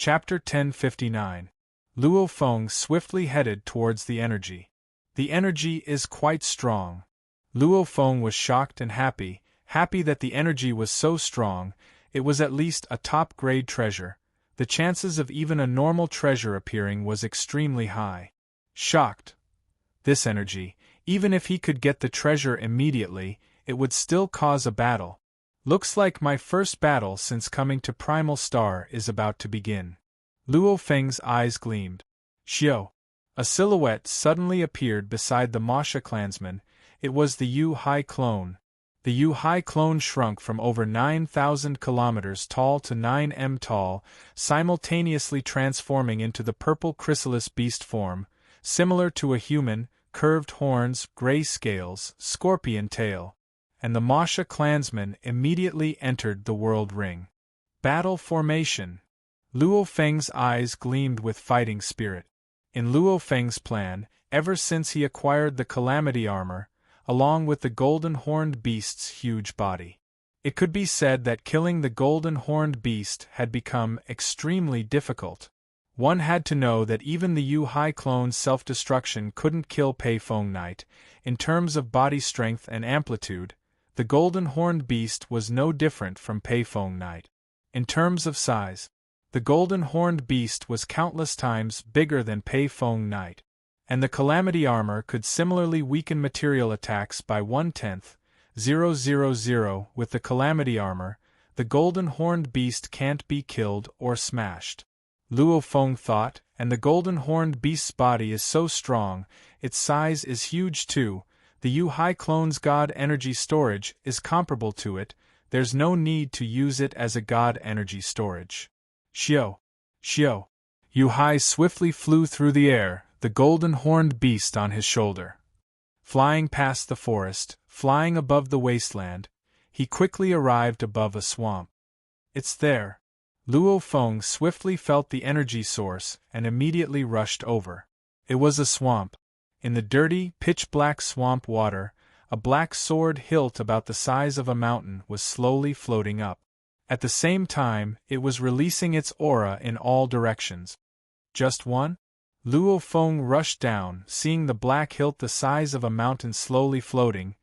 Chapter 1059. Luo Feng swiftly headed towards the energy. The energy is quite strong. Luo Feng was shocked and happy that the energy was so strong. It was at least a top-grade treasure. The chances of even a normal treasure appearing was extremely high. Shocked. This energy, even if he could get the treasure immediately, it would still cause a battle. Looks like my first battle since coming to Primal Star is about to begin. Luo Feng's eyes gleamed. Xiao. A silhouette suddenly appeared beside the Masha clansman. It was the Yu Hai clone. The Yu Hai clone shrunk from over 9,000 kilometers tall to 9 m tall, simultaneously transforming into the purple chrysalis beast form, similar to a human, curved horns, gray scales, scorpion tail. And the Masha clansman immediately entered the world ring. Battle formation. Luo Feng's eyes gleamed with fighting spirit. In Luo Feng's plan, ever since he acquired the Calamity armor, along with the golden horned beast's huge body, it could be said that killing the golden horned beast had become extremely difficult. One had to know that even the Yu Hai clone's self-destruction couldn't kill Pei Feng Knight. In terms of body strength and amplitude, the golden horned beast was no different from Pei Feng Knight. In terms of size, the golden horned beast was countless times bigger than Pei Feng Knight, and the Calamity armor could similarly weaken material attacks by 1/10,000. With the Calamity armor, the golden horned beast can't be killed or smashed. Luo Feng thought, and the golden horned beast's body is so strong, its size is huge too. The Yu Hai clone's god energy storage is comparable to it. There's no need to use it as a god energy storage. Xiao. Xiao. Yu Hai swiftly flew through the air, the golden horned beast on his shoulder. Flying past the forest, flying above the wasteland, he quickly arrived above a swamp. It's there. Luo Feng swiftly felt the energy source and immediately rushed over. It was a swamp. In the dirty, pitch-black swamp water, a black sword hilt about the size of a mountain was slowly floating up. At the same time, it was releasing its aura in all directions. Just one? Luo Feng rushed down, seeing the black hilt the size of a mountain slowly floating.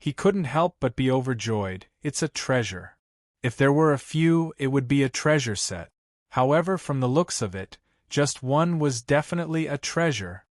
He couldn't help but be overjoyed. It's a treasure. If there were a few, it would be a treasure set. However, from the looks of it, just one was definitely a treasure.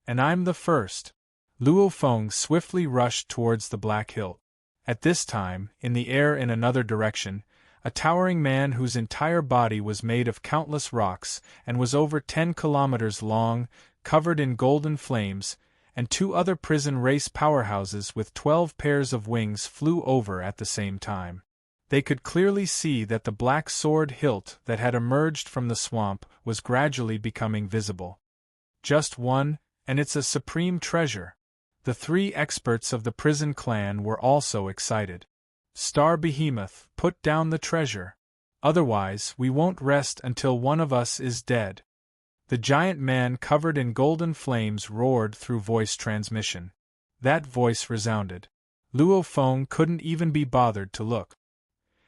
And I'm the first. Luo Feng swiftly rushed towards the black hilt. At this time, in the air in another direction, a towering man whose entire body was made of countless rocks and was over 10 kilometers long, covered in golden flames, and two other prison race powerhouses with 12 pairs of wings flew over at the same time. They could clearly see that the black sword hilt that had emerged from the swamp was gradually becoming visible. Just one, and it's a supreme treasure. The three experts of the prison clan were also excited. Star Behemoth, put down the treasure. Otherwise, we won't rest until one of us is dead. The giant man covered in golden flames roared through voice transmission. That voice resounded. Luo Feng couldn't even be bothered to look.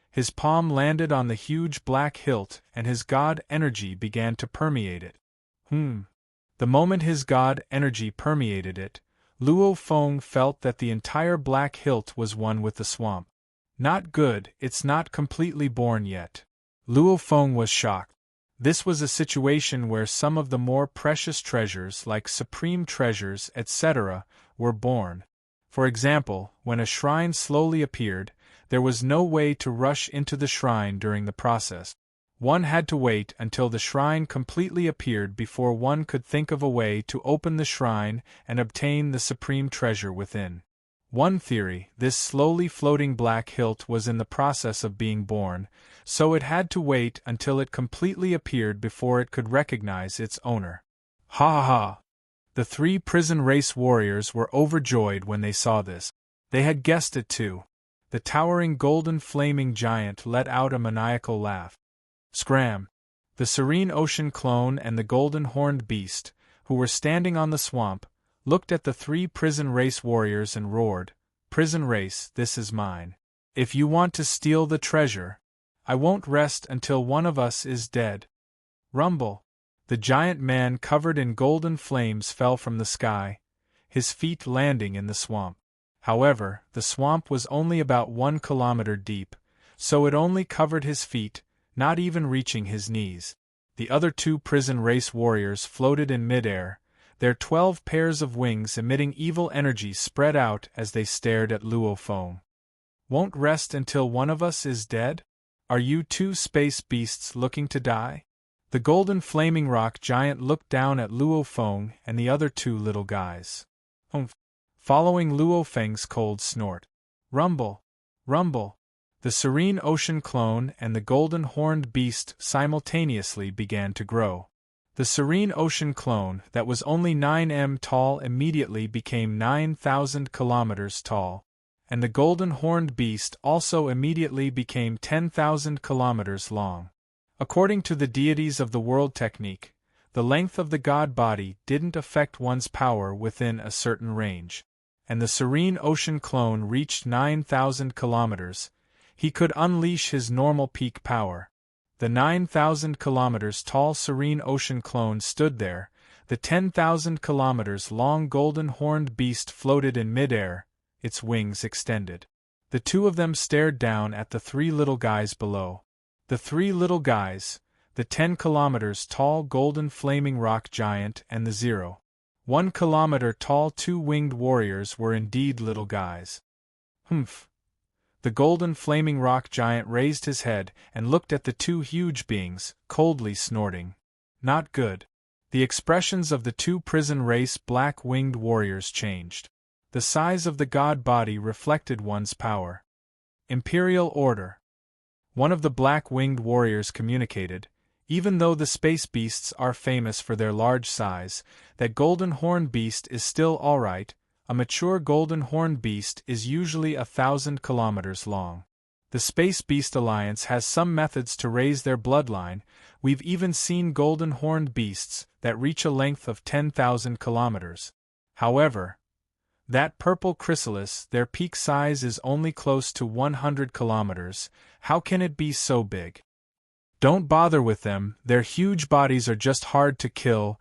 His palm landed on the huge black hilt and his god energy began to permeate it. The moment his god energy permeated it, Luo Feng felt that the entire black hilt was one with the swamp. Not good, it's not completely born yet. Luo Feng was shocked. This was a situation where some of the more precious treasures like supreme treasures, etc., were born. For example, when a shrine slowly appeared, there was no way to rush into the shrine during the process. One had to wait until the shrine completely appeared before one could think of a way to open the shrine and obtain the supreme treasure within. One theory, this slowly floating black hilt was in the process of being born, so it had to wait until it completely appeared before it could recognize its owner. Ha ha ha! The three prison race warriors were overjoyed when they saw this. They had guessed it too. The towering golden flaming giant let out a maniacal laugh. Scram! The serene ocean clone and the golden horned beast, who were standing on the swamp, looked at the three prison race warriors and roared, "Prison race, this is mine. If you want to steal the treasure, I won't rest until one of us is dead." Rumble! The giant man covered in golden flames fell from the sky, his feet landing in the swamp. However, the swamp was only about 1 kilometer deep, so it only covered his feet, not even reaching his knees. The other 2 prison race warriors floated in midair, their 12 pairs of wings emitting evil energy spread out as they stared at Luo Feng. Won't rest until one of us is dead? Are you 2 space beasts looking to die? The golden flaming rock giant looked down at Luo Feng and the other 2 little guys. Humph! Following Luo Feng's cold snort. Rumble! Rumble! The serene ocean clone and the golden horned beast simultaneously began to grow. The serene ocean clone, that was only 9 tall, immediately became 9,000 kilometers tall, and the golden horned beast also immediately became 10,000 kilometers long. According to the deities of the world technique, the length of the god body didn't affect one's power within a certain range, and the serene ocean clone reached 9,000 kilometers. He could unleash his normal peak power. The 9,000 kilometers tall serene ocean clone stood there, the 10,000 kilometers long golden horned beast floated in midair, its wings extended. The 2 of them stared down at the 3 little guys below. The 3 little guys, the 10 kilometers tall golden flaming rock giant and the 0.1 kilometer tall 2-winged warriors were indeed little guys. Humph! The golden flaming rock giant raised his head and looked at the 2 huge beings, coldly snorting. Not good. The expressions of the 2 prison race black-winged warriors changed. The size of the god body reflected one's power. Imperial order. One of the black-winged warriors communicated, even though the space beasts are famous for their large size, that golden horned beast is still alright. A mature golden horned beast is usually 1,000 kilometers long. The Space Beast Alliance has some methods to raise their bloodline. We've even seen golden horned beasts that reach a length of 10,000 kilometers. However, that purple chrysalis, their peak size is only close to 100 kilometers. How can it be so big? Don't bother with them, their huge bodies are just hard to kill.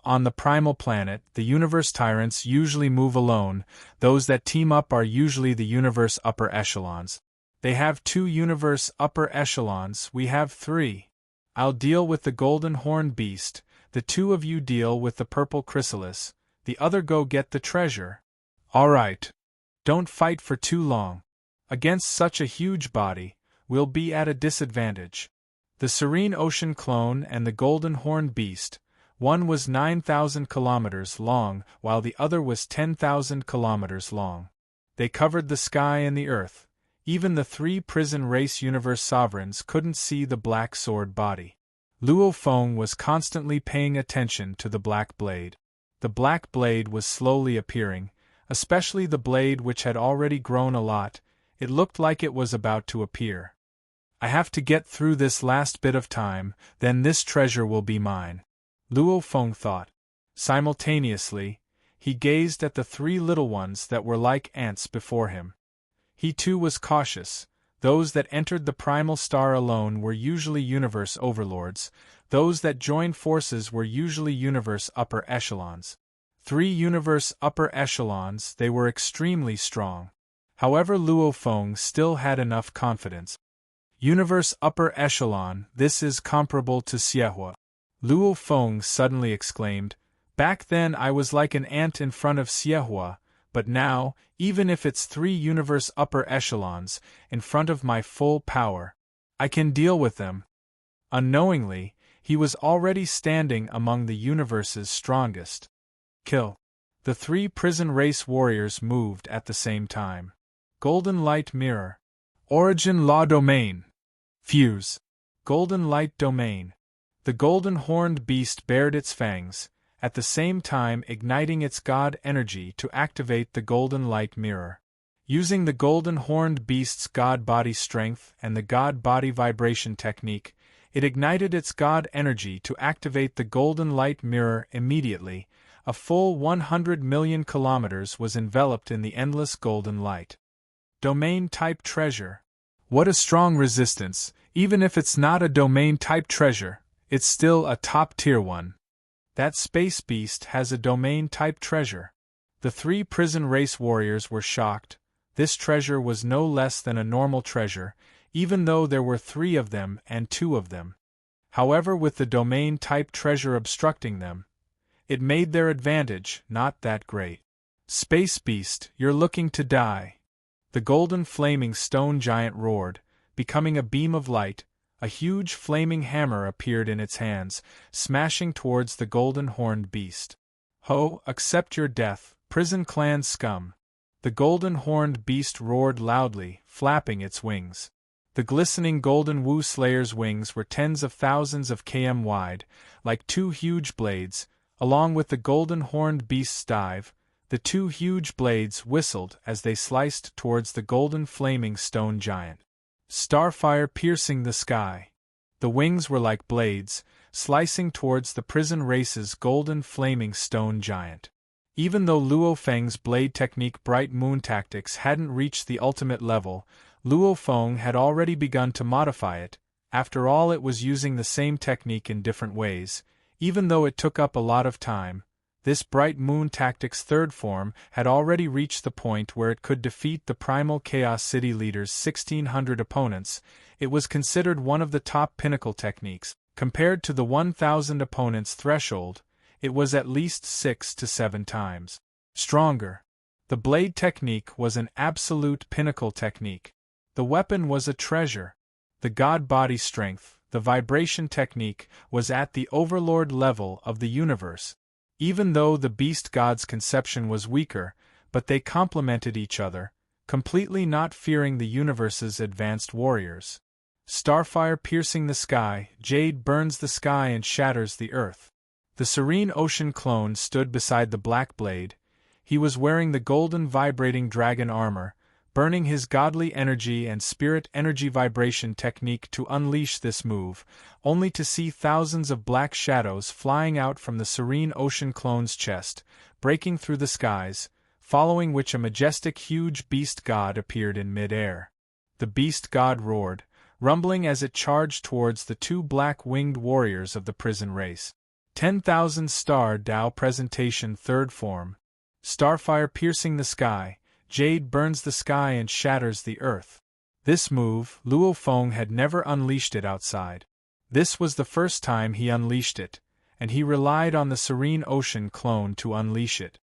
On the primal planet, the universe tyrants usually move alone. Those that team up are usually the universe upper echelons. They have 2 universe upper echelons, we have 3. I'll deal with the golden horned beast, the 2 of you deal with the purple chrysalis, the other go get the treasure. Alright. Don't fight for too long. Against such a huge body, we'll be at a disadvantage. The serene ocean clone and the golden horned beast, one was 9,000 kilometers long while the other was 10,000 kilometers long. They covered the sky and the earth. Even the 3 prison race universe sovereigns couldn't see the black sword body. Luo Feng was constantly paying attention to the black blade. The black blade was slowly appearing, especially the blade which had already grown a lot. It looked like it was about to appear. I have to get through this last bit of time, then this treasure will be mine. Luo Feng thought. Simultaneously, he gazed at the 3 little ones that were like ants before him. He too was cautious. Those that entered the primal star alone were usually universe overlords, those that joined forces were usually universe upper echelons. 3 universe upper echelons, they were extremely strong. However, Luo Feng still had enough confidence. Universe upper echelon, this is comparable to Xiehua. Luo Feng suddenly exclaimed, back then I was like an ant in front of Xiehua, but now, even if it's 3 universe upper echelons, in front of my full power, I can deal with them. Unknowingly, he was already standing among the universe's strongest. Kill. The 3 prison race warriors moved at the same time. Golden light mirror. Origin law domain. Fuse. Golden light domain. The golden horned beast bared its fangs, at the same time igniting its god energy to activate the golden light mirror. Using the golden horned beast's god body strength and the god body vibration technique, it ignited its god energy to activate the golden light mirror immediately. A full 100 million kilometers was enveloped in the endless golden light. Domain-type treasure. What a strong resistance, even if it's not a domain-type treasure, It's still a top-tier one. That space beast has a domain-type treasure. The 3 prison race warriors were shocked. This treasure was no less than a normal treasure, even though there were 3 of them and 2 of them. However, with the domain-type treasure obstructing them, it made their advantage not that great. Space beast, you're looking to die. The golden flaming stone giant roared, becoming a beam of light. A huge flaming hammer appeared in its hands, smashing towards the golden horned beast. Ho, accept your death, prison clan scum. The golden horned beast roared loudly, flapping its wings. The glistening golden Wu Slayer's wings were tens of thousands of km wide, like 2 huge blades. Along with the golden horned beast's dive, the 2 huge blades whistled as they sliced towards the golden flaming stone giant. Starfire piercing the sky. The wings were like blades, slicing towards the prison race's golden flaming stone giant. Even though Luo Feng's blade technique Bright Moon Tactics hadn't reached the ultimate level, Luo Feng had already begun to modify it. After all, it was using the same technique in different ways. Even though it took up a lot of time, this Bright Moon Tactics 3rd form had already reached the point where it could defeat the Primal Chaos City leader's 1,600 opponents. It was considered one of the top pinnacle techniques. Compared to the 1,000 opponents threshold, it was at least 6 to 7 times stronger. The blade technique was an absolute pinnacle technique. The weapon was a treasure. The god body strength, the vibration technique, was at the overlord level of the universe. Even though the beast god's conception was weaker, but they complemented each other, completely not fearing the universe's advanced warriors. Starfire piercing the sky, jade burns the sky and shatters the earth. The serene ocean clone stood beside the black blade. He was wearing the golden vibrating dragon armor, burning his godly energy and spirit energy vibration technique to unleash this move, only to see thousands of black shadows flying out from the serene ocean clone's chest, breaking through the skies, following which a majestic huge beast god appeared in mid-air. The beast god roared, rumbling as it charged towards the 2 black-winged warriors of the prison race. 10,000 Star Dao Presentation 3rd Form. Starfire piercing the sky, jade burns the sky and shatters the earth. This move, Luo Feng had never unleashed it outside. This was the first time he unleashed it, and he relied on the Serene Ocean Clone to unleash it.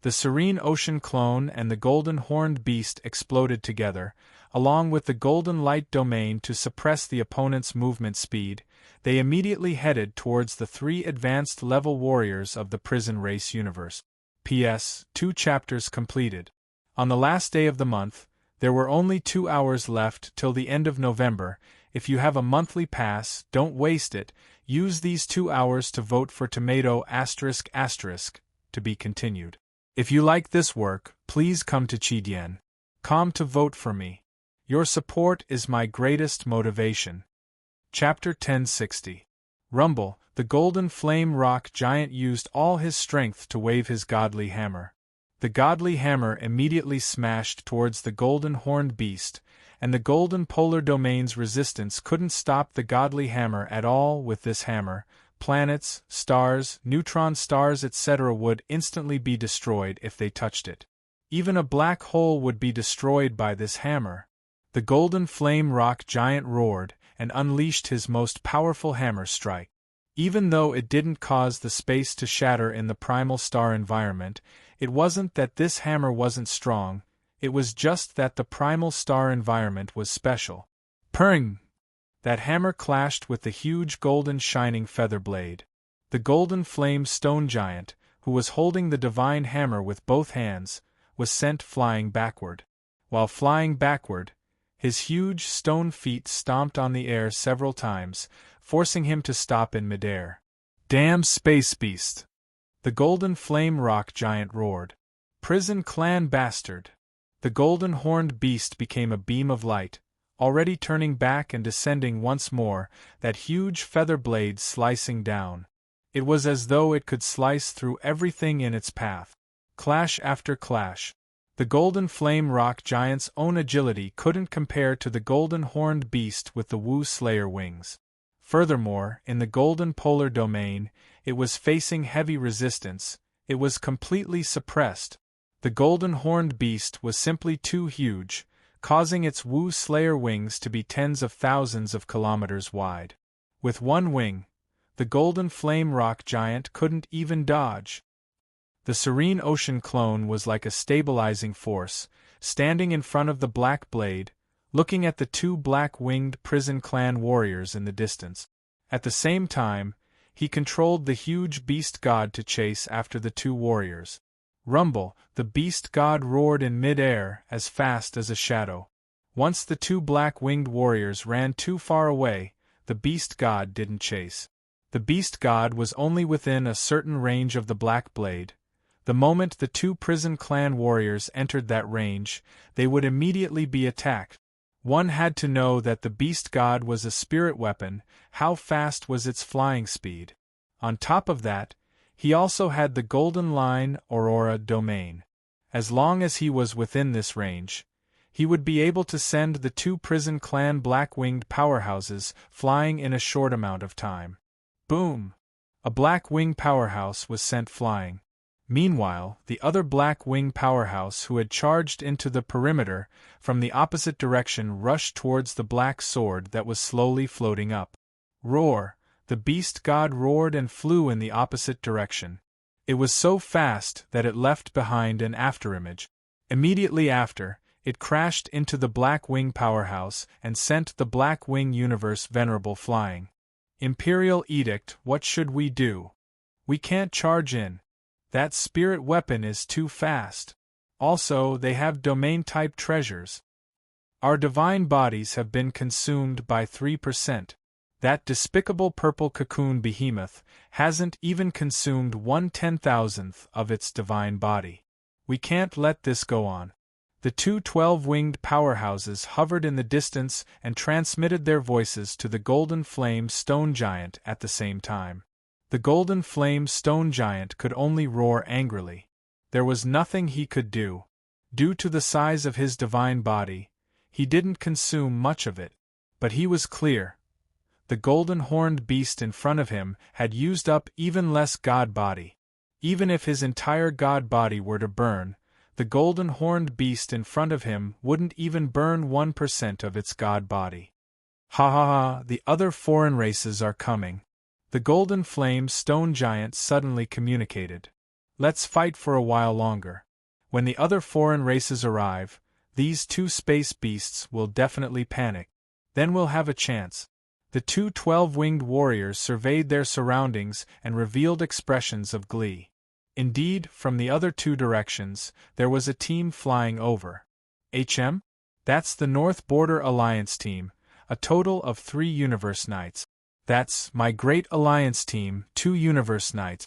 The Serene Ocean Clone and the Golden Horned Beast exploded together, along with the Golden Light Domain to suppress the opponent's movement speed. They immediately headed towards the 3 advanced level warriors of the prison race universe. P.S. 2 chapters completed. On the last day of the month, there were only 2 hours left till the end of November. If you have a monthly pass, don't waste it. Use these 2 hours to vote for Tomato ***, to be continued. If you like this work, please come to Chidian.com to vote for me. Your support is my greatest motivation. Chapter 1060. Rumble, the golden flame rock giant used all his strength to wave his godly hammer. The godly hammer immediately smashed towards the golden horned beast, and the golden polar domain's resistance couldn't stop the godly hammer at all. With this hammer, planets, stars, neutron stars etc. would instantly be destroyed if they touched it. Even a black hole would be destroyed by this hammer. The golden flame rock giant roared and unleashed his most powerful hammer strike. Even though it didn't cause the space to shatter in the primal star environment, it wasn't that this hammer wasn't strong, it was just that the primal star environment was special. Purring! That hammer clashed with the huge golden shining feather blade. The golden flame stone giant, who was holding the divine hammer with both hands, was sent flying backward. While flying backward, his huge stone feet stomped on the air several times, forcing him to stop in midair. Damn space beast! The golden flame rock giant roared. Prison clan bastard! The golden horned beast became a beam of light, already turning back and descending once more, that huge feather blade slicing down. It was as though it could slice through everything in its path. Clash after clash. The golden flame rock giant's own agility couldn't compare to the golden horned beast with the Wu Slayer wings. Furthermore, in the golden polar domain, it was facing heavy resistance. It was completely suppressed. The golden horned beast was simply too huge, causing its Wu Slayer wings to be tens of thousands of kilometers wide. With one wing, the golden flame rock giant couldn't even dodge. The serene ocean clone was like a stabilizing force, standing in front of the black blade, looking at the two black-winged prison clan warriors in the distance. At the same time, he controlled the huge beast god to chase after the two warriors. Rumble, the beast god roared in mid-air as fast as a shadow. Once the two black-winged warriors ran too far away, the beast god didn't chase. The beast god was only within a certain range of the black blade. The moment the two prison clan warriors entered that range, they would immediately be attacked. One had to know that the beast god was a spirit weapon. How fast was its flying speed? On top of that, he also had the Golden Line Aurora domain. As long as he was within this range, he would be able to send the two prison clan black-winged powerhouses flying in a short amount of time. Boom! A black-wing powerhouse was sent flying. Meanwhile, the other black-wing powerhouse who had charged into the perimeter from the opposite direction rushed towards the black sword that was slowly floating up. Roar! The beast god roared and flew in the opposite direction. It was so fast that it left behind an afterimage. Immediately after, it crashed into the Black-Wing powerhouse and sent the Black-Wing universe venerable flying. Imperial Edict, what should we do? We can't charge in. That spirit weapon is too fast. Also, they have domain-type treasures. Our divine bodies have been consumed by 3%. That despicable purple cocoon behemoth hasn't even consumed 1/10,000th of its divine body. We can't let this go on. The two 12-winged powerhouses hovered in the distance and transmitted their voices to the Golden Flame Stone Giant at the same time. The Golden Flame Stone Giant could only roar angrily. There was nothing he could do. Due to the size of his divine body, he didn't consume much of it. But he was clear. The golden horned beast in front of him had used up even less god body. Even if his entire god body were to burn, the golden horned beast in front of him wouldn't even burn 1% of its god body. Ha ha ha, the other foreign races are coming. The Golden Flame Stone Giant suddenly communicated. Let's fight for a while longer. When the other foreign races arrive, these two space beasts will definitely panic. Then we'll have a chance. The two 12-winged warriors surveyed their surroundings and revealed expressions of glee. Indeed, from the other two directions, there was a team flying over. That's the North Border Alliance team, a total of 3 Universe Knights. That's my Great Alliance team, 2 Universe Knights.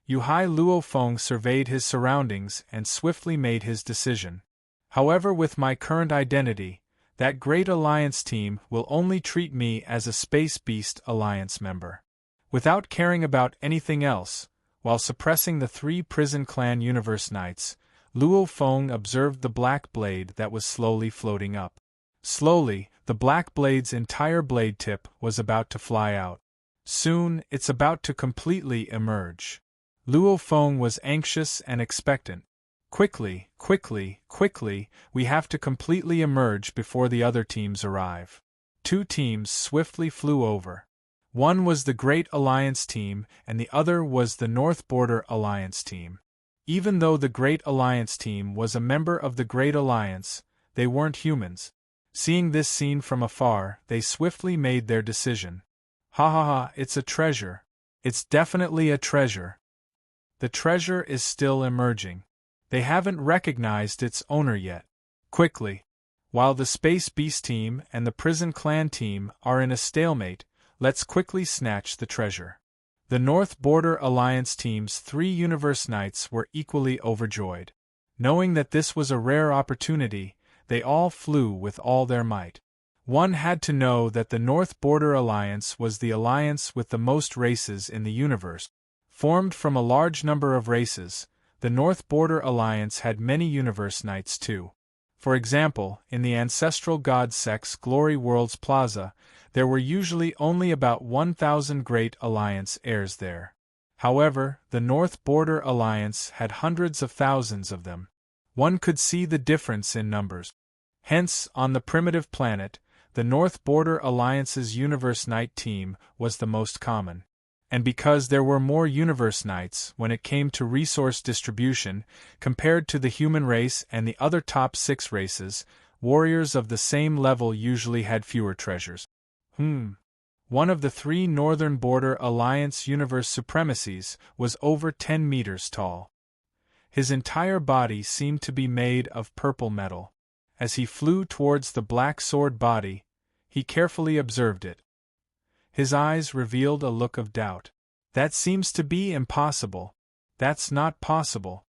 Yuhai Luofeng surveyed his surroundings and swiftly made his decision. However, with my current identity, that Great Alliance team will only treat me as a Space Beast Alliance member. Without caring about anything else, while suppressing the 3 Prison Clan Universe Knights, Luofeng observed the black blade that was slowly floating up. Slowly, the black blade's entire blade tip was about to fly out. Soon, it's about to completely emerge. Luofeng was anxious and expectant. Quickly, we have to completely emerge before the other teams arrive. 2 teams swiftly flew over. One was the Great Alliance team and the other was the North Border Alliance team. Even though the Great Alliance team was a member of the Great Alliance, they weren't humans. Seeing this scene from afar, they swiftly made their decision. Ha ha ha, it's a treasure. It's definitely a treasure. The treasure is still emerging. They haven't recognized its owner yet. Quickly. While the Space Beast team and the Prison Clan team are in a stalemate, let's quickly snatch the treasure. The North Border Alliance team's 3 Universe Knights were equally overjoyed. Knowing that this was a rare opportunity, they all flew with all their might. One had to know that the North Border Alliance was the alliance with the most races in the universe. Formed from a large number of races, the North Border Alliance had many Universe Knights too. For example, in the ancestral god Sex Glory Worlds Plaza, There were usually only about 1,000 Great Alliance heirs there. However, the North Border Alliance had hundreds of thousands of them. One could see the difference in numbers. Hence, on the primitive planet, the North Border Alliance's Universe Knight team was the most common. And because there were more Universe Knights when it came to resource distribution, compared to the human race and the other top 6 races, warriors of the same level usually had fewer treasures. One of the 3 Northern Border Alliance Universe Supremacies was over 10 meters tall. His entire body seemed to be made of purple metal. As he flew towards the black sword body, he carefully observed it. His eyes revealed a look of doubt. That seems to be impossible. That's not possible.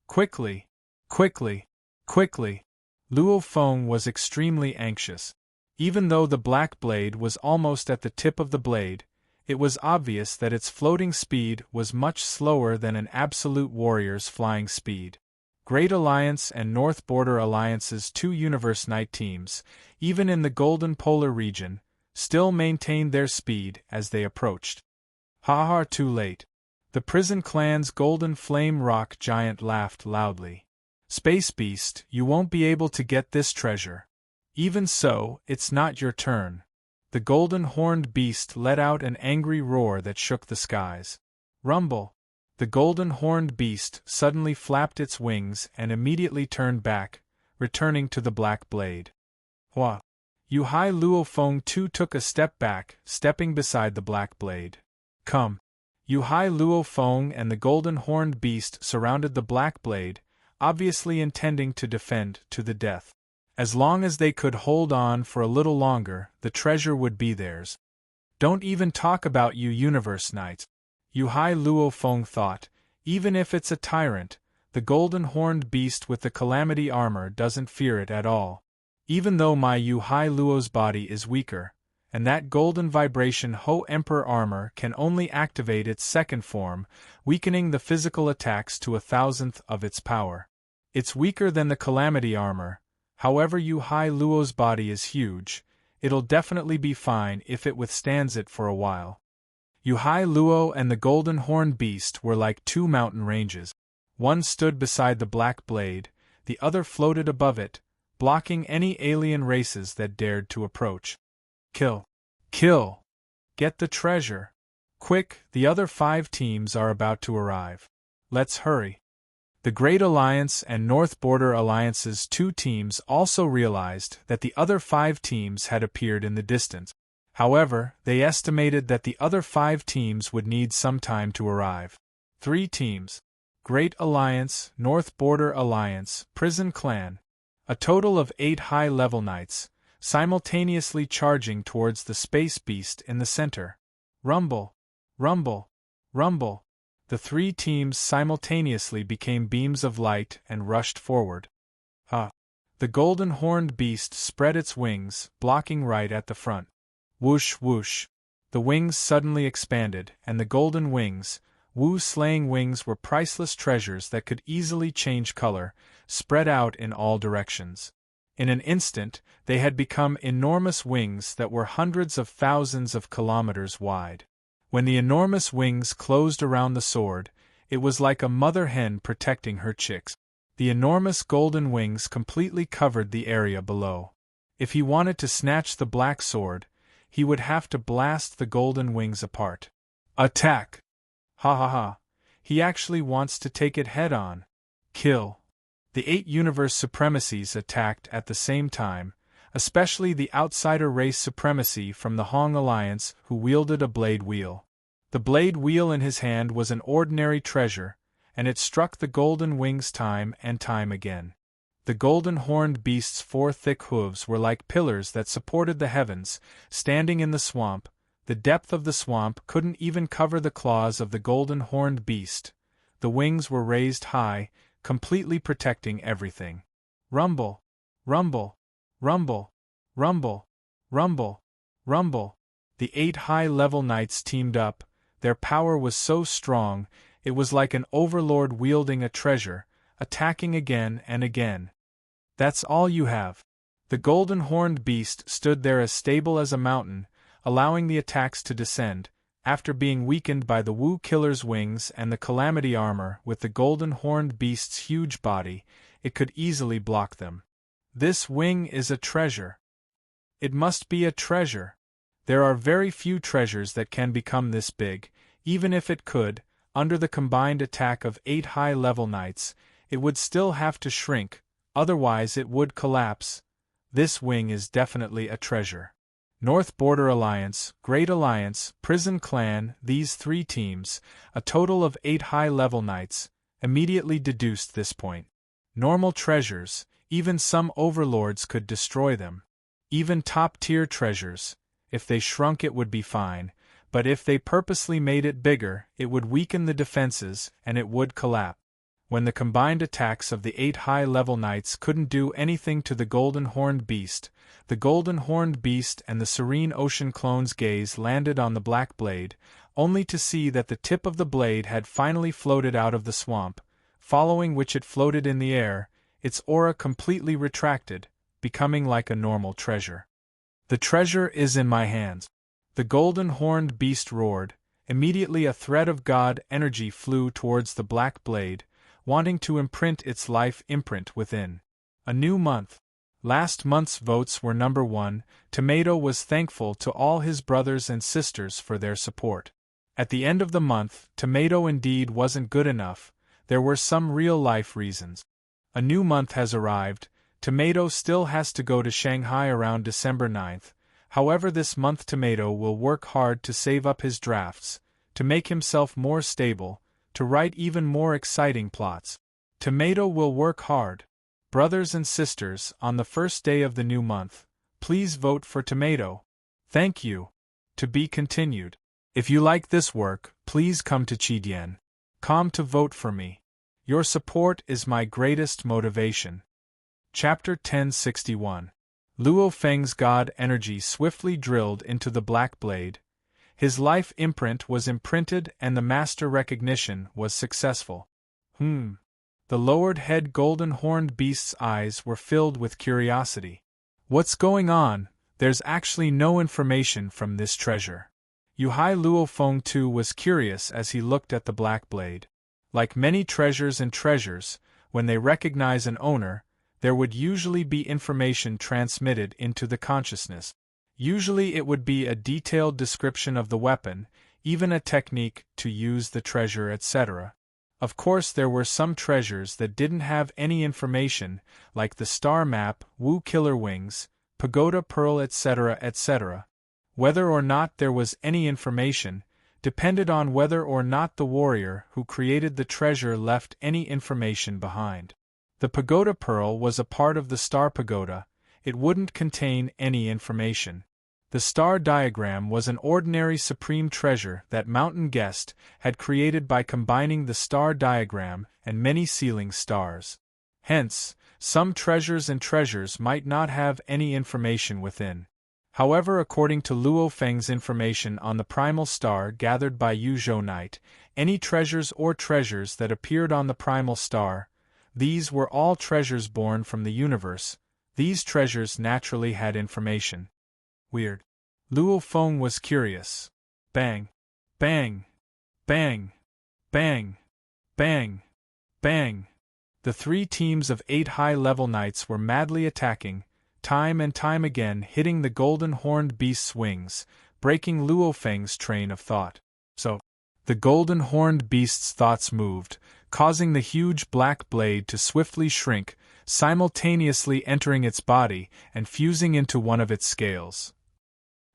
Quickly, quickly, quickly. Luo Feng was extremely anxious. Even though the black blade was almost at the tip of the blade, it was obvious that its floating speed was much slower than an absolute warrior's flying speed. Great Alliance and North Border Alliance's 2 Universe Knight teams, even in the Golden Polar region, still maintained their speed as they approached. Too late. The Prison Clan's Golden Flame Rock Giant laughed loudly. Space Beast, you won't be able to get this treasure. Even so, it's not your turn. The Golden Horned Beast let out an angry roar that shook the skies. Rumble! The Golden Horned Beast suddenly flapped its wings and immediately turned back, returning to the black blade. Hua! Yuhai Luo Feng too took a step back, stepping beside the black blade. Come! Yuhai Luo Feng and the Golden Horned Beast surrounded the black blade, obviously intending to defend to the death. As long as they could hold on for a little longer, the treasure would be theirs. Don't even talk about you Universe Knights. Yuhai Luo Feng thought, even if it's a tyrant, the Golden Horned Beast with the Calamity armor doesn't fear it at all. Even though my Yuhai Luo's body is weaker, and that Golden Vibration Ho Emperor armor can only activate its second form, weakening the physical attacks to 1,000th of its power. It's weaker than the Calamity armor. However, Yuhai Luo's body is huge, it'll definitely be fine if it withstands it for a while. Yuhai Luo and the Golden Horned Beast were like 2 mountain ranges. One stood beside the black blade, the other floated above it, blocking any alien races that dared to approach. Kill! Kill! Get the treasure! Quick, the other 5 teams are about to arrive. Let's hurry. The Great Alliance and North Border Alliance's 2 teams also realized that the other 5 teams had appeared in the distance. However, they estimated that the other 5 teams would need some time to arrive. 3 teams. Great Alliance, North Border Alliance, Prison Clan. A total of 8 high-level knights, simultaneously charging towards the Space Beast in the center. Rumble! Rumble! Rumble! The 3 teams simultaneously became beams of light and rushed forward. The Golden Horned Beast spread its wings, blocking right at the front. Whoosh whoosh! The wings suddenly expanded, and the golden wings, Wu-slaying wings were priceless treasures that could easily change color, spread out in all directions. In an instant, they had become enormous wings that were hundreds of thousands of kilometers wide. When the enormous wings closed around the sword, it was like a mother hen protecting her chicks. The enormous golden wings completely covered the area below. If he wanted to snatch the black sword, he would have to blast the golden wings apart. Attack! Ha ha ha! He actually wants to take it head-on. Kill! The 8 universe supremacies attacked at the same time, especially the outsider race supremacy from the Hong Alliance who wielded a blade wheel. The blade wheel in his hand was an ordinary treasure, and it struck the golden wings time and time again. The Golden Horned Beast's 4 thick hooves were like pillars that supported the heavens, standing in the swamp. The depth of the swamp couldn't even cover the claws of the Golden Horned Beast. The wings were raised high, completely protecting everything. Rumble! Rumble! Rumble! Rumble! Rumble! Rumble! The 8 high-level knights teamed up. Their power was so strong, it was like an overlord wielding a treasure, attacking again and again. That's all you have. The Golden Horned Beast stood there as stable as a mountain, allowing the attacks to descend. After being weakened by the Wu Killer's wings and the Calamity armor with the golden horned beast's huge body, it could easily block them. This wing is a treasure. It must be a treasure. There are very few treasures that can become this big. Even if it could, under the combined attack of 8 high-level knights, it would still have to shrink, otherwise it would collapse. This wing is definitely a treasure. North Border Alliance, Great Alliance, Prison Clan, these 3 teams, a total of 8 high-level knights, immediately deduced this point. Normal treasures, even some overlords could destroy them. Even top-tier treasures, if they shrunk it would be fine, but if they purposely made it bigger, it would weaken the defenses and it would collapse. When the combined attacks of the 8 high-level knights couldn't do anything to the golden horned beast, the golden horned beast and the serene ocean clone's gaze landed on the black blade, only to see that the tip of the blade had finally floated out of the swamp, following which it floated in the air, its aura completely retracted, becoming like a normal treasure. The treasure is in my hands. The golden horned beast roared. Immediately a thread of god energy flew towards the black blade, wanting to imprint its life imprint within. A new month. Last month's votes were number 1. Tomato was thankful to all his brothers and sisters for their support. At the end of the month, Tomato indeed wasn't good enough. There were some real-life reasons. A new month has arrived. Tomato still has to go to Shanghai around December 9th. However, this month Tomato will work hard to save up his drafts, to make himself more stable, to write even more exciting plots. Tomato will work hard. Brothers and sisters, on the first day of the new month, please vote for Tomato. Thank you. To be continued. If you like this work, please come to Chidien.com to vote for me. Your support is my greatest motivation. Chapter 1061. Luo Feng's god energy swiftly drilled into the black blade. His life imprint was imprinted and the master recognition was successful. The lowered head golden horned beast's eyes were filled with curiosity. What's going on? There's actually no information from this treasure. Yuhai Luo Feng too was curious as he looked at the black blade. Like many treasures and treasures, when they recognize an owner, there would usually be information transmitted into the consciousness. Usually it would be a detailed description of the weapon, even a technique to use the treasure, etc. Of course there were some treasures that didn't have any information, like the star map, Wu Killer Wings, Pagoda Pearl, etc., etc. Whether or not there was any information depended on whether or not the warrior who created the treasure left any information behind. The Pagoda Pearl was a part of the Star Pagoda. It wouldn't contain any information. The star diagram was an ordinary supreme treasure that Mountain Guest had created by combining the star diagram and many ceiling stars. Hence, some treasures and treasures might not have any information within. However, according to Luo Feng's information on the primal star gathered by Yuzhou Knight, any treasures or treasures that appeared on the primal star, these were all treasures born from the universe. These treasures naturally had information. Weird. Luo Feng was curious. Bang. Bang. Bang. Bang. Bang. Bang. The 3 teams of 8 high-level knights were madly attacking, time and time again hitting the golden horned beast's wings, breaking Luo Feng's train of thought. So, the golden horned beast's thoughts moved, causing the huge black blade to swiftly shrink, simultaneously entering its body and fusing into one of its scales.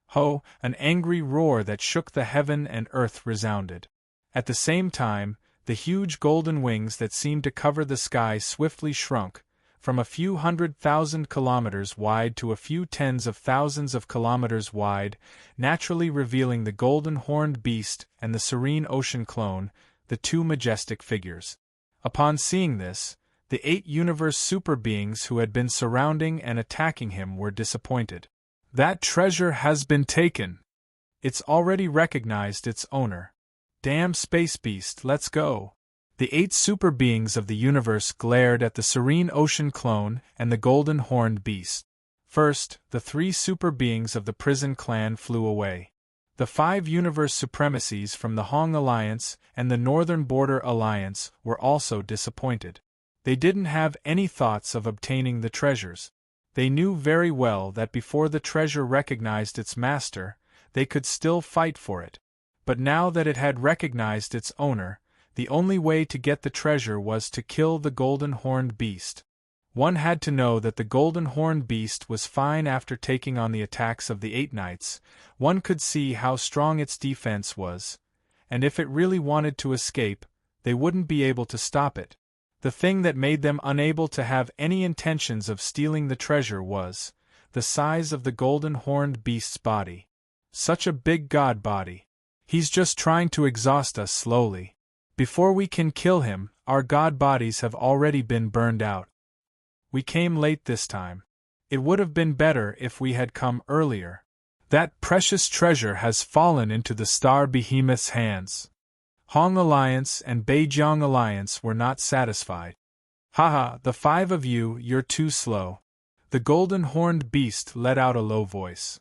Ho! An angry roar that shook the heaven and earth resounded. At the same time, the huge golden wings that seemed to cover the sky swiftly shrunk, from a few 100,000 kilometers wide to a few tens of thousands of kilometers wide, naturally revealing the golden horned beast and the serene ocean clone, the 2 majestic figures. Upon seeing this, the 8 universe super beings who had been surrounding and attacking him were disappointed. That treasure has been taken. It's already recognized its owner. Damn space beast, let's go. The 8 super beings of the universe glared at the serene ocean clone and the golden horned beast. First, the 3 super beings of the prison clan flew away. The 5 universe supremacies from the Hong Alliance and the Northern Border Alliance were also disappointed. They didn't have any thoughts of obtaining the treasures. They knew very well that before the treasure recognized its master, they could still fight for it. But now that it had recognized its owner, the only way to get the treasure was to kill the golden horned beast. One had to know that the golden horned beast was fine after taking on the attacks of the 8 knights. One could see how strong its defense was, and if it really wanted to escape, they wouldn't be able to stop it. The thing that made them unable to have any intentions of stealing the treasure was the size of the golden horned beast's body. Such a big god body. He's just trying to exhaust us slowly. Before we can kill him, our god bodies have already been burned out. We came late this time. It would have been better if we had come earlier. That precious treasure has fallen into the Star Behemoth's hands. Hong Alliance and Beijiang Alliance were not satisfied. Haha, the 5 of you, you're too slow. The golden horned beast let out a low voice.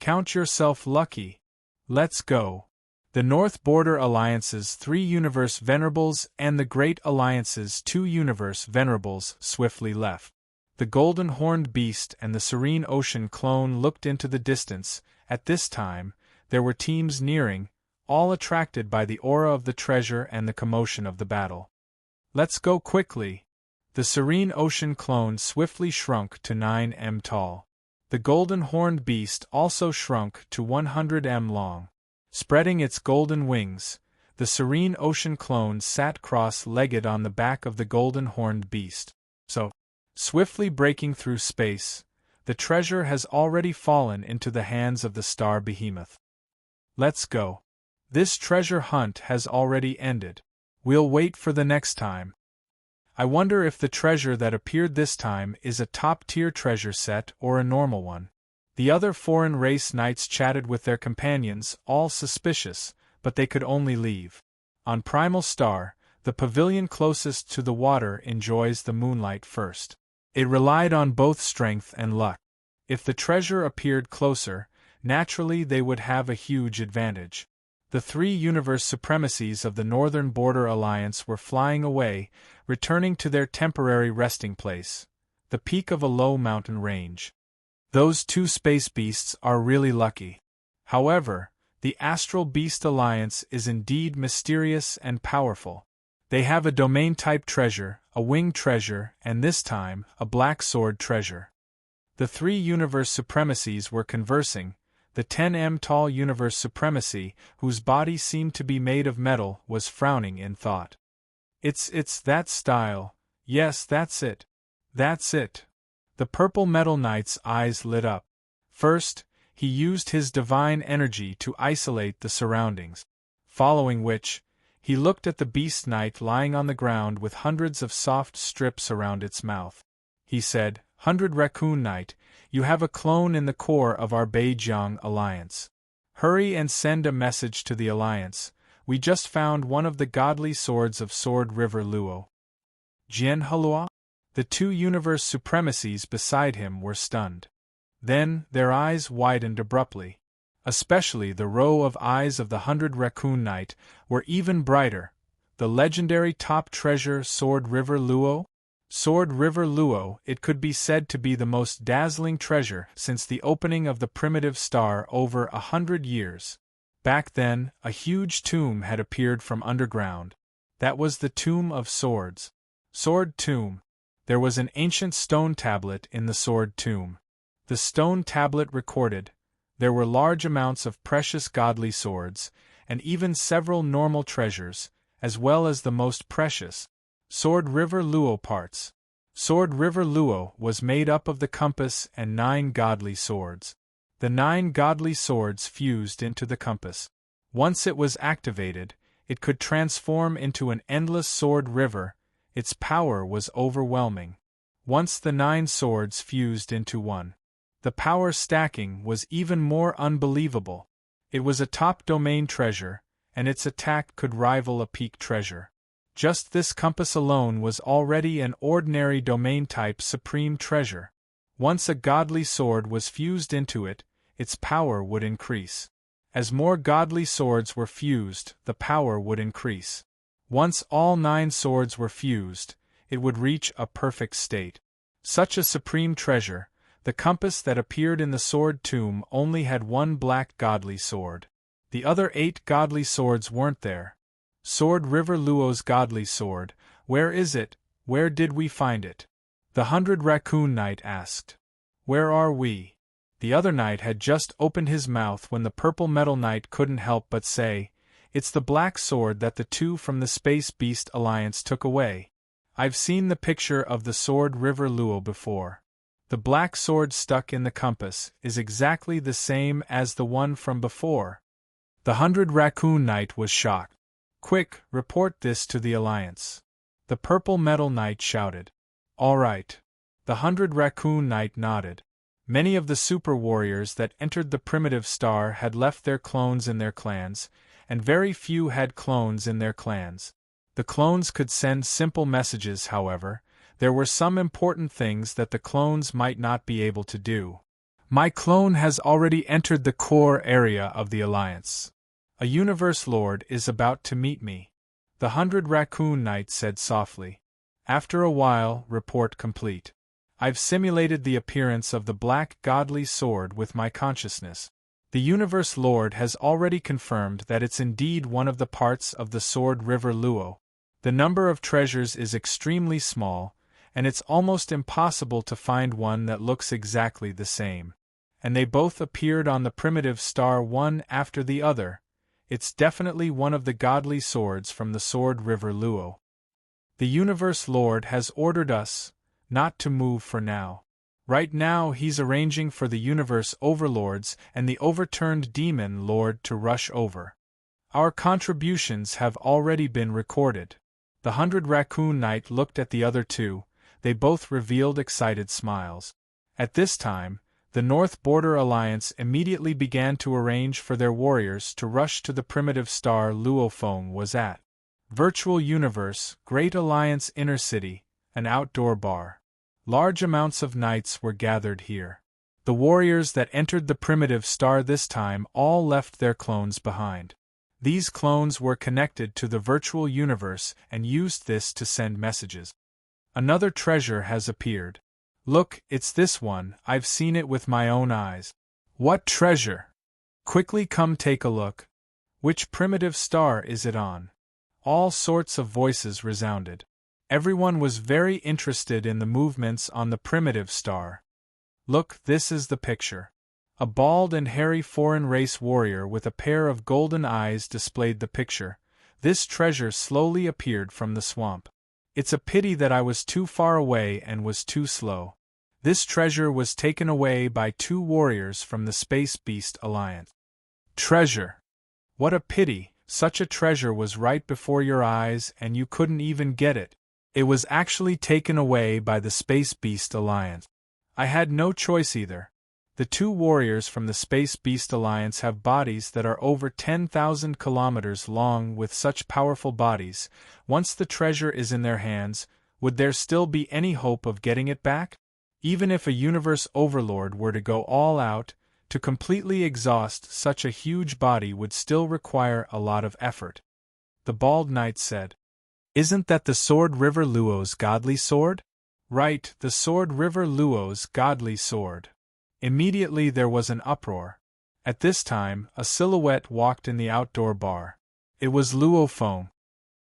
Count yourself lucky. Let's go. The North Border Alliance's 3 Universe Venerables and the Great Alliance's 2 Universe Venerables swiftly left. The Golden Horned Beast and the Serene Ocean Clone looked into the distance. At this time, there were teams nearing, all attracted by the aura of the treasure and the commotion of the battle. Let's go quickly. The Serene Ocean Clone swiftly shrunk to 9 m tall. The Golden Horned Beast also shrunk to 100 m long. Spreading its golden wings, the Serene Ocean Clone sat cross-legged on the back of the Golden Horned Beast. So, swiftly breaking through space, the treasure has already fallen into the hands of the Star Behemoth. Let's go. This treasure hunt has already ended. We'll wait for the next time. I wonder if the treasure that appeared this time is a top-tier treasure set or a normal one. The other foreign race knights chatted with their companions, all suspicious, but they could only leave. On Primal Star, the pavilion closest to the water enjoys the moonlight first. It relied on both strength and luck. If the treasure appeared closer, naturally they would have a huge advantage. The 3 universe supremacies of the Northern Border Alliance were flying away, returning to their temporary resting place, the peak of a low mountain range. Those 2 space beasts are really lucky. However, the Astral Beast Alliance is indeed mysterious and powerful. They have a domain-type treasure, a winged treasure, and this time, a black sword treasure. The 3 universe supremacies were conversing. The 10 m tall universe supremacy, whose body seemed to be made of metal, was frowning in thought. It's that style. Yes, that's it. That's it. The purple metal knight's eyes lit up. First, he used his divine energy to isolate the surroundings. Following which, he looked at the beast knight lying on the ground with hundreds of soft strips around its mouth. He said, "100 Raccoon Knight, you have a clone in the core of our Beijiang Alliance. Hurry and send a message to the Alliance. We just found one of the godly swords of Sword River Luo." Jian Halua? The 2 universe supremacies beside him were stunned. Then, their eyes widened abruptly. Especially the row of eyes of the 100 Raccoon Knight were even brighter. The legendary top treasure Sword River Luo? Sword River Luo, it could be said to be the most dazzling treasure since the opening of the primitive star over 100 years. Back then, a huge tomb had appeared from underground. That was the Tomb of Swords. Sword Tomb. There was an ancient stone tablet in the Sword Tomb. The stone tablet recorded, there were large amounts of precious godly swords, and even several normal treasures, as well as the most precious, Sword River Luo parts. Sword River Luo was made up of the compass and 9 godly swords. The 9 godly swords fused into the compass. Once it was activated, it could transform into an endless sword river. Its power was overwhelming. Once the 9 swords fused into one, the power stacking was even more unbelievable. It was a top domain treasure, and its attack could rival a peak treasure. Just this compass alone was already an ordinary domain-type supreme treasure. Once a godly sword was fused into it, its power would increase. As more godly swords were fused, the power would increase. Once all 9 swords were fused, it would reach a perfect state. Such a supreme treasure, the compass that appeared in the sword tomb only had one black godly sword. The other 8 godly swords weren't there. Sword River Luo's godly sword, where is it? Where did we find it? The 100 Raccoon Knight asked. Where are we? The other knight had just opened his mouth when the Purple Metal Knight couldn't help but say, "It's the black sword that the 2 from the Space Beast Alliance took away. I've seen the picture of the Sword River Luo before. The black sword stuck in the compass is exactly the same as the one from before." The 100 Raccoon Knight was shocked. "Quick, report this to the Alliance." The Purple Metal Knight shouted. "All right." The 100 Raccoon Knight nodded. Many of the super warriors that entered the primitive star had left their clones in their clans, and very few had clones in their clans. The clones could send simple messages, however. There were some important things that the clones might not be able to do. "My clone has already entered the core area of the Alliance. A Universe Lord is about to meet me," the 100 Raccoon Knight said softly. After a while, report complete. "I've simulated the appearance of the black godly sword with my consciousness. The Universe Lord has already confirmed that it's indeed one of the parts of the Sword River Luo. The number of treasures is extremely small, and it's almost impossible to find one that looks exactly the same. And they both appeared on the primitive star one after the other. It's definitely one of the godly swords from the Sword River Luo. The Universe Lord has ordered us not to move for now. Right now he's arranging for the Universe Overlords and the overturned Demon Lord to rush over. Our contributions have already been recorded." The 100 Raccoon Knight looked at the other 2, they both revealed excited smiles. At this time, the North Border Alliance immediately began to arrange for their warriors to rush to the primitive star Luofeng was at. Virtual Universe, Great Alliance Inner City, an outdoor bar. Large amounts of knights were gathered here. The warriors that entered the primitive star this time all left their clones behind. These clones were connected to the virtual universe and used this to send messages. "Another treasure has appeared. Look, it's this one, I've seen it with my own eyes." "What treasure? Quickly come take a look. Which primitive star is it on?" All sorts of voices resounded. Everyone was very interested in the movements on the primitive star. "Look, this is the picture." A bald and hairy foreign race warrior with a pair of golden eyes displayed the picture. "This treasure slowly appeared from the swamp. It's a pity that I was too far away and was too slow. This treasure was taken away by 2 warriors from the Space Beast Alliance." "Treasure? What a pity, such a treasure was right before your eyes and you couldn't even get it." "It was actually taken away by the Space Beast Alliance. I had no choice either. The 2 warriors from the Space Beast Alliance have bodies that are over 10,000 kilometers long. With such powerful bodies, once the treasure is in their hands, would there still be any hope of getting it back? Even if a universe overlord were to go all out, to completely exhaust such a huge body would still require a lot of effort." The bald knight said. "Isn't that the Sword River Luo's godly sword?" "Right, the Sword River Luo's godly sword." Immediately there was an uproar. At this time, a silhouette walked in the outdoor bar. It was Luofeng.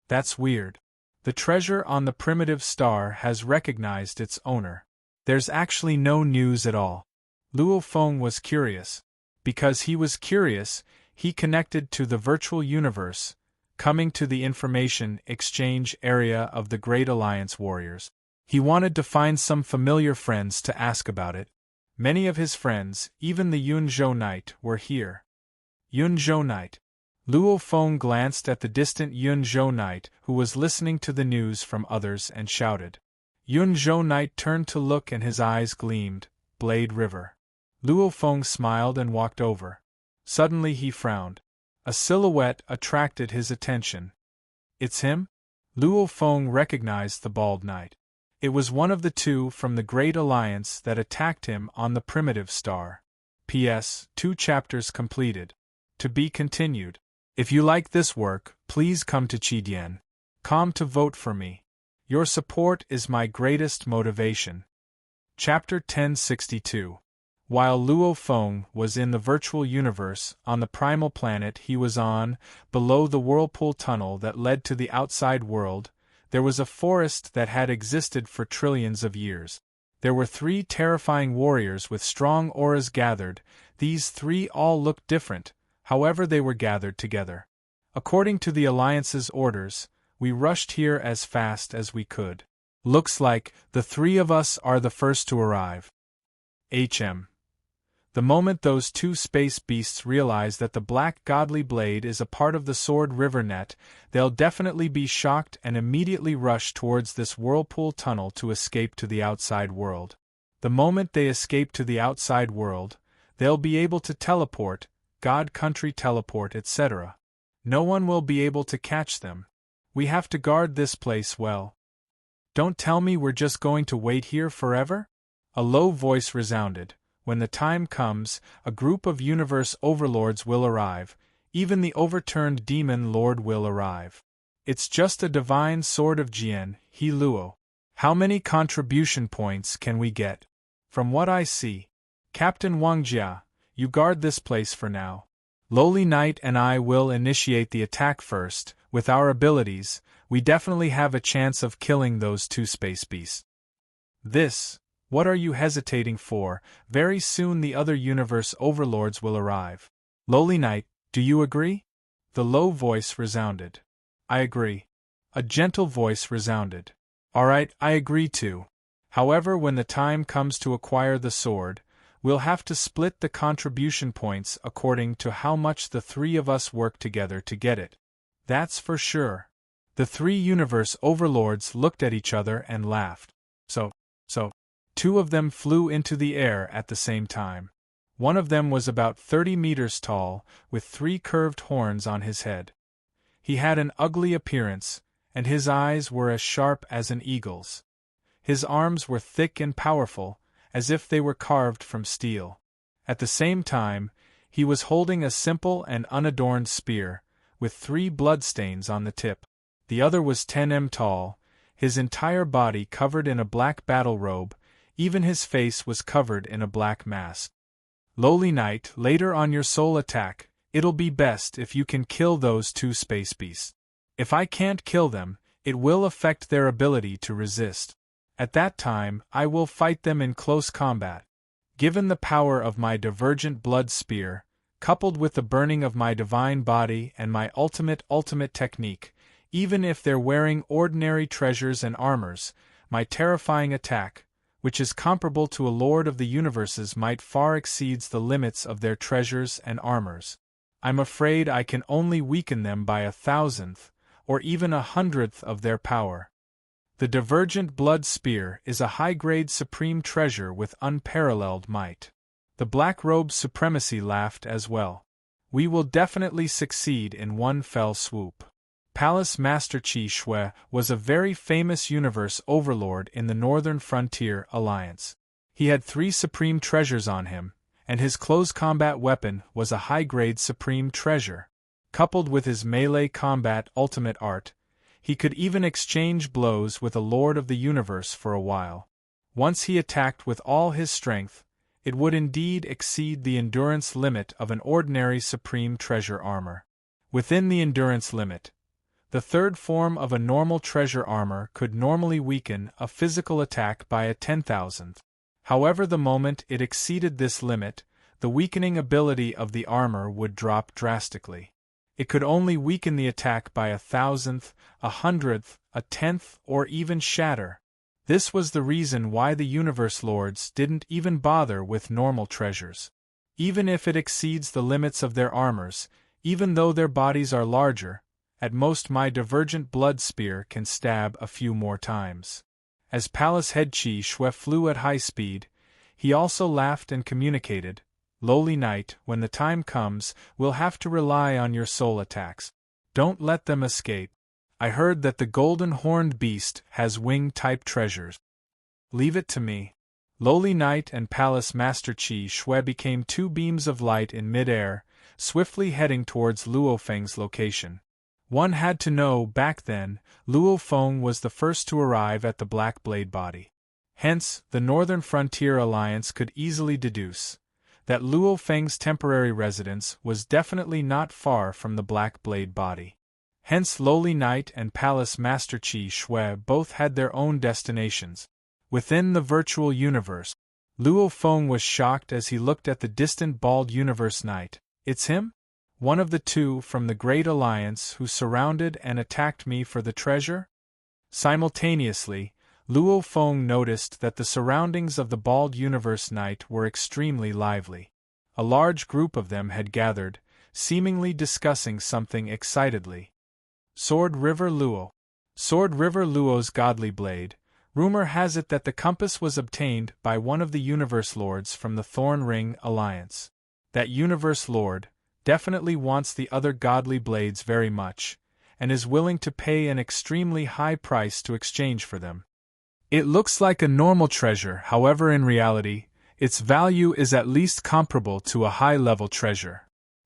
"That's weird. The treasure on the primitive star has recognized its owner. There's actually no news at all." Luofeng was curious. Because he was curious, he connected to the virtual universe, coming to the information exchange area of the Great Alliance warriors. He wanted to find some familiar friends to ask about it. Many of his friends, even the Yunzhou Knight, were here. Yunzhou Knight. Luofeng glanced at the distant Yunzhou Knight, who was listening to the news from others, and shouted. Yunzhou Knight turned to look and his eyes gleamed. "Blade River." Luofeng smiled and walked over. Suddenly he frowned. A silhouette attracted his attention. "It's him?" Luofeng recognized the bald knight. It was one of the two from the Great Alliance that attacked him on the primitive star. P.S. 2 chapters completed. To be continued. If you like this work, please come to Chidien.com to vote for me. Your support is my greatest motivation. Chapter 1062. While Luo Feng was in the virtual universe, on the primal planet he was on, below the whirlpool tunnel that led to the outside world, there was a forest that had existed for trillions of years. There were 3 terrifying warriors with strong auras gathered. These 3 all looked different, however they were gathered together. According to the Alliance's orders, we rushed here as fast as we could. Looks like the 3 of us are the first to arrive. HM. The moment those 2 space beasts realize that the black godly blade is a part of the Sword River net, they'll definitely be shocked and immediately rush towards this whirlpool tunnel to escape to the outside world. The moment they escape to the outside world, they'll be able to teleport, God country teleport, etc. No one will be able to catch them. We have to guard this place well. Don't tell me we're just going to wait here forever? A low voice resounded. When the time comes, a group of universe overlords will arrive, even the overturned demon lord will arrive. It's just a divine sword of Jian, He Luo. How many contribution points can we get? From what I see. Captain Wangjia, you guard this place for now. Lowly Knight and I will initiate the attack first. With our abilities, we definitely have a chance of killing those 2 space beasts. What are you hesitating for? Very soon the other universe overlords will arrive. Lowly Knight, do you agree? The low voice resounded. I agree. A gentle voice resounded. Alright, I agree too. However, when the time comes to acquire the sword, we'll have to split the contribution points according to how much the 3 of us work together to get it. That's for sure. The 3 universe overlords looked at each other and laughed. So. 2 of them flew into the air at the same time. One of them was about 30 meters tall, with 3 curved horns on his head. He had an ugly appearance, and his eyes were as sharp as an eagle's. His arms were thick and powerful, as if they were carved from steel. At the same time, he was holding a simple and unadorned spear, with 3 bloodstains on the tip. The other was 10 m tall, his entire body covered in a black battle robe. Even his face was covered in a black mask. Lowly Knight, later on your soul attack, it'll be best if you can kill those 2 space beasts. If I can't kill them, it will affect their ability to resist. At that time, I will fight them in close combat. Given the power of my divergent blood spear, coupled with the burning of my divine body and my ultimate technique, even if they're wearing ordinary treasures and armors, my terrifying attack, which is comparable to a lord of the universes, might far exceeds the limits of their treasures and armors. I'm afraid I can only weaken them by 1,000th, or even 100th of their power. The divergent blood spear is a high-grade supreme treasure with unparalleled might. The black robe's supremacy laughed as well. We will definitely succeed in one fell swoop. Palace Master Qi Shui was a very famous universe overlord in the Northern Frontier Alliance. He had 3 supreme treasures on him, and his close combat weapon was a high-grade supreme treasure. Coupled with his melee combat ultimate art, he could even exchange blows with a lord of the universe for a while. Once he attacked with all his strength, it would indeed exceed the endurance limit of an ordinary supreme treasure armor. Within the endurance limit, the 3rd form of a normal treasure armor could normally weaken a physical attack by a 10,000th. However, the moment it exceeded this limit, the weakening ability of the armor would drop drastically. It could only weaken the attack by 1,000th, 100th, 1/10th, or even shatter. This was the reason why the Universe Lords didn't even bother with normal treasures. Even if it exceeds the limits of their armors, even though their bodies are larger, at most my divergent blood spear can stab a few more times. As Palace Head Qi Shui flew at high speed, he also laughed and communicated, Lowly Knight, when the time comes, we'll have to rely on your soul attacks. Don't let them escape. I heard that the golden horned beast has wing-type treasures. Leave it to me. Lowly Knight and Palace Master Qi Shui became two beams of light in mid-air, swiftly heading towards Luo Feng's location. One had to know back then, Luo Feng was the first to arrive at the Black Blade body. Hence, the Northern Frontier Alliance could easily deduce that Luo Feng's temporary residence was definitely not far from the Black Blade body. Hence Lowly Knight and Palace Master Qi Shui both had their own destinations. Within the virtual universe, Luo Feng was shocked as he looked at the distant bald universe knight. It's him? One of the two from the Great Alliance who surrounded and attacked me for the treasure? Simultaneously, Luo Feng noticed that the surroundings of the bald universe knight were extremely lively. A large group of them had gathered, seemingly discussing something excitedly. Sword River Luo. Sword River Luo's godly blade. Rumor has it that the compass was obtained by one of the Universe Lords from the Thorn Ring Alliance. That Universe Lord definitely wants the other godly blades very much, and is willing to pay an extremely high price to exchange for them. It looks like a normal treasure, however in reality, its value is at least comparable to a high-level treasure.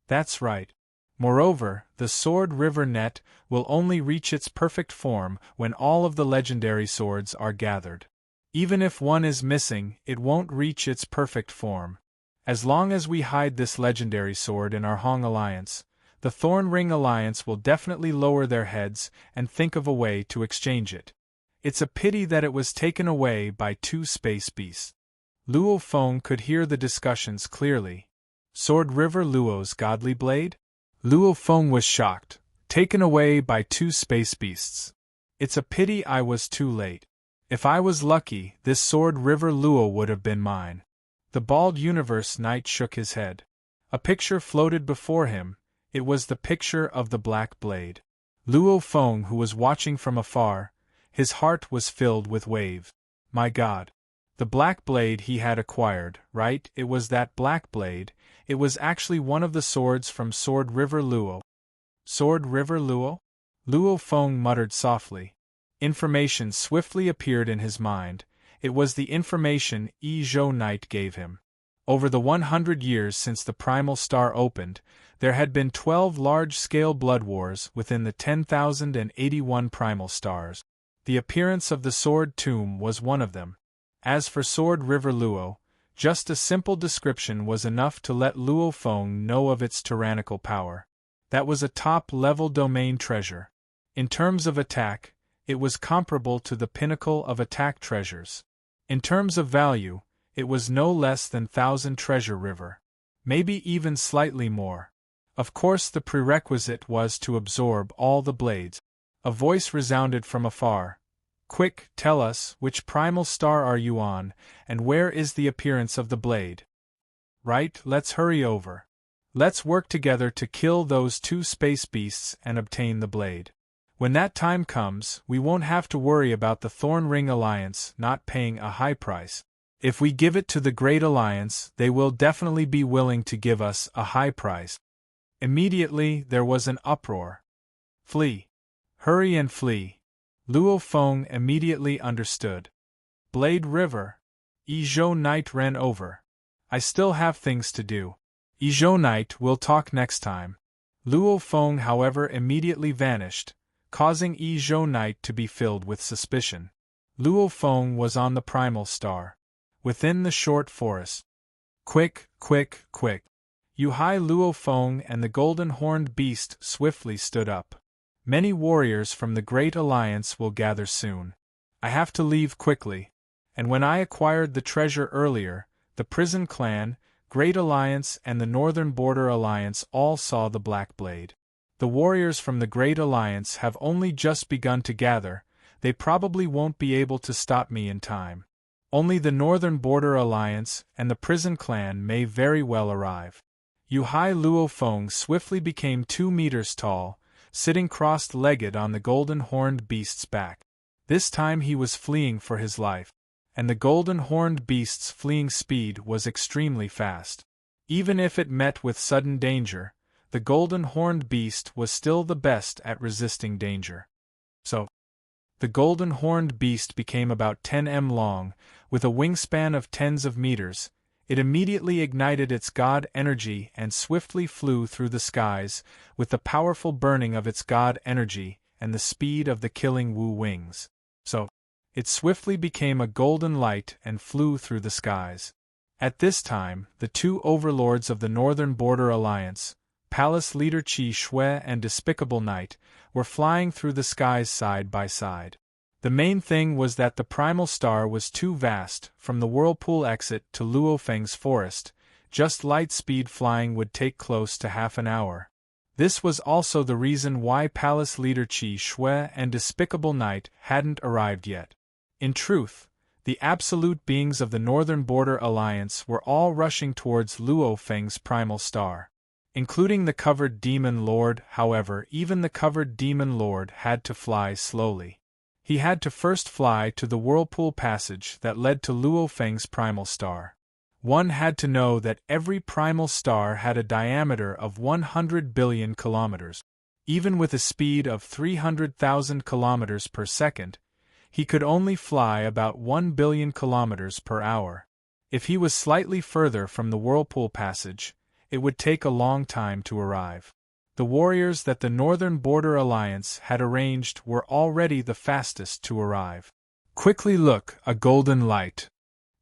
That's right. Moreover, the Sword River net will only reach its perfect form when all of the legendary swords are gathered. Even if one is missing, it won't reach its perfect form. As long as we hide this legendary sword in our Hong Alliance, the Thorn Ring Alliance will definitely lower their heads and think of a way to exchange it. It's a pity that it was taken away by two space beasts. Luo Feng could hear the discussions clearly. Sword River Luo's godly blade? Luo Feng was shocked. Taken away by two space beasts. It's a pity I was too late. If I was lucky, this Sword River Luo would have been mine. The bald universe knight shook his head. A picture floated before him. It was the picture of the Black Blade. Luo Feng, who was watching from afar, his heart was filled with wave. My God! The Black Blade he had acquired, right? It was that Black Blade. It was actually one of the swords from Sword River Luo. Sword River Luo? Luo Feng muttered softly. Information swiftly appeared in his mind. It was the information Yi Zhou Knight gave him. Over the 100 years since the Primal Star opened, there had been 12 large-scale blood wars within the 10,081 Primal Stars. The appearance of the Sword Tomb was one of them. As for Sword River Luo, just a simple description was enough to let Luo Feng know of its tyrannical power. That was a top-level domain treasure. In terms of attack, it was comparable to the pinnacle of attack treasures. In terms of value, it was no less than 1,000 treasure river. Maybe even slightly more. Of course the prerequisite was to absorb all the blades. A voice resounded from afar. Quick, tell us, which primal star are you on, and where is the appearance of the blade? Right, let's hurry over. Let's work together to kill those two space beasts and obtain the blade. When that time comes, we won't have to worry about the Thorn Ring Alliance not paying a high price. If we give it to the Great Alliance, they will definitely be willing to give us a high price. Immediately, there was an uproar. Flee. Hurry and flee. Luo Feng immediately understood. Blade River. Yi Zhou Knight ran over. I still have things to do. Yi Zhou Knight, we'll talk next time. Luo Feng, however, immediately vanished, causing Yi Zhou Knight to be filled with suspicion. Luo Feng was on the Primal Star, within the short forest. Quick, quick, quick. Yu Hai Luo Feng and the golden horned beast swiftly stood up. Many warriors from the Great Alliance will gather soon. I have to leave quickly. And when I acquired the treasure earlier, the Prison Clan, Great Alliance and the Northern Border Alliance all saw the Black Blade. The warriors from the Great Alliance have only just begun to gather. They probably won't be able to stop me in time. Only the Northern Border Alliance and the Prison Clan may very well arrive. Yu Hai Luo Feng swiftly became 2 meters tall, sitting crossed-legged on the golden horned beast's back. This time he was fleeing for his life, and the golden horned beast's fleeing speed was extremely fast. Even if it met with sudden danger, the golden horned beast was still the best at resisting danger. So, The golden horned beast became about 10 m long, with a wingspan of tens of meters. It immediately ignited its god energy and swiftly flew through the skies, with the powerful burning of its god energy and the speed of the killing Wu wings. So, it swiftly became a golden light and flew through the skies. At this time, the two overlords of the Northern Border Alliance, Palace Leader Qi Shui and Despicable Knight, were flying through the skies side by side. The main thing was that the primal star was too vast. From the whirlpool exit to Luo Feng's forest, just light speed flying would take close to half an hour. This was also the reason why Palace Leader Qi Shui and Despicable Knight hadn't arrived yet. In truth, the absolute beings of the Northern Border Alliance were all rushing towards Luo Feng's primal star. Including the Covered Demon Lord, however, even the Covered Demon Lord had to fly slowly. He had to first fly to the whirlpool passage that led to Luo Feng's primal star. One had to know that every primal star had a diameter of 100 billion kilometers. Even with a speed of 300,000 kilometers per second, he could only fly about 1 billion kilometers per hour. If he was slightly further from the whirlpool passage, it would take a long time to arrive. The warriors that the Northern Border Alliance had arranged were already the fastest to arrive. Quickly look, a golden light.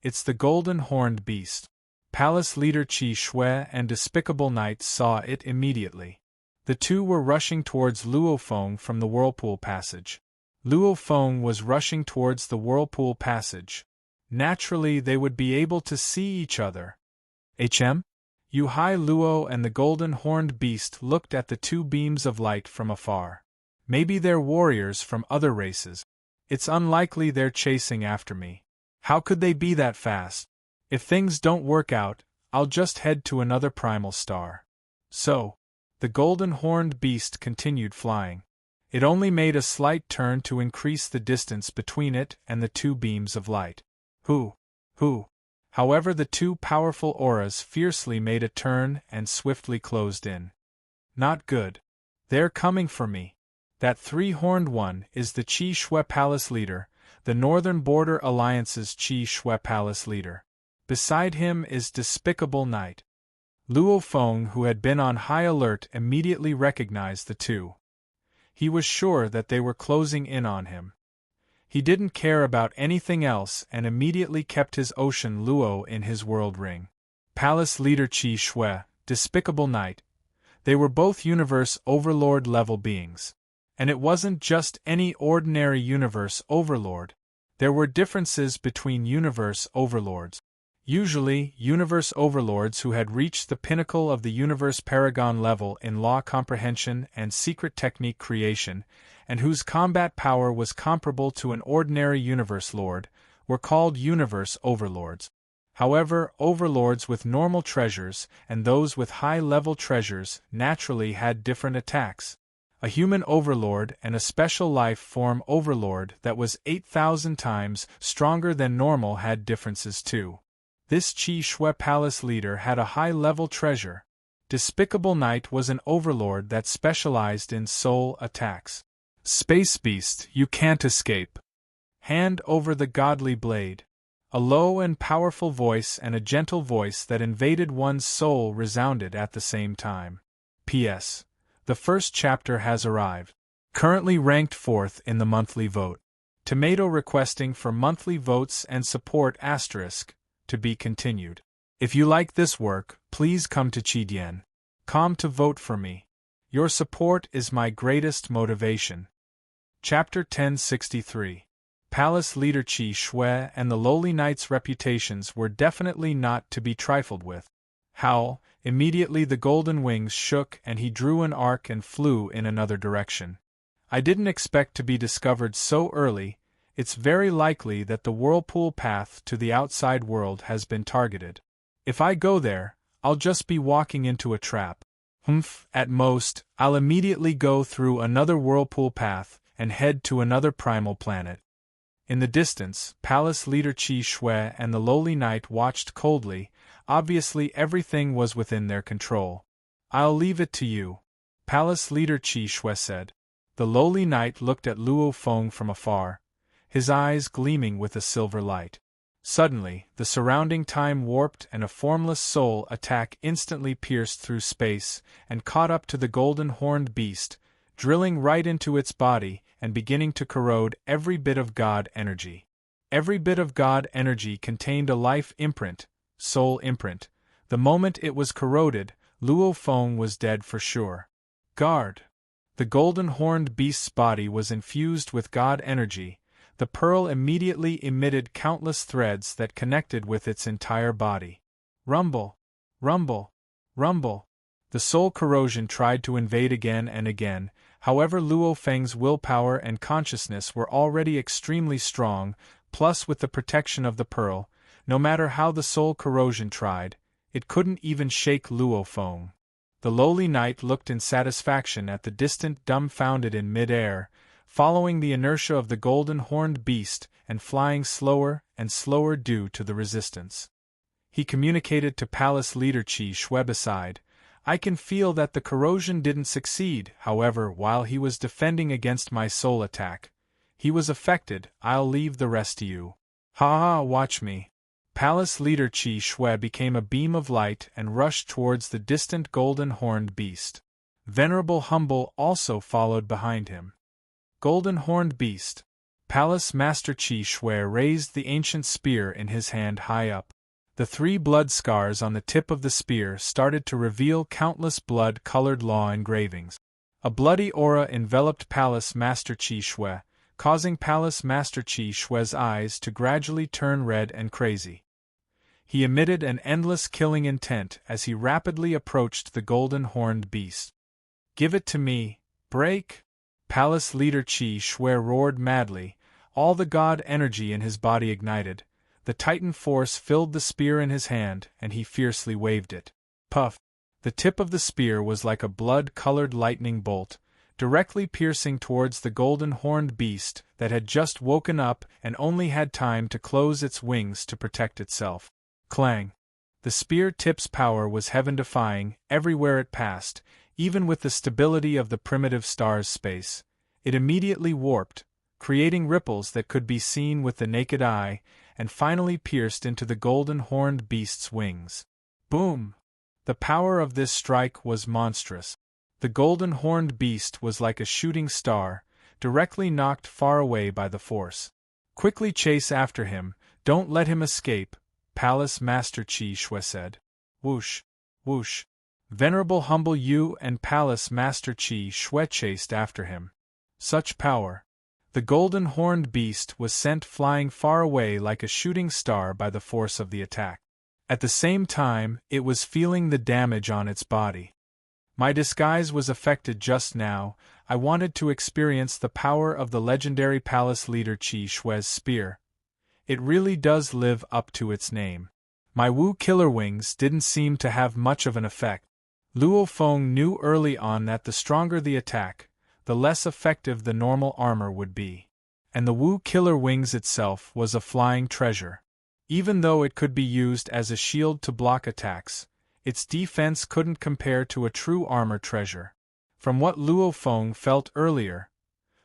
It's the golden horned beast. Palace Leader Qi Shui and Despicable Knight saw it immediately. The two were rushing towards Luo Feng from the whirlpool passage. Luo Feng was rushing towards the whirlpool passage. Naturally, they would be able to see each other. Yu Hai Luo and the golden horned beast looked at the two beams of light from afar. Maybe they're warriors from other races. It's unlikely they're chasing after me. How could they be that fast? If things don't work out, I'll just head to another primal star. So, the golden horned beast continued flying. It only made a slight turn to increase the distance between it and the two beams of light. However, the two powerful auras fiercely made a turn and swiftly closed in. Not good. They're coming for me. That three-horned one is the Qi Shui Palace Leader, the Northern Border Alliance's Qi Shui Palace Leader. Beside him is Despicable Knight. Luo Feng, who had been on high alert, immediately recognized the two. He was sure that they were closing in on him. He didn't care about anything else and immediately kept his Ocean Luo in his world ring. Palace Leader Qi Shui, Despicable Knight. They were both Universe Overlord level beings. And it wasn't just any ordinary Universe Overlord. There were differences between Universe Overlords. Usually, Universe Overlords who had reached the pinnacle of the Universe Paragon level in law comprehension and secret technique creation, and whose combat power was comparable to an ordinary Universe Lord, were called Universe Overlords. However, Overlords with normal treasures and those with high-level treasures naturally had different attacks. A human Overlord and a special life form Overlord that was 8,000 times stronger than normal had differences too. This Qi Shui Palace Leader had a high-level treasure. Despicable Knight was an Overlord that specialized in soul attacks. Space Beast, you can't escape. Hand over the godly blade. A low and powerful voice and a gentle voice that invaded one's soul resounded at the same time. P.S. The first chapter has arrived. Currently ranked 4th in the monthly vote. Tomato requesting for monthly votes and support *. To be continued. If you like this work, please come to Qidian.com to vote for me. Your support is my greatest motivation. Chapter 1063. Palace Leader Qi Shui and the Lowly Knight's reputations were definitely not to be trifled with. Howl, immediately the golden wings shook and he drew an arc and flew in another direction. I didn't expect to be discovered so early. It's very likely that the whirlpool path to the outside world has been targeted. If I go there, I'll just be walking into a trap. At most, I'll immediately go through another whirlpool path and head to another primal planet. In the distance, Palace Leader Qi Shui and the Lowly Knight watched coldly. Obviously everything was within their control. I'll leave it to you, Palace Leader Qi Shui said. The lowly knight looked at Luo Feng from afar, his eyes gleaming with a silver light. Suddenly, the surrounding time warped and a formless soul attack instantly pierced through space and caught up to the golden horned beast, drilling right into its body and beginning to corrode every bit of God energy. Every bit of God energy contained a life imprint, soul imprint. The moment it was corroded, Luo Feng was dead for sure. Guard! The golden horned beast's body was infused with God energy. The pearl immediately emitted countless threads that connected with its entire body. Rumble! Rumble! Rumble! The soul corrosion tried to invade again and again. However, Luo Feng's willpower and consciousness were already extremely strong, plus with the protection of the pearl, no matter how the soul corrosion tried, it couldn't even shake Luo Feng. The lowly knight looked in satisfaction at the distant dumbfounded in mid-air, following the inertia of the golden horned beast and flying slower and slower due to the resistance. He communicated to Palace Leader Qi Shui beside, "I can feel that the corrosion didn't succeed, however, while he was defending against my soul attack. He was affected, I'll leave the rest to you. Ha ha, watch me." Palace Leader Qi Shui became a beam of light and rushed towards the distant golden horned beast. Venerable Humble also followed behind him. Golden horned beast. Palace Master Qi Shui raised the ancient spear in his hand high up. The 3 blood scars on the tip of the spear started to reveal countless blood-colored law engravings. A bloody aura enveloped Palace Master Qi Shui, causing Palace Master Qi Shui's eyes to gradually turn red and crazy. He emitted an endless killing intent as he rapidly approached the golden horned beast. "Give it to me, break!" Palace Leader Qi Shui roared madly, all the God energy in his body ignited. The Titan force filled the spear in his hand, and he fiercely waved it. Puff! The tip of the spear was like a blood-colored lightning bolt, directly piercing towards the golden horned beast that had just woken up and only had time to close its wings to protect itself. Clang! The spear tip's power was heaven-defying everywhere it passed, even with the stability of the primitive star's space. It immediately warped, creating ripples that could be seen with the naked eye, and finally pierced into the golden horned beast's wings. Boom! The power of this strike was monstrous. The golden horned beast was like a shooting star, directly knocked far away by the force. "Quickly chase after him, don't let him escape," Palace Master Qi Shui said. Whoosh! Whoosh! Venerable Humble Yu and Palace Master Qi Shui chased after him. Such power! The golden horned beast was sent flying far away like a shooting star by the force of the attack. At the same time, it was feeling the damage on its body. My disguise was affected just now. I wanted to experience the power of the legendary Palace Leader Qi Shui's spear. It really does live up to its name. My Wu Killer Wings didn't seem to have much of an effect. Luo Feng knew early on that the stronger the attack, the less effective the normal armor would be. And the Wu Killer Wings itself was a flying treasure. Even though it could be used as a shield to block attacks, its defense couldn't compare to a true armor treasure. From what Luo Feng felt earlier,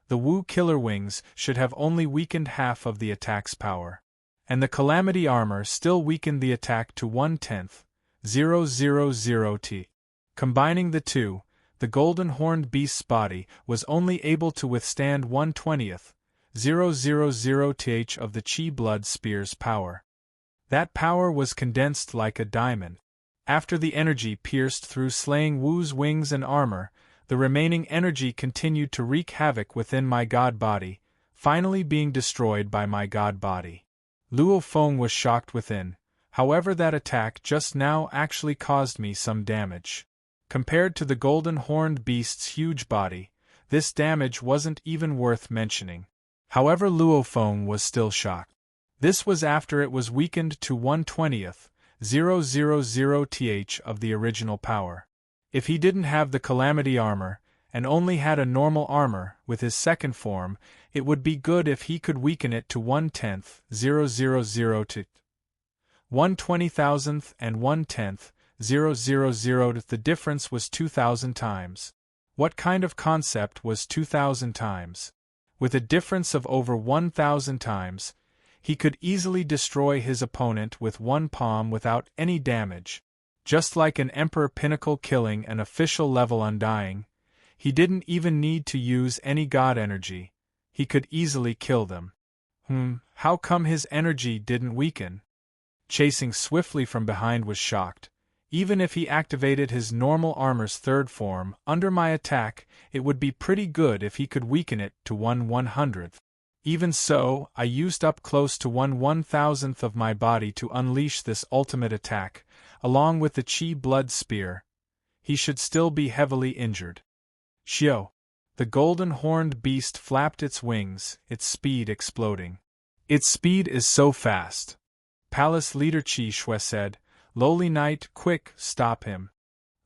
the Wu Killer Wings should have only weakened half of the attack's power. And the Calamity armor still weakened the attack to 1/10, 000T. Combining the two, the golden horned beast's body was only able to withstand 1/20th, 000th of the Qi blood spear's power. That power was condensed like a diamond. After the energy pierced through slaying Wu's wings and armor, the remaining energy continued to wreak havoc within my god body, finally being destroyed by my god body. Luo Feng was shocked within. However, that attack just now actually caused me some damage. Compared to the golden horned beast's huge body, this damage wasn't even worth mentioning. However, Luo Feng was still shocked. This was after it was weakened to 1/20th, 000th of the original power. If he didn't have the Calamity armor, and only had a normal armor with his second form, it would be good if he could weaken it to 1/10, 000th. 1/20,000th and 1/10, 000th. The difference was 2,000 times. What kind of concept was 2,000 times? With a difference of over 1,000 times, he could easily destroy his opponent with one palm without any damage. Just like an Emperor Pinnacle killing an official level Undying, he didn't even need to use any god energy. He could easily kill them. How come his energy didn't weaken? Chasing swiftly from behind was shocked. Even if he activated his normal armor's third form, under my attack, it would be pretty good if he could weaken it to 1/100th. Even so, I used up close to 1/1000th of my body to unleash this ultimate attack, along with the Chi blood spear. He should still be heavily injured. Shio! The golden horned beast flapped its wings, its speed exploding. Its speed is so fast. Palace leader Chi Shui said, "Lowly Knight, quick, stop him.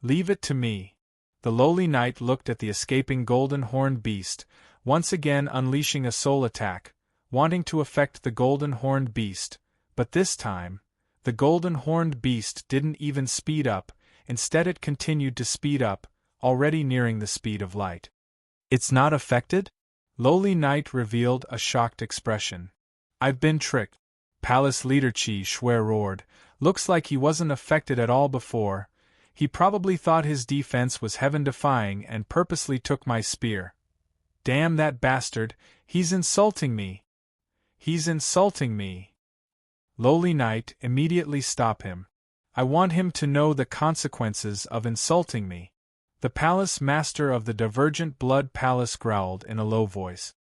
Leave it to me." The lowly knight looked at the escaping golden horned beast, once again unleashing a soul attack, wanting to affect the golden horned beast, but this time, the golden horned beast didn't even speed up, instead it continued to speed up, already nearing the speed of light. "It's not affected?" Lowly Knight revealed a shocked expression. "I've been tricked." Palace leader Chi Shui roared, "Looks like he wasn't affected at all before. He probably thought his defense was heaven-defying and purposely took my spear. Damn that bastard, he's insulting me. He's insulting me." Lowly Knight, immediately stop him. I want him to know the consequences of insulting me. The palace master of the Divergent Blood Palace growled in a low voice.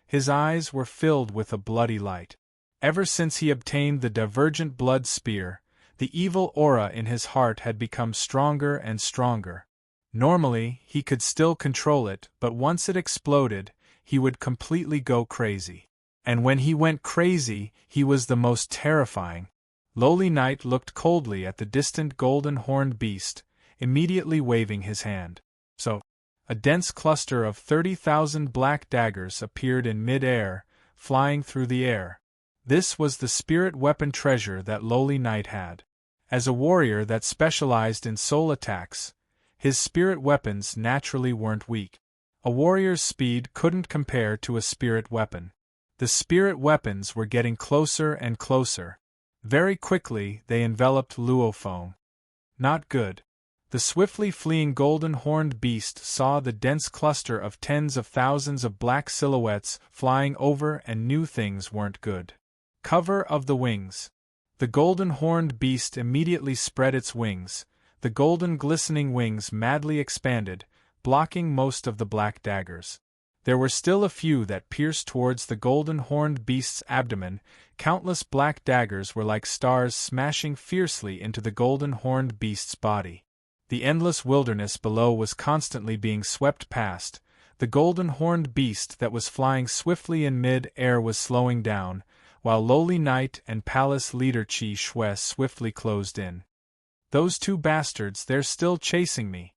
His eyes were filled with a bloody light. Ever since he obtained the Divergent Blood Spear, the evil aura in his heart had become stronger and stronger. Normally, he could still control it, but once it exploded, he would completely go crazy. And when he went crazy, he was the most terrifying. Lowly Knight looked coldly at the distant golden horned beast, immediately waving his hand. So, a dense cluster of 30,000 black daggers appeared in mid-air, flying through the air. This was the spirit weapon treasure that Lowly Knight had. As a warrior that specialized in soul attacks, his spirit weapons naturally weren't weak. A warrior's speed couldn't compare to a spirit weapon. The spirit weapons were getting closer and closer. Very quickly they enveloped Luo Feng. Not good. The swiftly fleeing golden horned beast saw the dense cluster of tens of thousands of black silhouettes flying over and knew things weren't good. Cover of the wings. The golden horned beast immediately spread its wings. The golden glistening wings madly expanded, blocking most of the black daggers. There were still a few that pierced towards the golden horned beast's abdomen. Countless black daggers were like stars smashing fiercely into the golden horned beast's body. The endless wilderness below was constantly being swept past. The golden horned beast that was flying swiftly in mid-air was slowing down, while Lowly Knight and Palace leader Chi Shui swiftly closed in. "Those two bastards, they're still chasing me.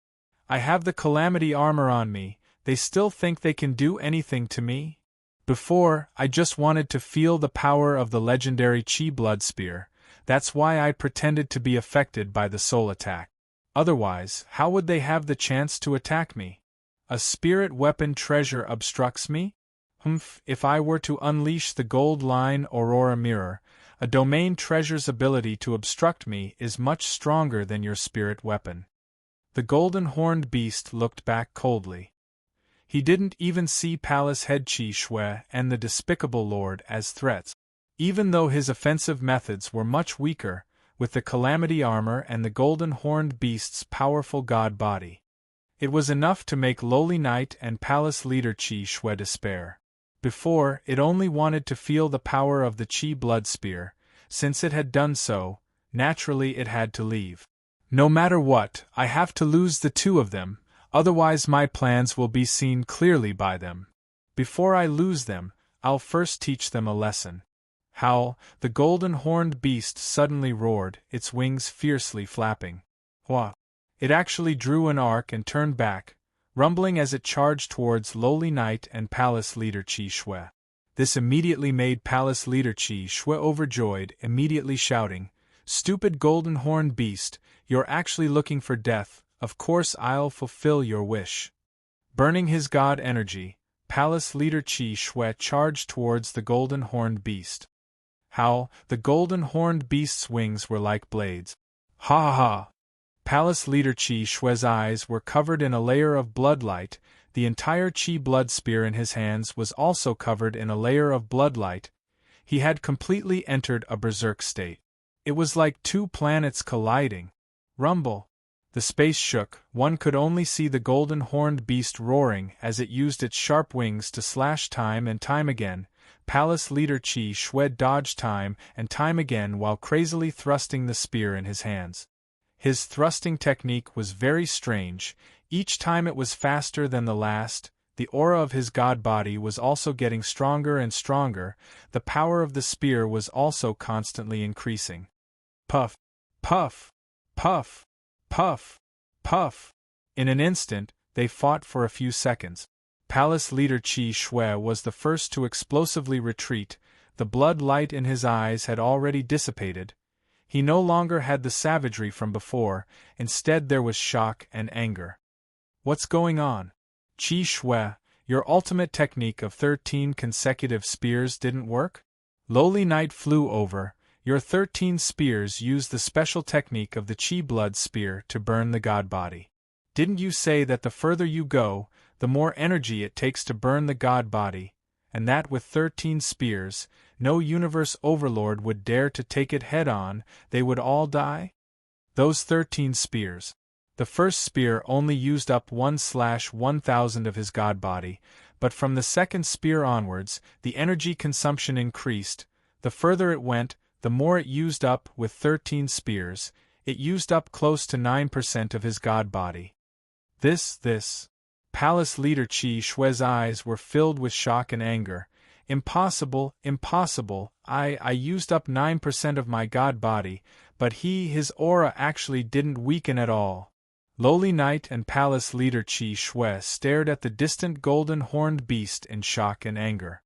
I have the calamity armor on me, they still think they can do anything to me? Before, I just wanted to feel the power of the legendary Chi blood spear, that's why I pretended to be affected by the soul attack. Otherwise, how would they have the chance to attack me? A spirit weapon treasure obstructs me? If I were to unleash the gold line Aurora Mirror, a domain treasure's ability to obstruct me is much stronger than your spirit weapon." The golden horned beast looked back coldly. He didn't even see Palace head Chi Shui and the despicable lord as threats. Even though his offensive methods were much weaker, with the calamity armor and the golden horned beast's powerful god body, it was enough to make Lowly Knight and Palace leader Chi Shui despair. Before, it only wanted to feel the power of the Chi blood spear. Since it had done so, naturally it had to leave. "No matter what, I have to lose the two of them, otherwise my plans will be seen clearly by them. Before I lose them, I'll first teach them a lesson." Howl! The golden horned beast suddenly roared, its wings fiercely flapping. Wah! It actually drew an arc and turned back, rumbling as it charged towards Lowly Knight and Palace leader Chi Shui. This immediately made Palace leader Chi Shui overjoyed, immediately shouting, "Stupid golden horned beast, you're actually looking for death, of course I'll fulfill your wish." Burning his god energy, Palace leader Qi Shui charged towards the golden horned beast. How, the golden horned beast's wings were like blades. Ha ha ha! Palace leader Qi Shui's eyes were covered in a layer of bloodlight. The entire Qi blood spear in his hands was also covered in a layer of bloodlight. He had completely entered a berserk state. It was like two planets colliding. Rumble. The space shook. One could only see the golden horned beast roaring as it used its sharp wings to slash time and time again. Palace leader Qi Shui dodged time and time again while crazily thrusting the spear in his hands. His thrusting technique was very strange. Each time it was faster than the last. The aura of his god body was also getting stronger and stronger. The power of the spear was also constantly increasing. Puff, puff, puff, puff, puff. In an instant, they fought for a few seconds. Palace leader Qi Shui was the first to explosively retreat. The blood light in his eyes had already dissipated. He no longer had the savagery from before. Instead there was shock and anger. What's going on? Qi Shui, your ultimate technique of 13 consecutive spears didn't work? Lowly Knight flew over. Your 13 spears used the special technique of the Qi blood spear to burn the god body. Didn't you say that the further you go, the more energy it takes to burn the god body, and that with 13 spears, no universe overlord would dare to take it head-on, they would all die? Those 13 spears. The first spear only used up 1/1000 of his god body, but from the second spear onwards, the energy consumption increased. The further it went, the more it used up. With 13 spears, it used up close to 9% of his god body. This. Palace leader Qi Shui's eyes were filled with shock and anger. Impossible, impossible, I used up 9% of my god body, but his aura actually didn't weaken at all. Lowly Knight and Palace leader Qi Shui stared at the distant golden horned beast in shock and anger.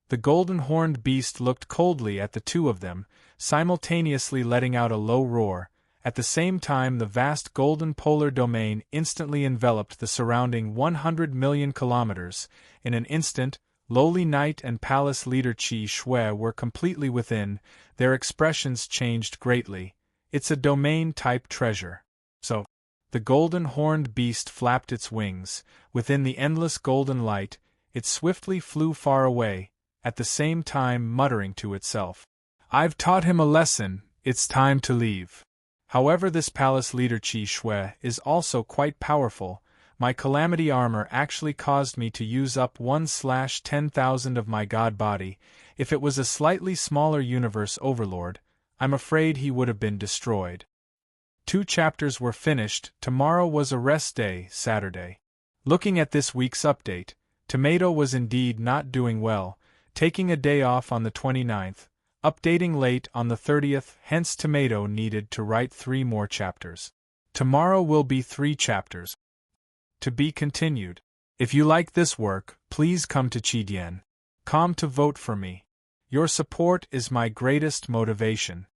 The golden horned beast looked coldly at the two of them, simultaneously letting out a low roar. At the same time, the vast golden polar domain instantly enveloped the surrounding 100 million kilometers. In an instant, Lowly Knight and Palace leader Qi Shui were completely within. Their expressions changed greatly. It's a domain-type treasure. So, the golden horned beast flapped its wings. Within the endless golden light, it swiftly flew far away, at the same time muttering to itself, "I've taught him a lesson, it's time to leave." However, this palace leader Qi Shui is also quite powerful. My calamity armor actually caused me to use up 1/10,000 of my god body. If it was a slightly smaller universe overlord, I'm afraid he would have been destroyed. 2 chapters were finished. Tomorrow was a rest day, Saturday. Looking at this week's update, Tomato was indeed not doing well, taking a day off on the 29th, updating late on the 30th, hence Tomato needed to write 3 more chapters. Tomorrow will be 3 chapters. To be continued. If you like this work, please come to Chidian.com to vote for me. Your support is my greatest motivation.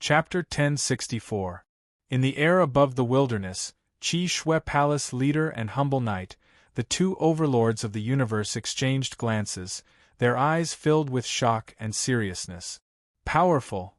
Chapter 1064. In the air above the wilderness, Qi Shui Palace leader and humble knight, the 2 overlords of the universe exchanged glances, their eyes filled with shock and seriousness. Powerful.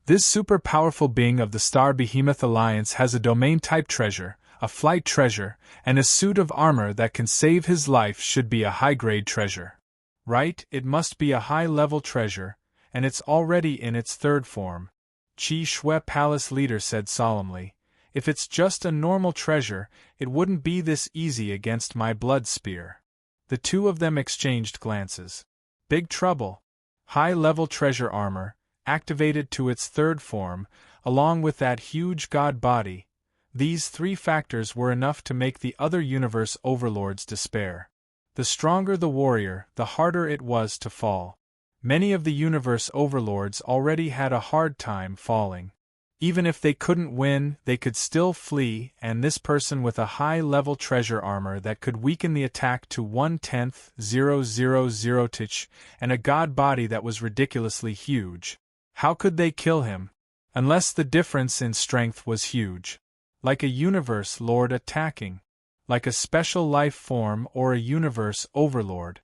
This super-powerful being of the Star Behemoth Alliance has a domain-type treasure, a flight treasure, and a suit of armor that can save his life. Should be a high-grade treasure. Right, it must be a high-level treasure, and it's already in its 3rd form. Qi Shui Palace leader said solemnly, "If it's just a normal treasure, it wouldn't be this easy against my blood spear." The 2 of them exchanged glances. Big trouble. High-level treasure armor, activated to its 3rd form, along with that huge god body. These 3 factors were enough to make the other universe overlords despair. The stronger the warrior, the harder it was to fall. Many of the universe overlords already had a hard time falling. Even if they couldn't win, they could still flee, and this person with a high-level treasure armor that could weaken the attack to 1/10,000 tich, and a god body that was ridiculously huge. How could they kill him? Unless the difference in strength was huge. Like a universe lord attacking. like a special life form or a universe overlord.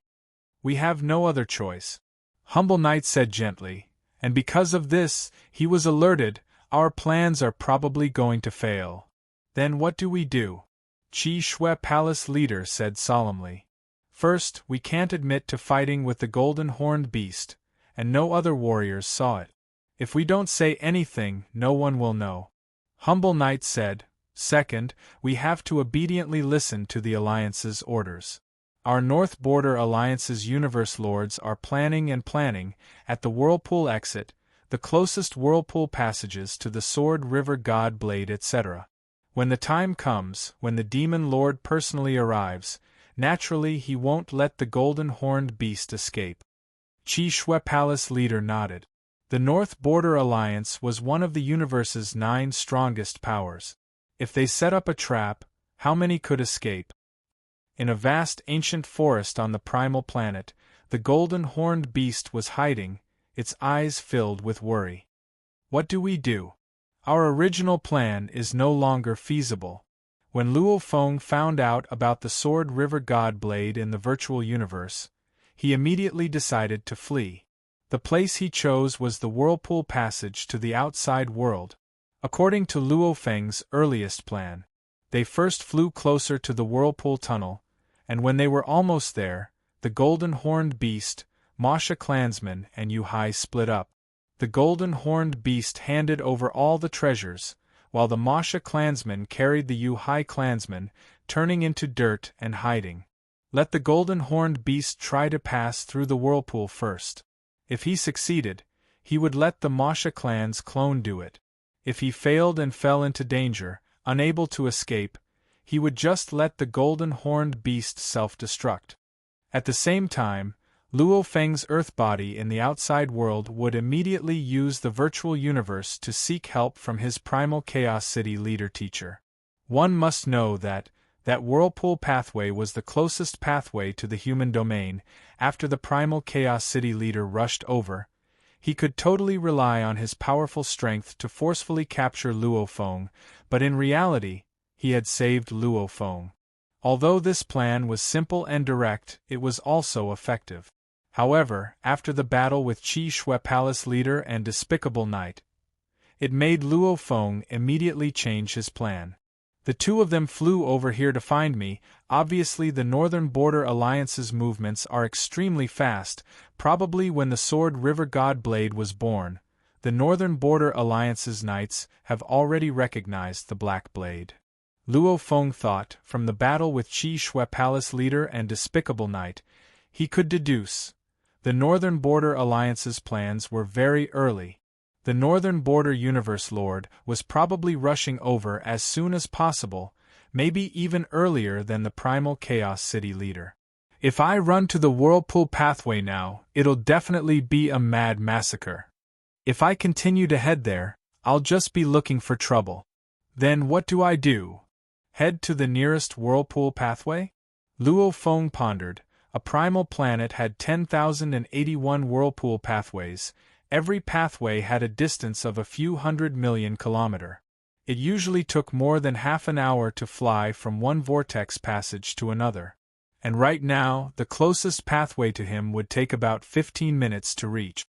We have no other choice. Humble Knight said gently, and because of this, he was alerted, our plans are probably going to fail. Then what do we do? Qi Shui Palace leader said solemnly. First, we can't admit to fighting with the golden horned beast, and no other warriors saw it. If we don't say anything, no one will know. Humble Knight said, second, we have to obediently listen to the Alliance's orders. Our North Border Alliance's Universe Lords are planning, at the Whirlpool exit, the closest Whirlpool passages to the Sword River God Blade etc. When the time comes, when the Demon Lord personally arrives, naturally he won't let the golden horned beast escape. Qi Shui Palace leader nodded. The North Border Alliance was one of the universe's 9 strongest powers. If they set up a trap, how many could escape? In a vast ancient forest on the primal planet, the golden horned beast was hiding, its eyes filled with worry. What do we do? Our original plan is no longer feasible. When Luo Feng found out about the Sword River God Blade in the virtual universe, he immediately decided to flee. The place he chose was the Whirlpool Passage to the outside world. According to Luo Feng's earliest plan, they first flew closer to the Whirlpool Tunnel, and when they were almost there, the Golden Horned Beast, Masha Clansman and Yu Hai split up. The Golden Horned Beast handed over all the treasures, while the Masha Clansman carried the Yu Hai Clansman, turning into dirt and hiding. Let the Golden Horned Beast try to pass through the whirlpool first. If he succeeded, he would let the Masha clan's clone do it. If he failed and fell into danger, unable to escape, he would just let the Golden Horned Beast self-destruct. At the same time, Luo Feng's Earth body in the outside world would immediately use the virtual universe to seek help from his primal Chaos City leader-teacher. One must know that whirlpool pathway was the closest pathway to the human domain. After the primal Chaos City leader rushed over, he could totally rely on his powerful strength to forcefully capture Luo Feng, but in reality, he had saved Luo Feng. Although this plan was simple and direct, it was also effective. However, after the battle with Qi Shui Palace leader and Despicable Knight, it made Luo Feng immediately change his plan. The two of them flew over here to find me. Obviously the Northern Border Alliance's movements are extremely fast. Probably when the Sword River God Blade was born, the Northern Border Alliance's knights have already recognized the Black Blade. Luo Feng thought, from the battle with Qi Shui Palace leader and Despicable Knight, he could deduce. The Northern Border Alliance's plans were very early. The Northern Border Universe Lord was probably rushing over as soon as possible, maybe even earlier than the Primal Chaos City leader. If I run to the Whirlpool pathway now, it'll definitely be a mad massacre. If I continue to head there, I'll just be looking for trouble. Then what do I do? Head to the nearest Whirlpool pathway? Luo Feng pondered. A primal planet had 10,081 whirlpool pathways. Every pathway had a distance of a few 100 million kilometers. It usually took more than half an hour to fly from one vortex passage to another. And right now, the closest pathway to him would take about 15 minutes to reach.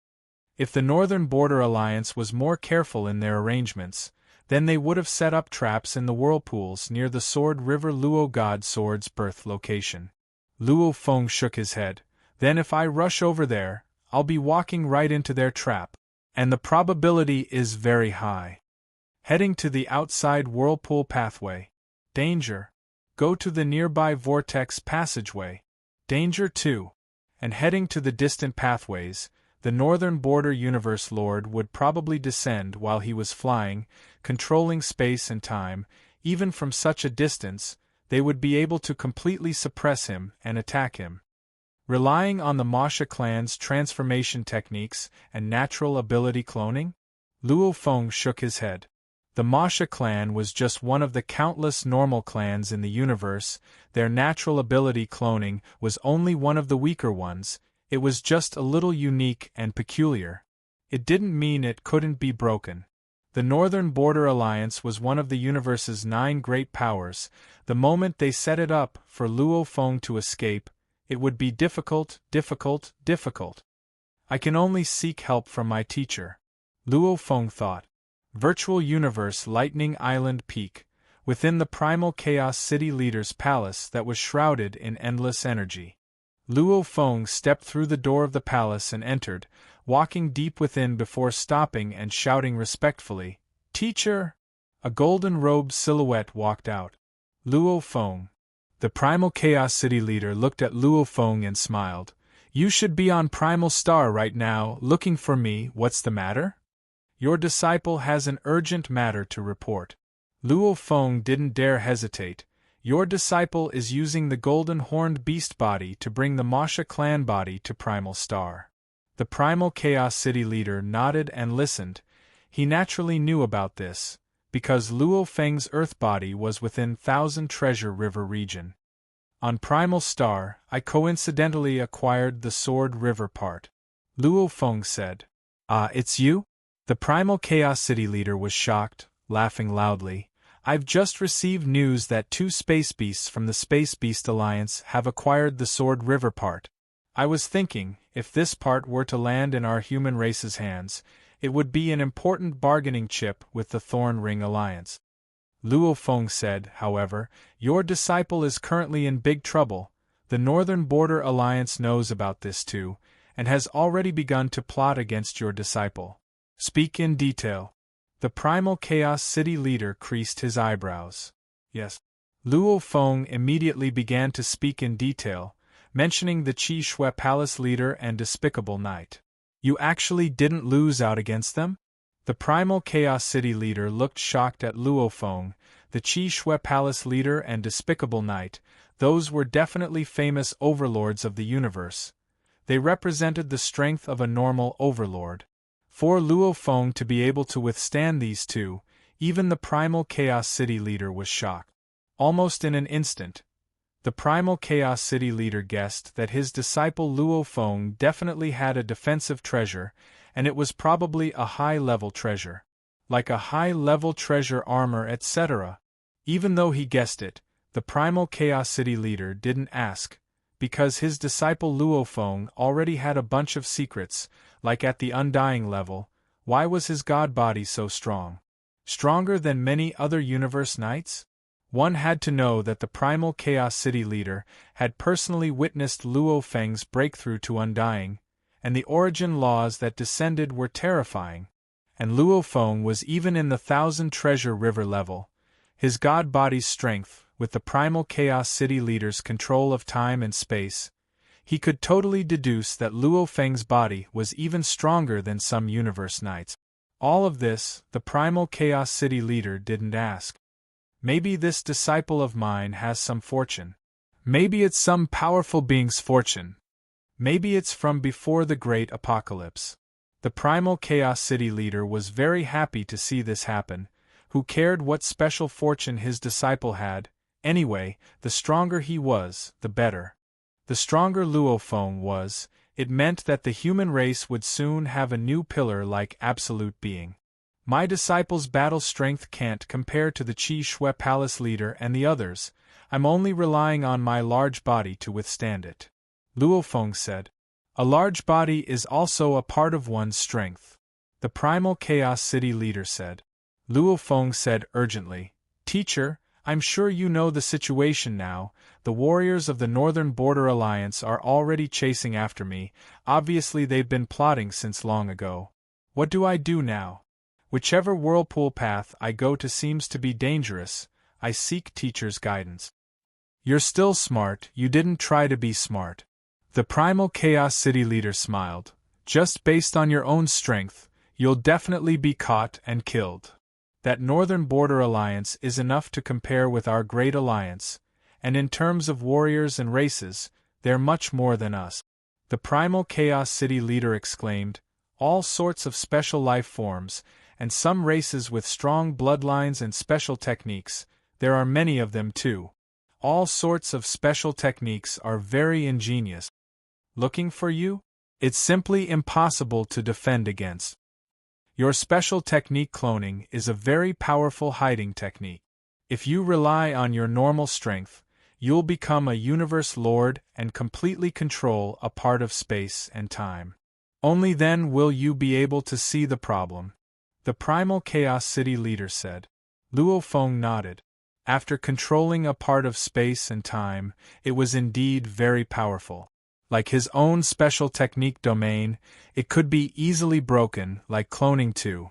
If the Northern Border Alliance was more careful in their arrangements, then they would have set up traps in the whirlpools near the Sword River Luo God Sword's birth location. Luo Feng shook his head. Then if I rush over there, I'll be walking right into their trap, and the probability is very high. Heading to the outside whirlpool pathway. Danger. Go to the nearby vortex passageway. Danger too. And heading to the distant pathways, the Northern Border Universe Lord would probably descend while he was flying, controlling space and time. Even from such a distance, they would be able to completely suppress him and attack him. Relying on the Masha clan's transformation techniques and natural ability cloning? Luo Feng shook his head. The Masha clan was just one of the countless normal clans in the universe. Their natural ability cloning was only one of the weaker ones. It was just a little unique and peculiar. It didn't mean it couldn't be broken. The Northern Border Alliance was one of the universe's 9 great powers. The moment they set it up for Luo Feng to escape, it would be difficult. I can only seek help from my teacher, Luo Feng thought. Virtual Universe Lightning Island Peak, within the primal Chaos City leader's palace that was shrouded in endless energy. Luo Feng stepped through the door of the palace and entered, walking deep within before stopping and shouting respectfully, "Teacher!" A golden-robed silhouette walked out. Luo Feng. The primal Chaos City leader looked at Luo Feng and smiled. "You should be on Primal Star right now, looking for me. What's the matter?" "Your disciple has an urgent matter to report." Luo Feng didn't dare hesitate. "Your disciple is using the golden horned beast body to bring the Masha clan body to Primal Star." The primal Chaos City leader nodded and listened. He naturally knew about this, because Luo Feng's earth body was within Thousand Treasure River region. "On Primal Star, I coincidentally acquired the Sword River part," Luo Feng said. "Ah, it's you?" The primal Chaos City leader was shocked, laughing loudly. "I've just received news that 2 space beasts from the Space Beast Alliance have acquired the Sword River part. I was thinking, if this part were to land in our human race's hands, it would be an important bargaining chip with the Thorn Ring Alliance." Luo Feng said, however, "Your disciple is currently in big trouble. The Northern Border Alliance knows about this too, and has already begun to plot against your disciple. Speak in detail." The primal Chaos City leader creased his eyebrows. "Yes." Luo Feng immediately began to speak in detail, mentioning the Qi Shui Palace leader and Despicable Knight. "You actually didn't lose out against them?" The primal Chaos City leader looked shocked at Luo Feng. The Qi Shui Palace leader and Despicable Knight, those were definitely famous overlords of the universe. They represented the strength of a normal overlord. For Luo Feng to be able to withstand these two, even the primal Chaos City leader was shocked. Almost in an instant, the primal Chaos City leader guessed that his disciple Luo Feng definitely had a defensive treasure, and it was probably a high-level treasure. Like a high-level treasure armor, etc. Even though he guessed it, the primal Chaos City leader didn't ask, because his disciple Luo Feng already had a bunch of secrets, like at the Undying level. Why was his god body so strong? Stronger than many other universe knights? One had to know that the primal Chaos City leader had personally witnessed Luo Feng's breakthrough to Undying, and the origin laws that descended were terrifying. And Luo Feng was even in the Thousand Treasure River level. His god body's strength, with the primal Chaos City leader's control of time and space, he could totally deduce that Luo Feng's body was even stronger than some universe knights. All of this, the primal Chaos City leader didn't ask. Maybe this disciple of mine has some fortune. Maybe it's some powerful being's fortune. Maybe it's from before the Great Apocalypse. The primal Chaos City leader was very happy to see this happen. Who cared what special fortune his disciple had? Anyway, the stronger he was, the better. The stronger Luo Feng was, it meant that the human race would soon have a new pillar-like absolute being. My disciple's battle strength can't compare to the Qi Shui Palace leader and the others. I'm only relying on my large body to withstand it," Luo Feng said. "A large body is also a part of one's strength," the primal Chaos City leader said. Luo Feng said urgently, "Teacher, I'm sure you know the situation now. The warriors of the Northern Border Alliance are already chasing after me. Obviously they've been plotting since long ago. What do I do now? Whichever whirlpool path I go to seems to be dangerous. I seek teacher's guidance." "You're still smart. You didn't try to be smart." The primal Chaos City leader smiled. "Just based on your own strength, you'll definitely be caught and killed. That Northern Border Alliance is enough to compare with our Great Alliance, and in terms of warriors and races, they're much more than us." The primal Chaos City leader exclaimed, "All sorts of special life forms, and some races with strong bloodlines and special techniques. There are many of them too. All sorts of special techniques are very ingenious. Looking for you? It's simply impossible to defend against. Your special technique cloning is a very powerful hiding technique. If you rely on your normal strength, you'll become a universe lord and completely control a part of space and time. Only then will you be able to see the problem, the Primal Chaos City leader said. Luo Feng nodded. After controlling a part of space and time, it was indeed very powerful. Like his own special technique domain, it could be easily broken, like cloning too.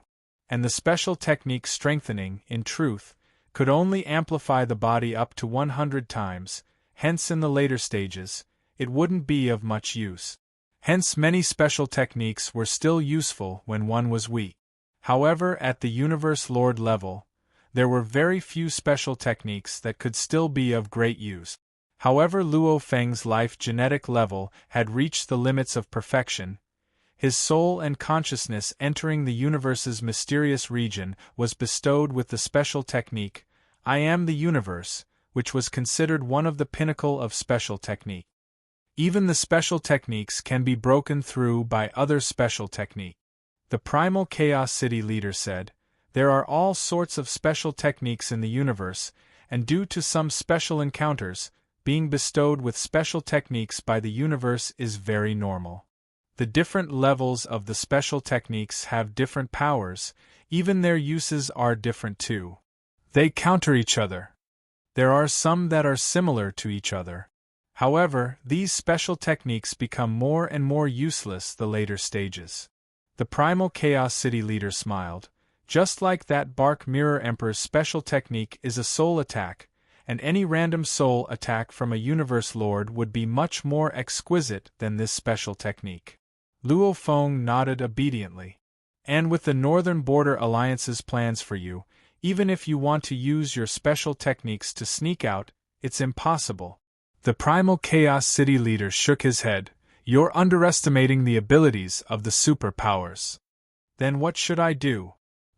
And the special technique strengthening, in truth, could only amplify the body up to 100 times, hence in the later stages, it wouldn't be of much use. Hence many special techniques were still useful when one was weak. However, at the Universe Lord level, there were very few special techniques that could still be of great use. However, Luo Feng's life genetic level had reached the limits of perfection. His soul and consciousness entering the universe's mysterious region was bestowed with the special technique, I am the universe, which was considered one of the pinnacle of special technique. Even the special techniques can be broken through by other special technique. The Primal Chaos City leader said, there are all sorts of special techniques in the universe, and due to some special encounters, being bestowed with special techniques by the universe is very normal. The different levels of the special techniques have different powers, even their uses are different too. They counter each other. There are some that are similar to each other. However, these special techniques become more and more useless the later stages. The Primal Chaos City leader smiled. Just like that Bark Mirror Emperor's special technique is a soul attack, and any random soul attack from a universe lord would be much more exquisite than this special technique. Luo Feng nodded obediently. And with the Northern Border Alliance's plans for you, even if you want to use your special techniques to sneak out, it's impossible. The Primal Chaos City leader shook his head. You're underestimating the abilities of the superpowers. Then what should I do?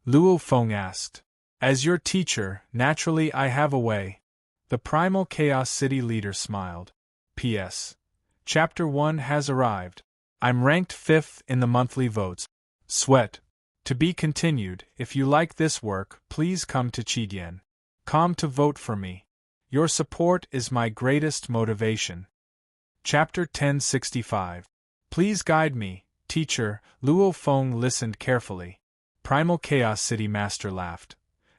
Luo Feng asked. As your teacher, naturally I have a way. The Primal Chaos City leader smiled. P.S. Chapter 1 has arrived. I'm ranked 5th in the monthly votes. Sweat. To be continued. If you like this work, please come to Chidien.com to vote for me. Your support is my greatest motivation. Chapter 1065. Please guide me, teacher. Luo Feng listened carefully. Primal Chaos City Master laughed.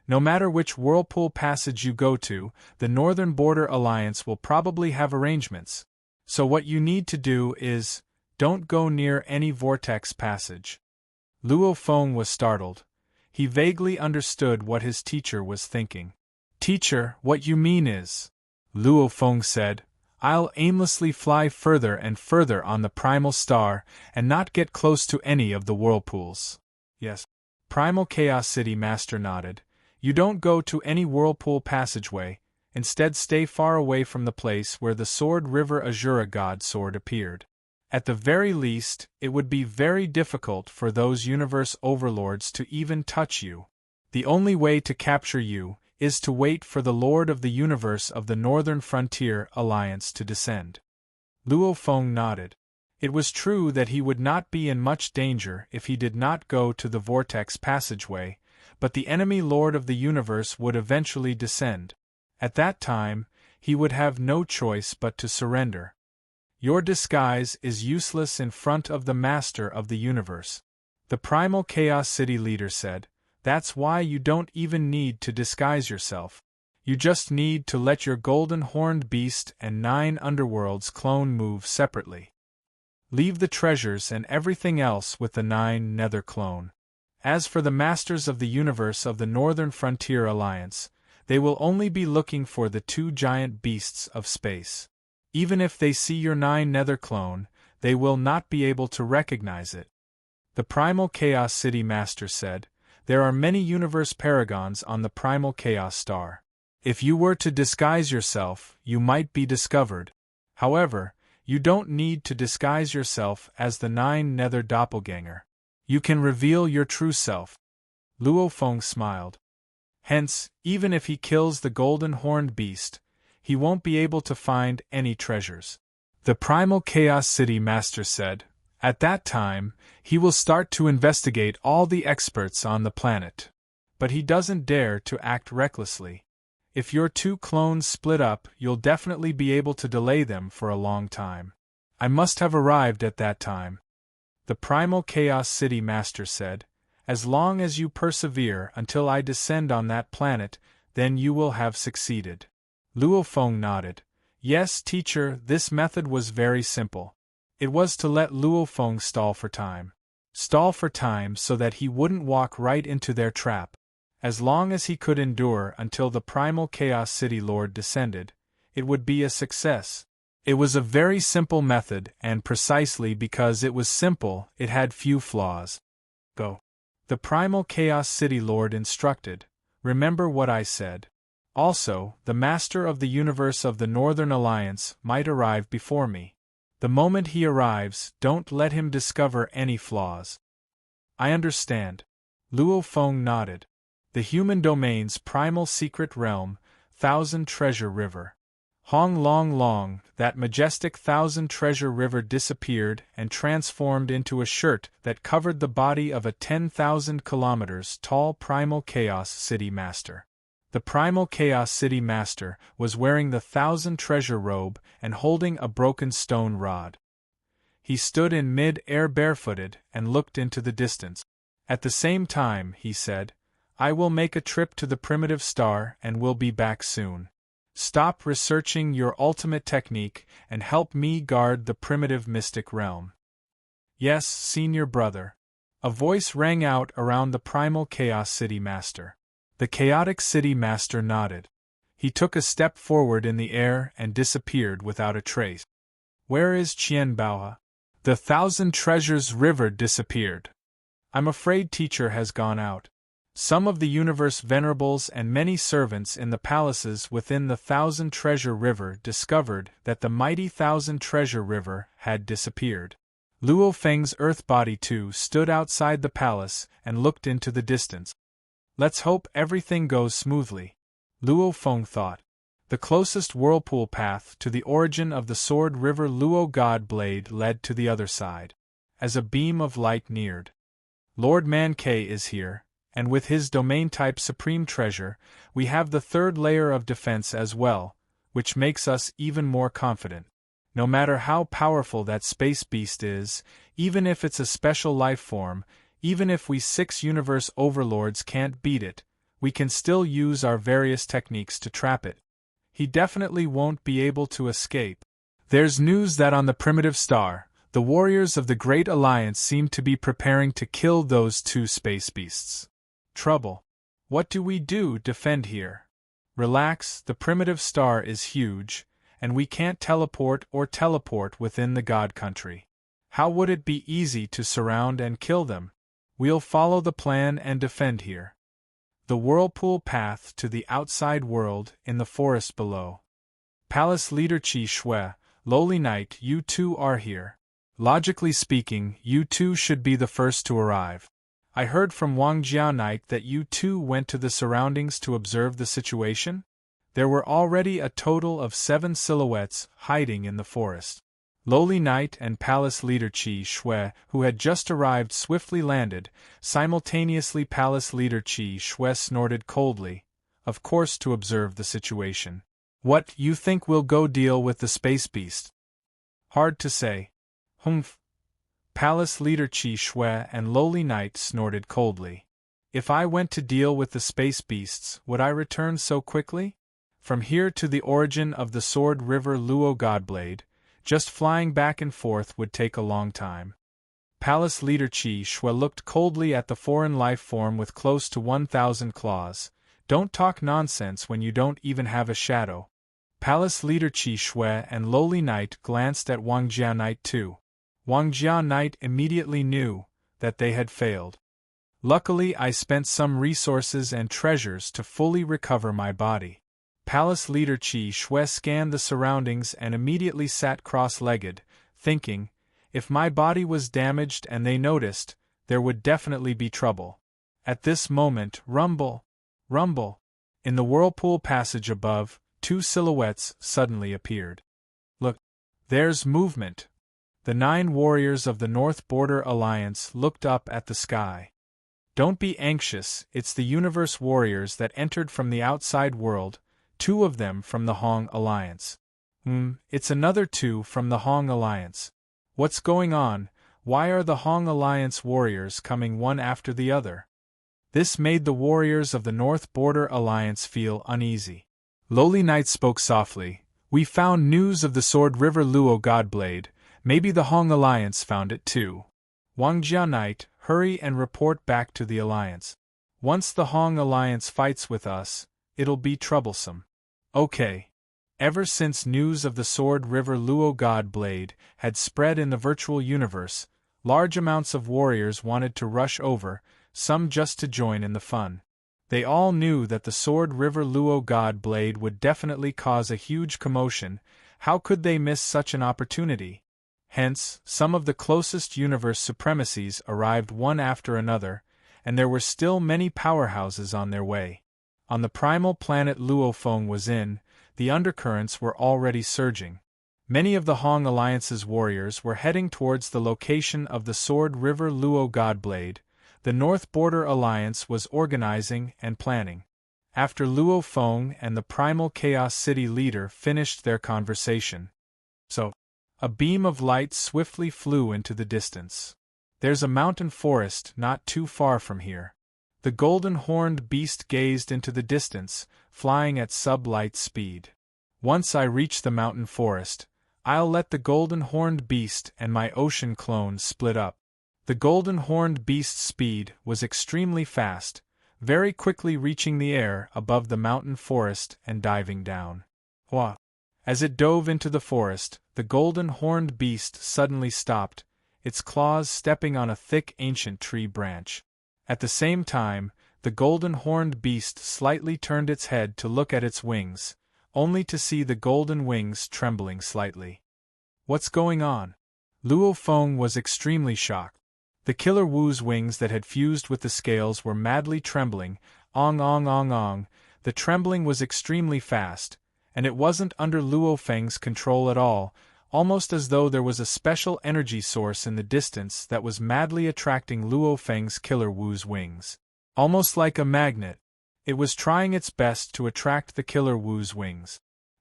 No matter which whirlpool passage you go to, the Northern Border Alliance will probably have arrangements. So what you need to do is, don't go near any vortex passage. Luo Feng was startled. He vaguely understood what his teacher was thinking. Teacher, what you mean is, Luo Feng said, I'll aimlessly fly further and further on the primal star and not get close to any of the whirlpools. Yes. Primal Chaos City Master nodded. You don't go to any whirlpool passageway, instead stay far away from the place where the Sword River Azura God Sword appeared. At the very least, it would be very difficult for those universe overlords to even touch you. The only way to capture you is to wait for the Lord of the Universe of the Northern Frontier Alliance to descend. Luo Feng nodded. It was true that he would not be in much danger if he did not go to the vortex passageway, but the enemy Lord of the Universe would eventually descend. At that time, he would have no choice but to surrender. Your disguise is useless in front of the Master of the Universe. The Primal Chaos City leader said, that's why you don't even need to disguise yourself. You just need to let your golden horned beast and 9 underworlds clone move separately. Leave the treasures and everything else with the 9 nether clone. As for the Masters of the Universe of the Northern Frontier Alliance, they will only be looking for the 2 giant beasts of space. Even if they see your 9 nether clone, they will not be able to recognize it. The Primal Chaos City Master said, there are many universe paragons on the Primal Chaos Star. If you were to disguise yourself, you might be discovered. However, you don't need to disguise yourself as the 9 nether doppelganger. You can reveal your true self. Luo Feng smiled. Hence, even if he kills the golden horned beast, he won't be able to find any treasures. The Primal Chaos City Master said, At that time, he will start to investigate all the experts on the planet. But he doesn't dare to act recklessly. If your two clones split up, you'll definitely be able to delay them for a long time. I must have arrived at that time. The Primal Chaos City Master said, as long as you persevere until I descend on that planet, then you will have succeeded. Luo Feng nodded. Yes, teacher, this method was very simple. It was to let Luo Feng stall for time. Stall for time so that he wouldn't walk right into their trap. As long as he could endure until the Primal Chaos City Lord descended, it would be a success. It was a very simple method, and precisely because it was simple, it had few flaws. Go. The Primal Chaos City Lord instructed. Remember what I said. Also, the Master of the Universe of the Northern Alliance might arrive before me. The moment he arrives, don't let him discover any flaws. I understand. Luo Feng nodded. The human domain's primal secret realm, Thousand Treasure River. Hong Long Long, that majestic Thousand Treasure River disappeared and transformed into a shirt that covered the body of a 10,000 kilometers tall Primal Chaos City Master. The Primal Chaos City Master was wearing the Thousand Treasure robe and holding a broken stone rod. He stood in mid-air barefooted and looked into the distance. At the same time, he said, I will make a trip to the primitive star and will be back soon. Stop researching your ultimate technique and help me guard the primitive mystic realm. Yes, senior brother. A voice rang out around the Primal Chaos City Master. The Chaotic City Master nodded. He took a step forward in the air and disappeared without a trace. Where is Qian Baohe? The Thousand Treasures River disappeared. I'm afraid teacher has gone out. Some of the universe venerables and many servants in the palaces within the Thousand Treasure River discovered that the mighty Thousand Treasure River had disappeared. Luo Feng's earth body too stood outside the palace and looked into the distance. Let's hope everything goes smoothly, Luo Feng thought. The closest whirlpool path to the origin of the Sword River Luo God Blade led to the other side. As a beam of light neared, Lord Man K is here. And with his domain-type Supreme Treasure, we have the third layer of defense as well, which makes us even more confident. No matter how powerful that space beast is, even if it's a special life form, even if we 6 universe overlords can't beat it, we can still use our various techniques to trap it. He definitely won't be able to escape. There's news that on the primitive star, the warriors of the Great Alliance seem to be preparing to kill those 2 space beasts. Trouble. What do we do? Defend here? Relax, the primitive star is huge, and we can't teleport within the God Country. How would it be easy to surround and kill them? We'll follow the plan and defend here. The whirlpool path to the outside world in the forest below. Palace Leader Qi Shui, Lowly Knight, you two are here. Logically speaking, you two should be the first to arrive. I heard from Wang Jia Knight that you two went to the surroundings to observe the situation? There were already a total of 7 silhouettes hiding in the forest. Lowly Knight and Palace Leader Qi Shui, who had just arrived, swiftly landed. Simultaneously Palace Leader Qi Shui snorted coldly, of course to observe the situation. What, you think we'll go deal with the space beast? Hard to say. Humph. Palace Leader Qi Shui and Lowly Knight snorted coldly. If I went to deal with the space beasts, would I return so quickly? From here to the origin of the Sword River Luo Godblade, just flying back and forth would take a long time. Palace Leader Qi Shui looked coldly at the foreign life form with close to 1,000 claws. Don't talk nonsense when you don't even have a shadow. Palace Leader Qi Shui and Lowly Knight glanced at Wang Jia Knight too. Wang Jia Knight immediately knew that they had failed. Luckily I spent some resources and treasures to fully recover my body. Palace Leader Qi Shui scanned the surroundings and immediately sat cross-legged, thinking, if my body was damaged and they noticed, there would definitely be trouble. At this moment, rumble, rumble. In the whirlpool passage above, 2 silhouettes suddenly appeared. Look, there's movement. The 9 warriors of the North Border Alliance looked up at the sky. Don't be anxious, it's the universe warriors that entered from the outside world, 2 of them from the Hong Alliance. It's another 2 from the Hong Alliance. What's going on? Why are the Hong Alliance warriors coming one after the other? This made the warriors of the North Border Alliance feel uneasy. Lowly Knight spoke softly. We found news of the Sword River Luo Godblade. Maybe the Hong Alliance found it too. Wangjia Knight, hurry and report back to the Alliance. Once the Hong Alliance fights with us, it'll be troublesome. Okay. Ever since news of the Sword River Luo Godblade had spread in the virtual universe, large amounts of warriors wanted to rush over, some just to join in the fun. They all knew that the Sword River Luo Godblade would definitely cause a huge commotion. How could they miss such an opportunity? Hence, some of the closest universe supremacies arrived one after another, and there were still many powerhouses on their way. On the primal planet Luofeng was in, the undercurrents were already surging. Many of the Hong Alliance's warriors were heading towards the location of the Sword River Luo Godblade. The North Border Alliance was organizing and planning. After Luofeng and the Primal Chaos City leader finished their conversation, a beam of light swiftly flew into the distance. There's a mountain forest not too far from here. The golden-horned beast gazed into the distance, flying at sub-light speed. Once I reach the mountain forest, I'll let the golden-horned beast and my ocean clone split up. The golden-horned beast's speed was extremely fast, very quickly reaching the air above the mountain forest and diving down. Wah! As it dove into the forest, the golden-horned beast suddenly stopped, its claws stepping on a thick ancient tree branch. At the same time, the golden-horned beast slightly turned its head to look at its wings, only to see the golden wings trembling slightly. What's going on? Luofeng was extremely shocked. The killer Wu's wings that had fused with the scales were madly trembling, ong ong ong ong. The trembling was extremely fast, and it wasn't under Luofeng's control at all, almost as though there was a special energy source in the distance that was madly attracting Luofeng's killer Wu's wings. Almost like a magnet, it was trying its best to attract the killer Wu's wings.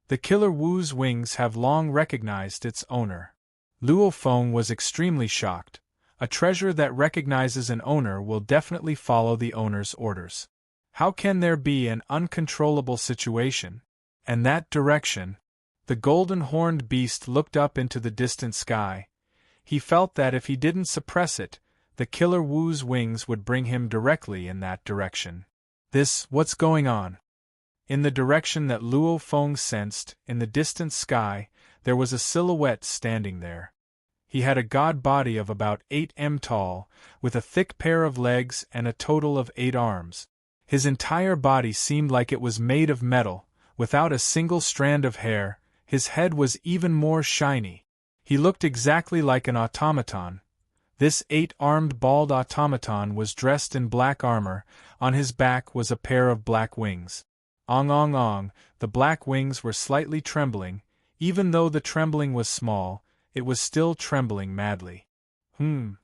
The killer Wu's wings have long recognized its owner. Luofeng was extremely shocked. A treasure that recognizes an owner will definitely follow the owner's orders. How can there be an uncontrollable situation? And that direction? The golden-horned beast looked up into the distant sky. He felt that if he didn't suppress it, the killer Wu's wings would bring him directly in that direction. What's going on? In the direction that Luofeng sensed, in the distant sky, there was a silhouette standing there. He had a god body of about 8 m tall, with a thick pair of legs and a total of 8 arms. His entire body seemed like it was made of metal, without a single strand of hair. His head was even more shiny. He looked exactly like an automaton. This 8-armed bald automaton was dressed in black armor. On his back was a pair of black wings. Ong ong ong, the black wings were slightly trembling. Even though the trembling was small, it was still trembling madly. The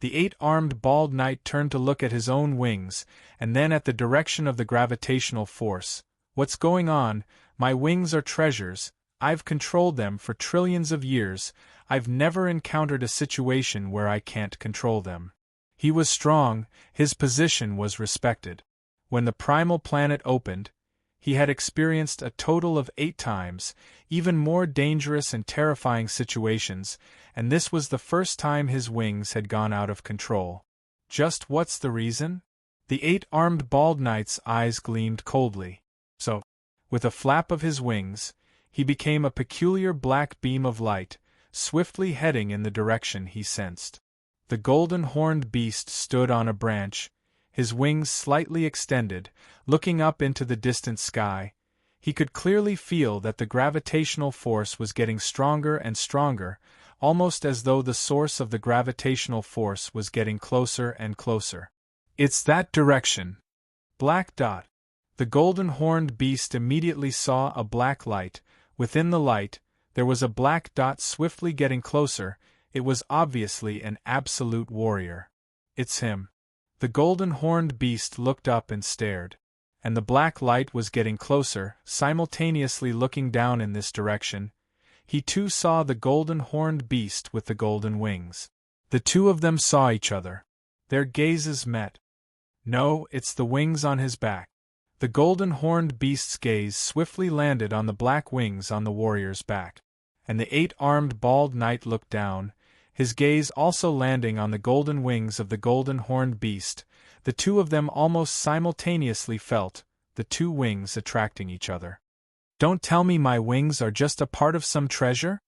8-armed bald knight turned to look at his own wings, and then at the direction of the gravitational force. What's going on? My wings are treasures. I've controlled them for trillions of years. I've never encountered a situation where I can't control them. He was strong, his position was respected. When the primal planet opened, he had experienced a total of 8 times, even more dangerous and terrifying situations, and this was the first time his wings had gone out of control. Just what's the reason? The 8-armed bald knight's eyes gleamed coldly. With a flap of his wings, he became a peculiar black beam of light, swiftly heading in the direction he sensed. The golden-horned beast stood on a branch, his wings slightly extended, looking up into the distant sky. He could clearly feel that the gravitational force was getting stronger and stronger, almost as though the source of the gravitational force was getting closer and closer. It's that direction. Black dot. The golden-horned beast immediately saw a black light. Within the light, there was a black dot swiftly getting closer. It was obviously an absolute warrior. It's him. The golden-horned beast looked up and stared. And the black light was getting closer, simultaneously looking down in this direction. He too saw the golden-horned beast with the golden wings. The two of them saw each other. Their gazes met. No, it's the wings on his back. The golden-horned beast's gaze swiftly landed on the black wings on the warrior's back. And the eight-armed bald knight looked down, his gaze also landing on the golden wings of the golden-horned beast. The two of them almost simultaneously felt the two wings attracting each other. Don't tell me my wings are just a part of some treasure?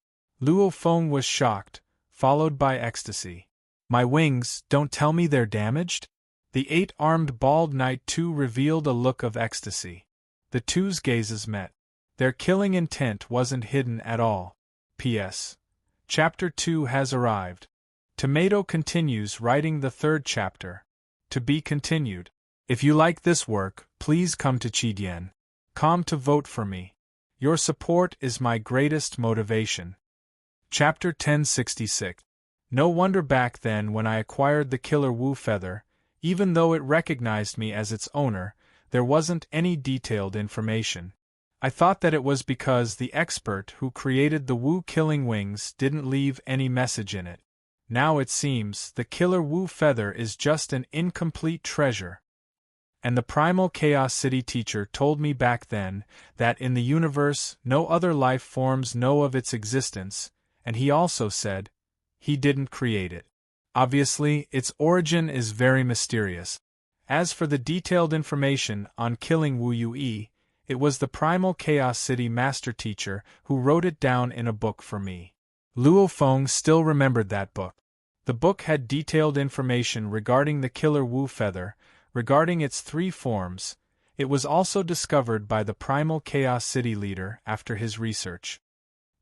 Luo Feng was shocked, followed by ecstasy. My wings, don't tell me they're damaged? The eight-armed bald knight too revealed a look of ecstasy. The two's gazes met. Their killing intent wasn't hidden at all. P.S. Chapter 2 has arrived. Tomato continues writing the third chapter. To be continued. If you like this work, please come to Qidien.com to vote for me. Your support is my greatest motivation. Chapter 1066. No wonder back then when I acquired the killer Wu feather, even though it recognized me as its owner, there wasn't any detailed information. I thought that it was because the expert who created the Wu killing wings didn't leave any message in it. Now it seems the killer Wu feather is just an incomplete treasure. And the Primal Chaos City teacher told me back then that in the universe no other life forms know of its existence, and he also said he didn't create it. Obviously, its origin is very mysterious. As for the detailed information on killing Wu Yue, it was the Primal Chaos City master teacher who wrote it down in a book for me. Luo Feng still remembered that book. The book had detailed information regarding the killer Wu feather, regarding its three forms. It was also discovered by the Primal Chaos City leader after his research.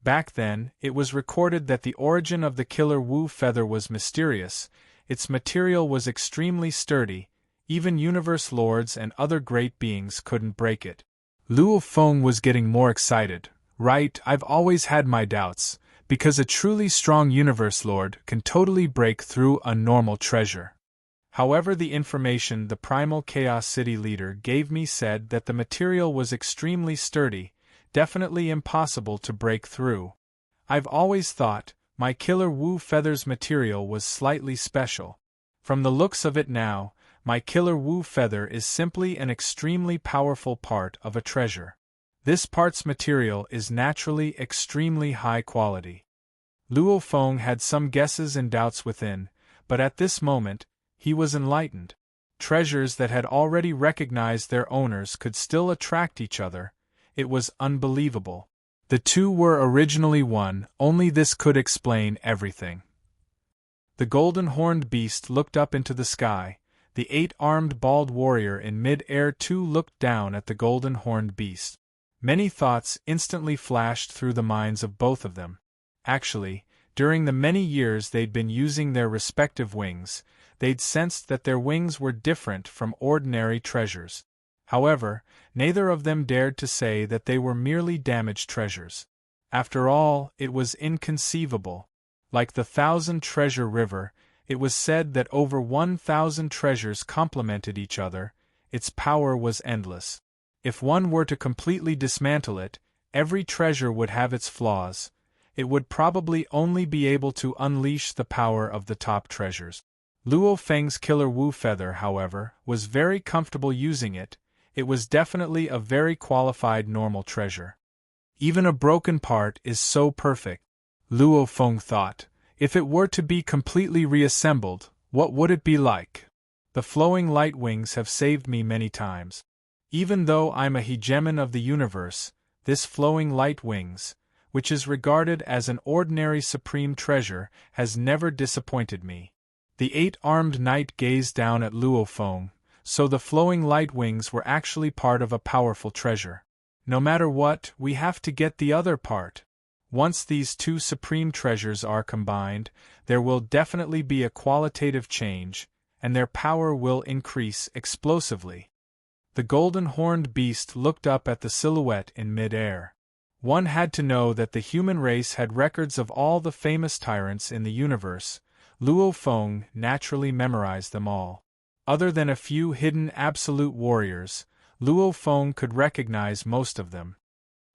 Back then, it was recorded that the origin of the killer Wu feather was mysterious, its material was extremely sturdy, even universe lords and other great beings couldn't break it. Luo Feng was getting more excited. Right, I've always had my doubts, because a truly strong universe lord can totally break through a normal treasure. However, the information the Primal Chaos City leader gave me said that the material was extremely sturdy, definitely impossible to break through. I've always thought my killer Wu feather's material was slightly special. From the looks of it now, my killer Wu feather is simply an extremely powerful part of a treasure. This part's material is naturally extremely high quality. Luo Feng had some guesses and doubts within, but at this moment, he was enlightened. Treasures that had already recognized their owners could still attract each other. It was unbelievable. The two were originally one, only this could explain everything. The golden-horned beast looked up into the sky. The eight-armed bald warrior in mid-air too looked down at the golden-horned beast. Many thoughts instantly flashed through the minds of both of them. Actually, during the many years they'd been using their respective wings, they'd sensed that their wings were different from ordinary treasures. However, neither of them dared to say that they were merely damaged treasures. After all, it was inconceivable. Like the 1,000-treasure river, it was said that over 1,000 treasures complemented each other. Its power was endless. If one were to completely dismantle it, every treasure would have its flaws. It would probably only be able to unleash the power of the top treasures. Luo Feng's killer Wu feather, however, was very comfortable using it. It was definitely a very qualified normal treasure. Even a broken part is so perfect, Luo Feng thought. If it were to be completely reassembled, what would it be like? The flowing light wings have saved me many times. Even though I'm a hegemon of the universe, this flowing light wings, which is regarded as an ordinary supreme treasure, has never disappointed me. The eight-armed knight gazed down at Luo Feng, so the flowing light wings were actually part of a powerful treasure. No matter what, we have to get the other part. Once these two supreme treasures are combined, there will definitely be a qualitative change, and their power will increase explosively. The golden-horned beast looked up at the silhouette in mid-air. One had to know that the human race had records of all the famous tyrants in the universe. Luo Feng naturally memorized them all. Other than a few hidden absolute warriors, Luo Feng could recognize most of them.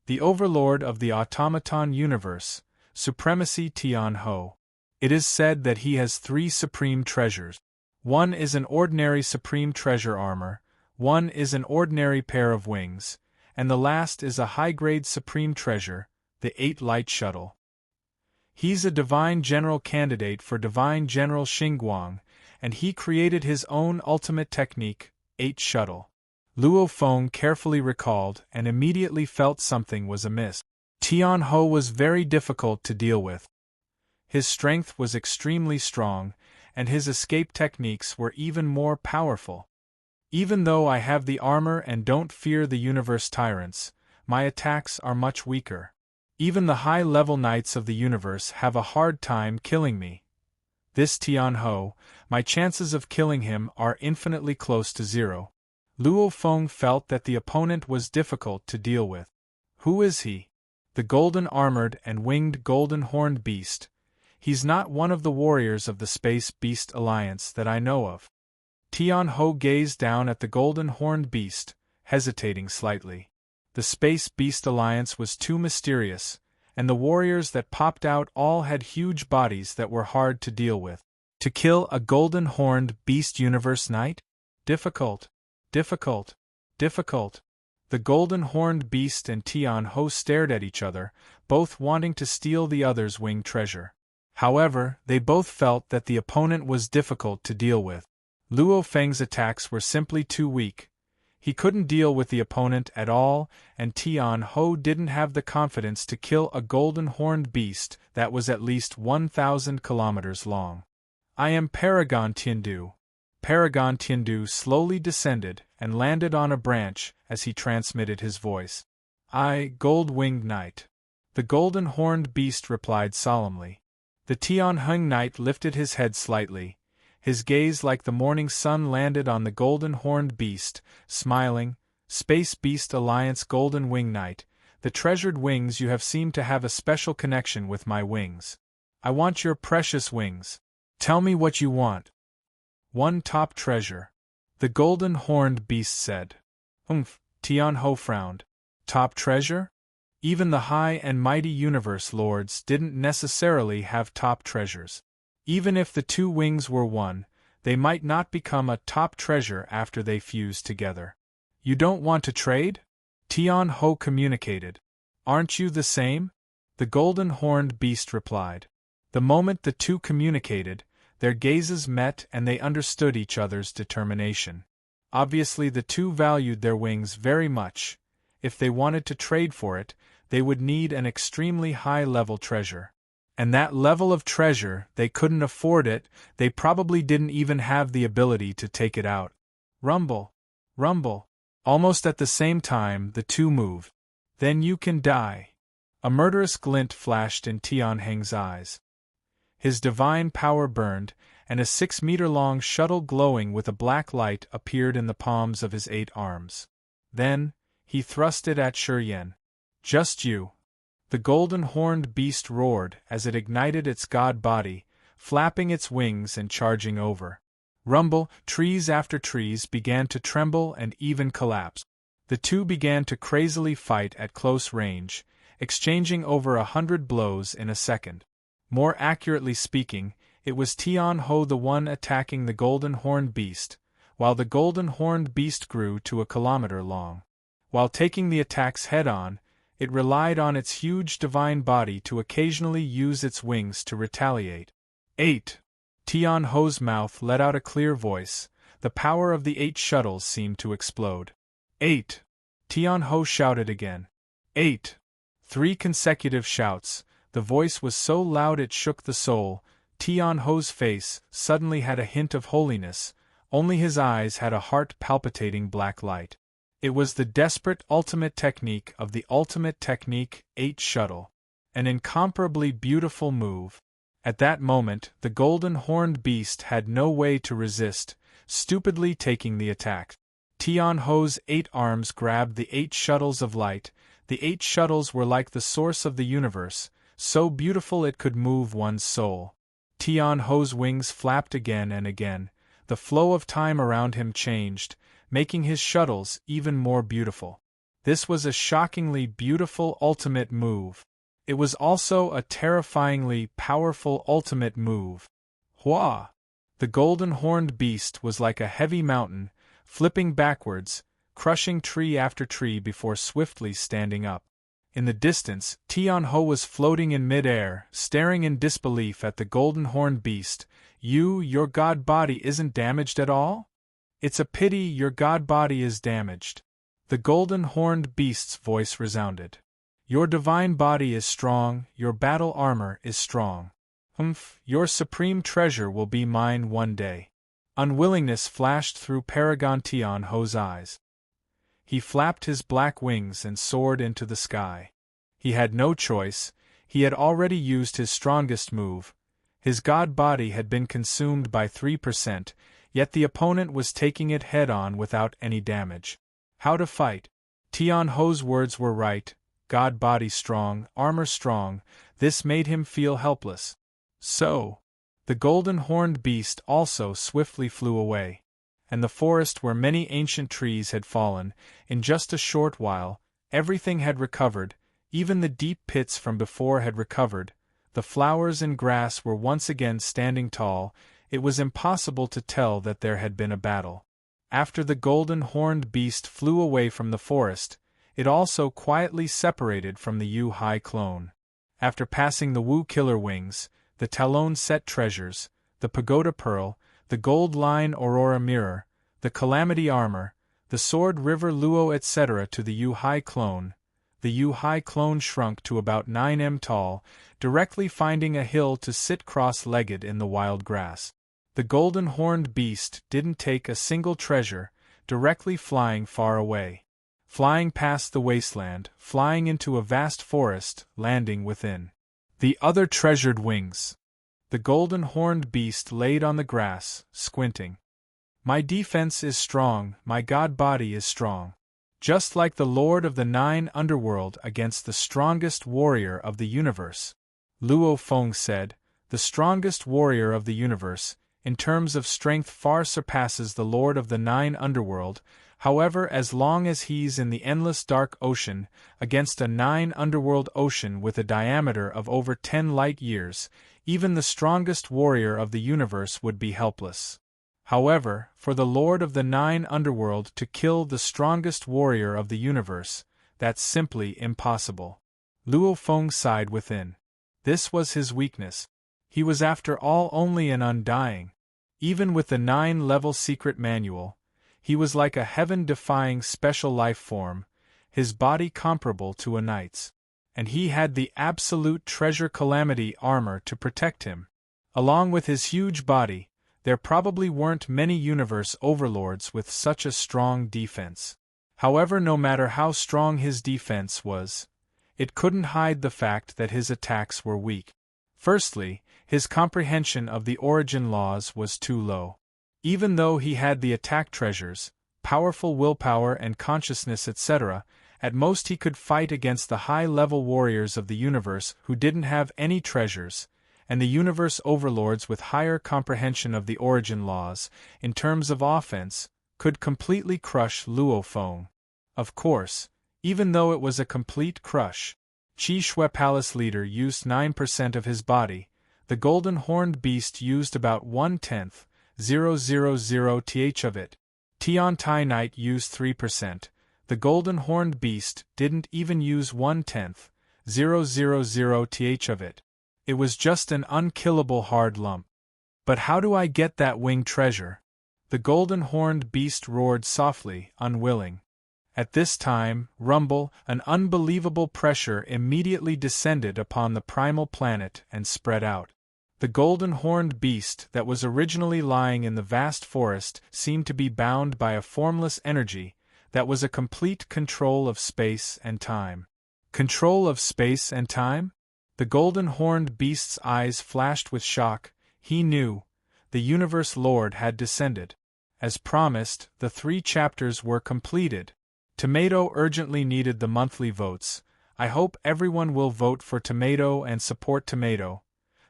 The overlord of the automaton universe, Supremacy Tian Ho. It is said that he has 3 supreme treasures. One is an ordinary supreme treasure armor, one is an ordinary pair of wings, and the last is a high-grade supreme treasure, the 8 Light Shuttle. He's a divine general candidate for divine general Xingguang, and he created his own ultimate technique, 8 Shuttle. Luo Feng carefully recalled and immediately felt something was amiss. Tian Ho was very difficult to deal with. His strength was extremely strong, and his escape techniques were even more powerful. Even though I have the armor and don't fear the universe tyrants, my attacks are much weaker. Even the high-level knights of the universe have a hard time killing me. This Tian Ho, my chances of killing him are infinitely close to 0. Luo Feng felt that the opponent was difficult to deal with. Who is he? The golden-armored and winged golden-horned beast. He's not one of the warriors of the Space Beast Alliance that I know of. Tian Ho gazed down at the golden-horned beast, hesitating slightly. The Space Beast Alliance was too mysterious, and the warriors that popped out all had huge bodies that were hard to deal with. To kill a golden-horned beast universe knight? Difficult. Difficult. Difficult. The golden-horned beast and Tian Ho stared at each other, both wanting to steal the other's winged treasure. However, they both felt that the opponent was difficult to deal with. Luo Feng's attacks were simply too weak. He couldn't deal with the opponent at all, and Tian Ho didn't have the confidence to kill a golden-horned beast that was at least 1,000 kilometers long. I am Paragon Tiandu. Paragon Tiandu slowly descended and landed on a branch as he transmitted his voice. I, Gold-Winged Knight. The golden-horned beast replied solemnly. The Tianheng Knight lifted his head slightly. His gaze like the morning sun landed on the golden-horned beast, smiling. Space Beast Alliance Golden Wing Knight, the treasured wings you have seemed to have a special connection with my wings. I want your precious wings. Tell me what you want. 1 top treasure. The golden-horned beast said. Tian Ho frowned. Top treasure? Even the high and mighty universe lords didn't necessarily have top treasures. Even if the 2 wings were one, they might not become a top treasure after they fuse together. You don't want to trade? Tian Ho communicated. Aren't you the same? The golden-horned beast replied. The moment the 2 communicated, their gazes met and they understood each other's determination. Obviously the 2 valued their wings very much. If they wanted to trade for it, they would need an extremely high-level treasure. And that level of treasure, they couldn't afford it, they probably didn't even have the ability to take it out. Rumble. Rumble. Almost at the same time the 2 moved. Then you can die. A murderous glint flashed in Tianheng's eyes. His divine power burned, and a 6-meter-long shuttle glowing with a black light appeared in the palms of his 8 arms. Then, he thrust it at Shuryen. Just you. The golden-horned beast roared as it ignited its god body, flapping its wings and charging over. Rumble, trees after trees began to tremble and even collapse. The 2 began to crazily fight at close range, exchanging over 100 blows in a second. More accurately speaking, it was Tian Ho the one attacking the golden-horned beast, while the golden-horned beast grew to a kilometer long. While taking the attacks head-on, it relied on its huge divine body to occasionally use its wings to retaliate. 8. Tian Ho's mouth let out a clear voice. The power of the 8 shuttles seemed to explode. 8. Tian Ho shouted again. 8. 3 consecutive shouts. The voice was so loud it shook the soul. Tian Ho's face suddenly had a hint of holiness, only his eyes had a heart-palpitating black light. It was the desperate ultimate technique of the ultimate technique, 8 shuttle. An incomparably beautiful move. At that moment, the golden-horned beast had no way to resist, stupidly taking the attack. Tian Ho's 8 arms grabbed the 8 shuttles of light, The 8 shuttles were like the source of the universe, so beautiful it could move one's soul. Tian Ho's wings flapped again and again. The flow of time around him changed, making his shuttles even more beautiful. This was a shockingly beautiful ultimate move. It was also a terrifyingly powerful ultimate move. Hua! The golden horned beast was like a heavy mountain, flipping backwards, crushing tree after tree before swiftly standing up. In the distance, Tian Ho was floating in mid-air, staring in disbelief at the golden horned beast. Your god body isn't damaged at all? It's a pity your god body is damaged. The golden horned beast's voice resounded. Your divine body is strong, your battle armor is strong. Your supreme treasure will be mine one day. Unwillingness flashed through Paragon Tian Ho's eyes. He flapped his black wings and soared into the sky. He had no choice, he had already used his strongest move. His god body had been consumed by 3%, yet the opponent was taking it head-on without any damage. How to fight? Tian Ho's words were right, god body strong, armor strong, this made him feel helpless. So, the golden horned beast also swiftly flew away. And the forest where many ancient trees had fallen, in just a short while, everything had recovered, even the deep pits from before had recovered, the flowers and grass were once again standing tall. It was impossible to tell that there had been a battle. After the golden horned beast flew away from the forest, it also quietly separated from the Yu-Hai clone. After passing the Wu Killer Wings, the Talon Set Treasures, the Pagoda Pearl, the Gold Line Aurora Mirror, the Calamity Armor, the Sword River Luo etc. to the Yu-Hai clone, the Yu-Hai clone shrunk to about 9 m tall, directly finding a hill to sit cross-legged in the wild grass. The golden horned beast didn't take a single treasure, directly flying far away. Flying past the wasteland, flying into a vast forest, landing within. The other treasured wings. The golden horned beast laid on the grass, squinting. My defense is strong, my god body is strong. Just like the Lord of the 9 Underworld against the strongest warrior of the universe. Luo Feng said, the strongest warrior of the universe, in terms of strength far surpasses the Lord of the 9 Underworld. However, as long as he's in the endless dark ocean, against a 9 Underworld ocean with a diameter of over 10 light-years, even the strongest warrior of the universe would be helpless. However, for the Lord of the 9 Underworld to kill the strongest warrior of the universe, that's simply impossible. Luo Feng sighed within. This was his weakness. He was after all only an undying. Even with the 9-level secret manual, he was like a heaven-defying special life form, his body comparable to a knight's. And he had the absolute treasure calamity armor to protect him. Along with his huge body, there probably weren't many universe overlords with such a strong defense. However, no matter how strong his defense was, it couldn't hide the fact that his attacks were weak. Firstly, his comprehension of the origin laws was too low. Even though he had the attack treasures, powerful willpower and consciousness etc., at most he could fight against the high-level warriors of the universe who didn't have any treasures, and the universe overlords with higher comprehension of the origin laws, in terms of offense, could completely crush Luo Feng. Of course, even though it was a complete crush, Qi Shui Palace leader used 9% of his body, the golden horned beast used about 1/10, 0.000th of it. Tian Tai Knight used 3%, the golden horned beast didn't even use 1/10, 0.000th of it. It was just an unkillable hard lump. But how do I get that winged treasure? The golden horned beast roared softly, unwilling. At this time, rumble, an unbelievable pressure immediately descended upon the primal planet and spread out. The golden horned beast that was originally lying in the vast forest seemed to be bound by a formless energy that was a complete control of space and time. Control of space and time? The golden horned beast's eyes flashed with shock. He knew. The Universe Lord had descended. As promised, the 3 chapters were completed. Tomato urgently needed the monthly votes. I hope everyone will vote for Tomato and support Tomato.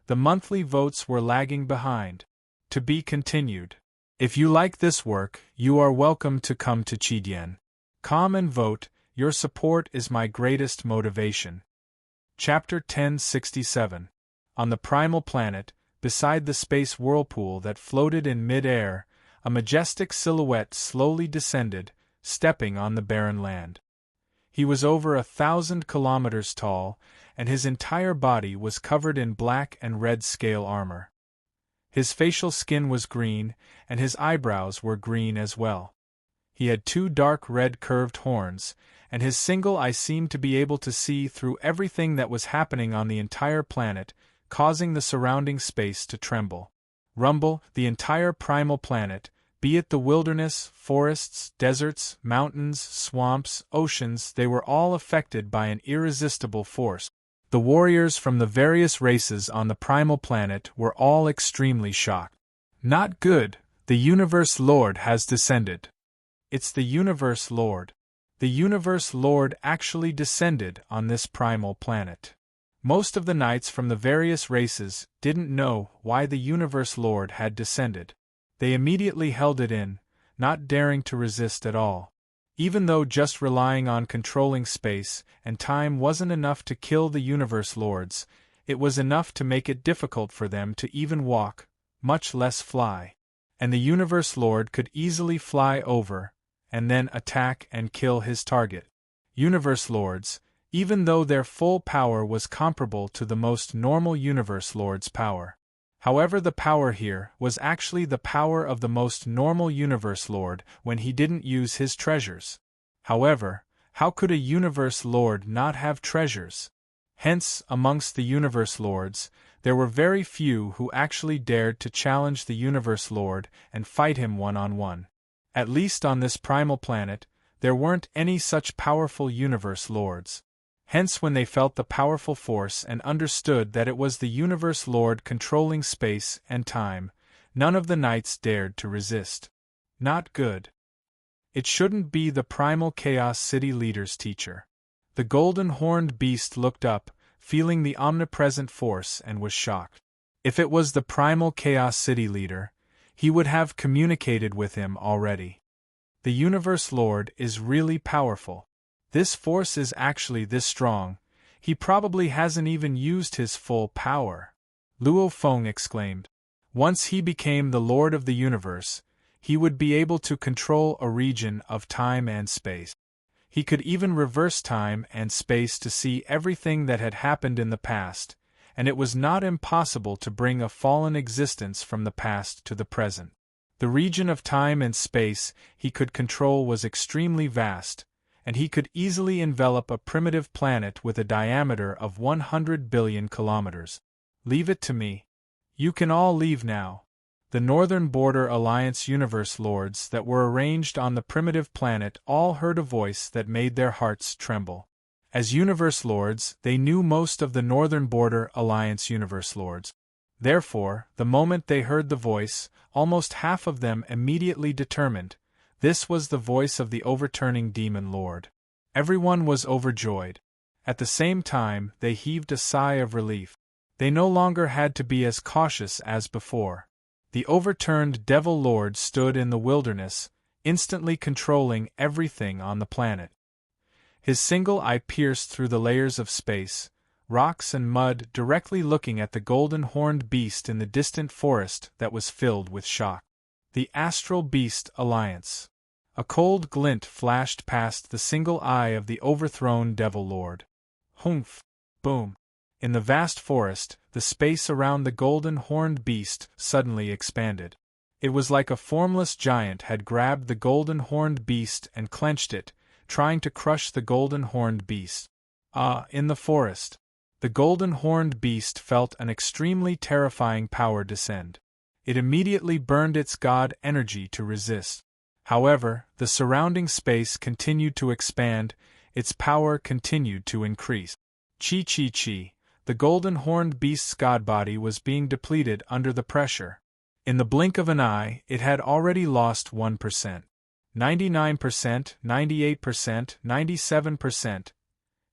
The monthly votes were lagging behind. To be continued. If you like this work, you are welcome to come to Chidien. Come and vote, your support is my greatest motivation. Chapter 1067. On the primal planet, beside the space whirlpool that floated in mid-air, a majestic silhouette slowly descended, stepping on the barren land. He was over 1,000 kilometers tall, and his entire body was covered in black and red scale armor. His facial skin was green, and his eyebrows were green as well. He had 2 dark red curved horns, and his single eye seemed to be able to see through everything that was happening on the entire planet, causing the surrounding space to tremble. Rumble, the entire primal planet, be it the wilderness, forests, deserts, mountains, swamps, oceans, they were all affected by an irresistible force. The warriors from the various races on the primal planet were all extremely shocked. Not good, the Universe Lord has descended. It's the Universe Lord. The Universe Lord actually descended on this primal planet. Most of the knights from the various races didn't know why the Universe Lord had descended. They immediately held it in, not daring to resist at all. Even though just relying on controlling space and time wasn't enough to kill the Universe Lords, it was enough to make it difficult for them to even walk, much less fly. And the Universe Lord could easily fly over, and then attack and kill his target. Universe Lords, even though their full power was comparable to the most normal Universe Lord's power. However, the power here was actually the power of the most normal Universe Lord when he didn't use his treasures. However, how could a Universe Lord not have treasures? Hence, amongst the Universe Lords, there were very few who actually dared to challenge the Universe Lord and fight him one-on-one. At least on this primal planet, there weren't any such powerful Universe Lords. Hence, when they felt the powerful force and understood that it was the Universe Lord controlling space and time, none of the knights dared to resist. Not good. It shouldn't be the primal Chaos City leader's teacher. The golden horned beast looked up, feeling the omnipresent force, and was shocked. If it was the primal Chaos City leader, he would have communicated with him already. The Universe Lord is really powerful. This force is actually this strong, he probably hasn't even used his full power. Luo Feng exclaimed. Once he became the Lord of the Universe, he would be able to control a region of time and space. He could even reverse time and space to see everything that had happened in the past, and it was not impossible to bring a fallen existence from the past to the present. The region of time and space he could control was extremely vast, and he could easily envelop a primitive planet with a diameter of 100 billion kilometers. Leave it to me. You can all leave now. The Northern Border Alliance Universe Lords that were arranged on the primitive planet all heard a voice that made their hearts tremble. As Universe Lords, they knew most of the Northern Border Alliance Universe Lords. Therefore, the moment they heard the voice, almost half of them immediately determined, this was the voice of the overturning Demon Lord. Everyone was overjoyed. At the same time, they heaved a sigh of relief. They no longer had to be as cautious as before. The overturned Devil Lord stood in the wilderness, instantly controlling everything on the planet. His single eye pierced through the layers of space, rocks and mud, directly looking at the golden horned beast in the distant forest that was filled with shock. The Astral Beast Alliance. A cold glint flashed past the single eye of the overthrown Devil Lord. Humph! Boom! In the vast forest, the space around the golden horned beast suddenly expanded. It was like a formless giant had grabbed the golden horned beast and clenched it, trying to crush the golden horned beast. In the forest, the golden horned beast felt an extremely terrifying power descend. It immediately burned its god energy to resist. However, the surrounding space continued to expand, its power continued to increase. Chi. The golden horned beast's god body was being depleted under the pressure. In the blink of an eye, it had already lost 1%. 99%, 98%, 97%.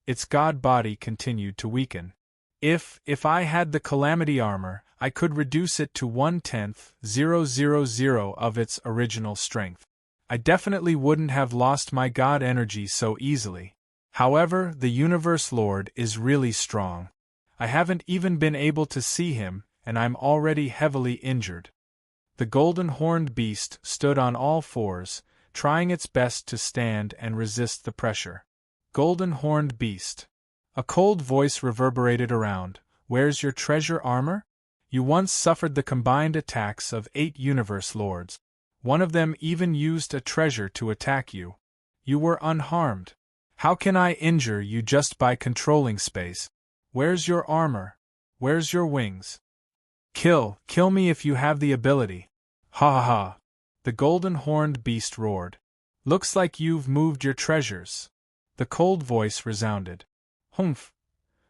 Its god body continued to weaken. If I had the calamity armor, I could reduce it to 1/10,000 of its original strength. I definitely wouldn't have lost my god energy so easily. However, the Universe Lord is really strong. I haven't even been able to see him, and I'm already heavily injured. The golden horned beast stood on all fours, trying its best to stand and resist the pressure. Golden horned beast. A cold voice reverberated around. Where's your treasure armor? You once suffered the combined attacks of 8 Universe Lords. One of them even used a treasure to attack you. You were unharmed. How can I injure you just by controlling space? Where's your armor? Where's your wings? Kill me if you have the ability. Ha ha ha. The golden horned beast roared. Looks like you've moved your treasures. The cold voice resounded. Humph.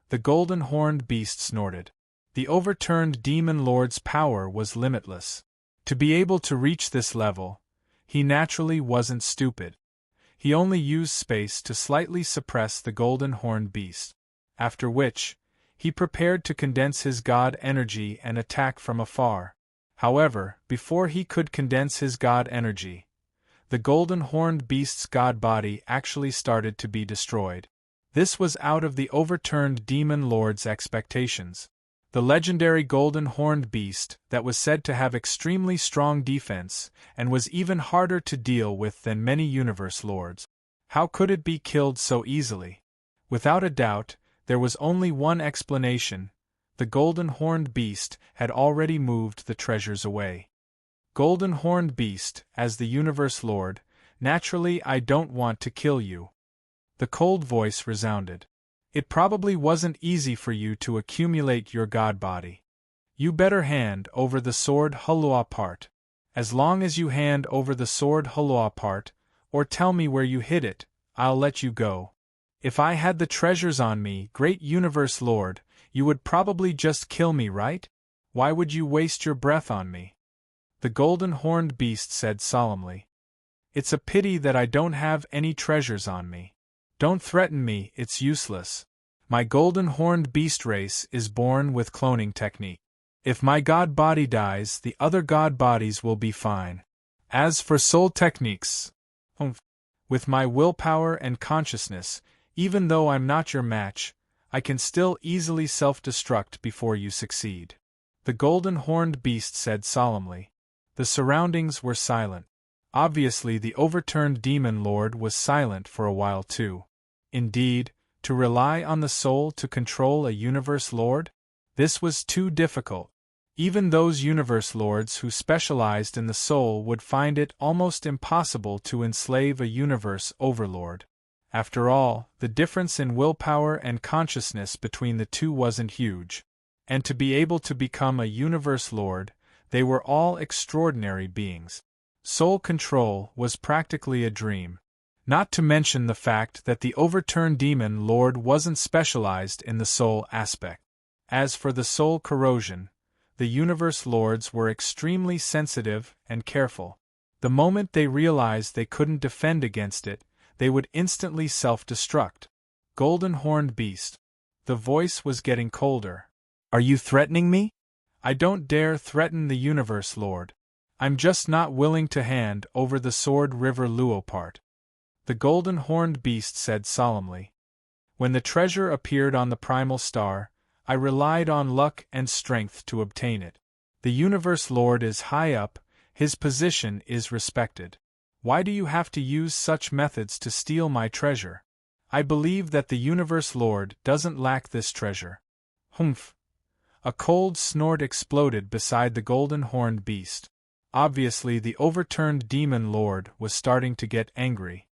The golden horned beast snorted. The overturned demon lord's power was limitless. To be able to reach this level, he naturally wasn't stupid. He only used space to slightly suppress the golden horned beast, after which, he prepared to condense his god energy and attack from afar. However, before he could condense his god energy, the golden horned beast's god body actually started to be destroyed. This was out of the overturned demon lord's expectations. The legendary golden horned beast that was said to have extremely strong defense and was even harder to deal with than many universe lords. How could it be killed so easily? Without a doubt, there was only one explanation. The golden horned beast had already moved the treasures away. Golden horned beast, as the universe lord, naturally I don't want to kill you. The cold voice resounded. It probably wasn't easy for you to accumulate your god body. You better hand over the sword Hulua part. As long as you hand over the sword Hulua part, or tell me where you hid it, I'll let you go. If I had the treasures on me, great universe lord, you would probably just kill me, right? Why would you waste your breath on me? The golden horned beast said solemnly. It's a pity that I don't have any treasures on me. Don't threaten me, it's useless. My golden horned beast race is born with cloning technique. If my god body dies, the other god bodies will be fine. As for soul techniques, with my willpower and consciousness, even though I'm not your match, I can still easily self-destruct before you succeed. The golden horned beast said solemnly. The surroundings were silent. Obviously the overturned demon lord was silent for a while too. Indeed, to rely on the soul to control a universe lord? This was too difficult. Even those universe lords who specialized in the soul would find it almost impossible to enslave a universe overlord. After all, the difference in willpower and consciousness between the two wasn't huge. And to be able to become a universe lord, they were all extraordinary beings. Soul control was practically a dream. Not to mention the fact that the overturned demon lord wasn't specialized in the soul aspect. As for the soul corrosion, the universe lords were extremely sensitive and careful. The moment they realized they couldn't defend against it, they would instantly self-destruct. Golden horned beast. The voice was getting colder. Are you threatening me? I don't dare threaten the universe lord. I'm just not willing to hand over the sword River Luo part. The golden horned beast said solemnly. When the treasure appeared on the primal star, I relied on luck and strength to obtain it. The universe lord is high up, his position is respected. Why do you have to use such methods to steal my treasure? I believe that the universe lord doesn't lack this treasure. Humph. A cold snort exploded beside the golden horned beast. Obviously the overturned demon lord was starting to get angry.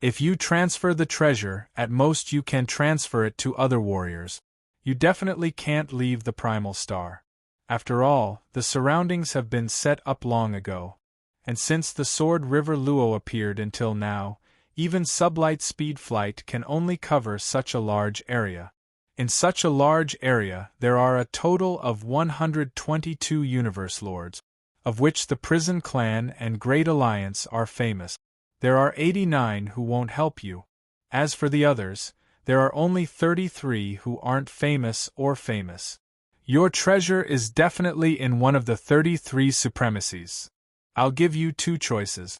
If you transfer the treasure, at most you can transfer it to other warriors. You definitely can't leave the primal star. After all, the surroundings have been set up long ago. And since the sword River Luo appeared until now, even sublight speed flight can only cover such a large area. In such a large area, there are a total of 122 universe lords, of which the Prison Clan and Great Alliance are famous. There are 89 who won't help you. As for the others, there are only 33 who aren't famous or famous. Your treasure is definitely in one of the 33 supremacies. I'll give you two choices.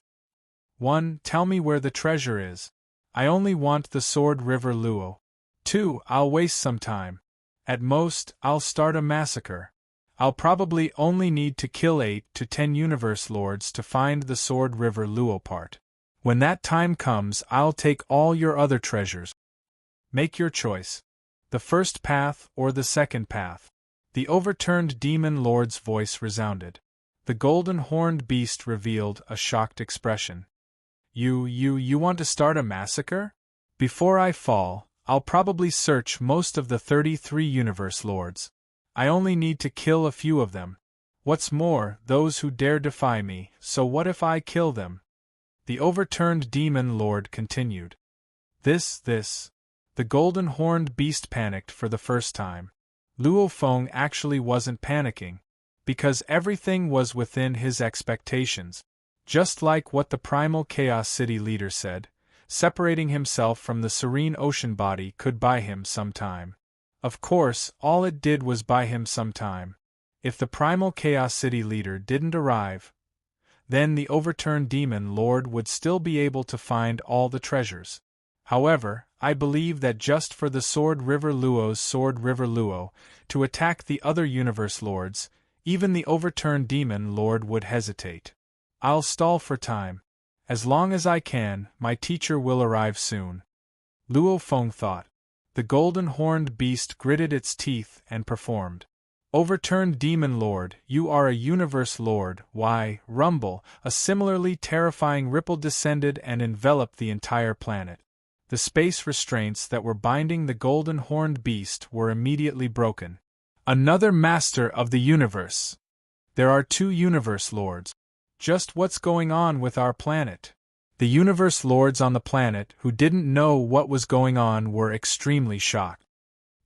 1. Tell me where the treasure is. I only want the Sword River Luo. 2. I'll waste some time. At most, I'll start a massacre. I'll probably only need to kill 8 to 10 Universe Lords to find the Sword River Luo part. When that time comes, I'll take all your other treasures. Make your choice. The first path or the second path. The overturned demon lord's voice resounded. The golden horned beast revealed a shocked expression. You want to start a massacre? Before I fall, I'll probably search most of the 33 Universe Lords. I only need to kill a few of them. What's more, those who dare defy me, so what if I kill them? The overturned demon lord continued. The golden horned beast panicked for the first time. Luo Feng actually wasn't panicking, because everything was within his expectations. Just like what the primal Chaos City leader said, separating himself from the serene ocean body could buy him some time. Of course, all it did was buy him some time. If the primal Chaos City leader didn't arrive, then the overturned demon lord would still be able to find all the treasures. However, I believe that just for the Sword River Luo's Sword River Luo to attack the other Universe Lords, even the overturned demon lord would hesitate. I'll stall for time. As long as I can, my teacher will arrive soon. Luo Feng thought. The golden horned beast gritted its teeth and performed. Overturned demon lord, you are a Universe Lord. Why, rumble, a similarly terrifying ripple descended and enveloped the entire planet. The space restraints that were binding the golden horned beast were immediately broken. Another master of the universe. There are 2 Universe Lords. Just what's going on with our planet? The Universe Lords on the planet who didn't know what was going on were extremely shocked.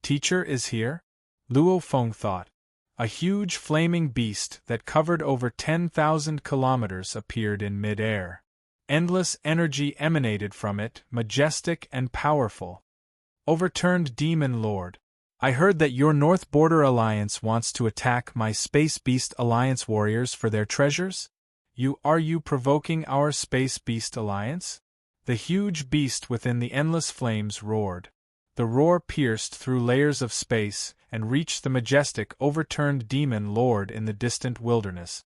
Teacher is here? Luo Feng thought. A huge flaming beast that covered over 10,000 kilometers appeared in mid-air. Endless energy emanated from it, majestic and powerful. Overturned Demon Lord. I heard that your North Border Alliance wants to attack my Space Beast Alliance warriors for their treasures? Are you provoking our Space Beast Alliance? The huge beast within the endless flames roared. The roar pierced through layers of space and reached the majestic overturned Demon Lord in the distant wilderness.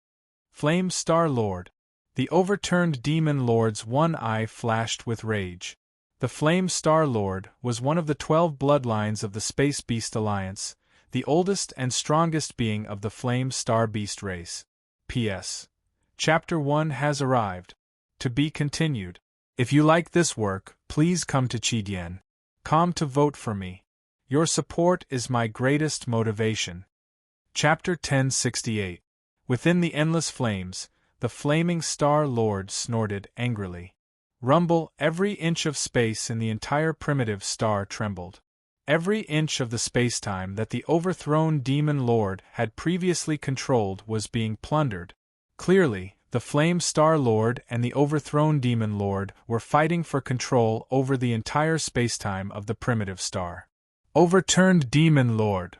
Flame Star Lord. The overturned Demon Lord's one eye flashed with rage. The Flame Star Lord was one of the 12 bloodlines of the Space Beast Alliance, the oldest and strongest being of the Flame Star Beast race. P.S. Chapter 1 has arrived. To be continued. If you like this work, please come to Qidien.com to vote for me. Your support is my greatest motivation. Chapter 1068. Within the endless flames, the Flaming Star Lord snorted angrily. Rumble, every inch of space in the entire primitive star trembled. Every inch of the spacetime that the overthrown Demon Lord had previously controlled was being plundered. Clearly, the Flame Star Lord and the overthrown Demon Lord were fighting for control over the entire spacetime of the primitive star. Overturned Demon Lord!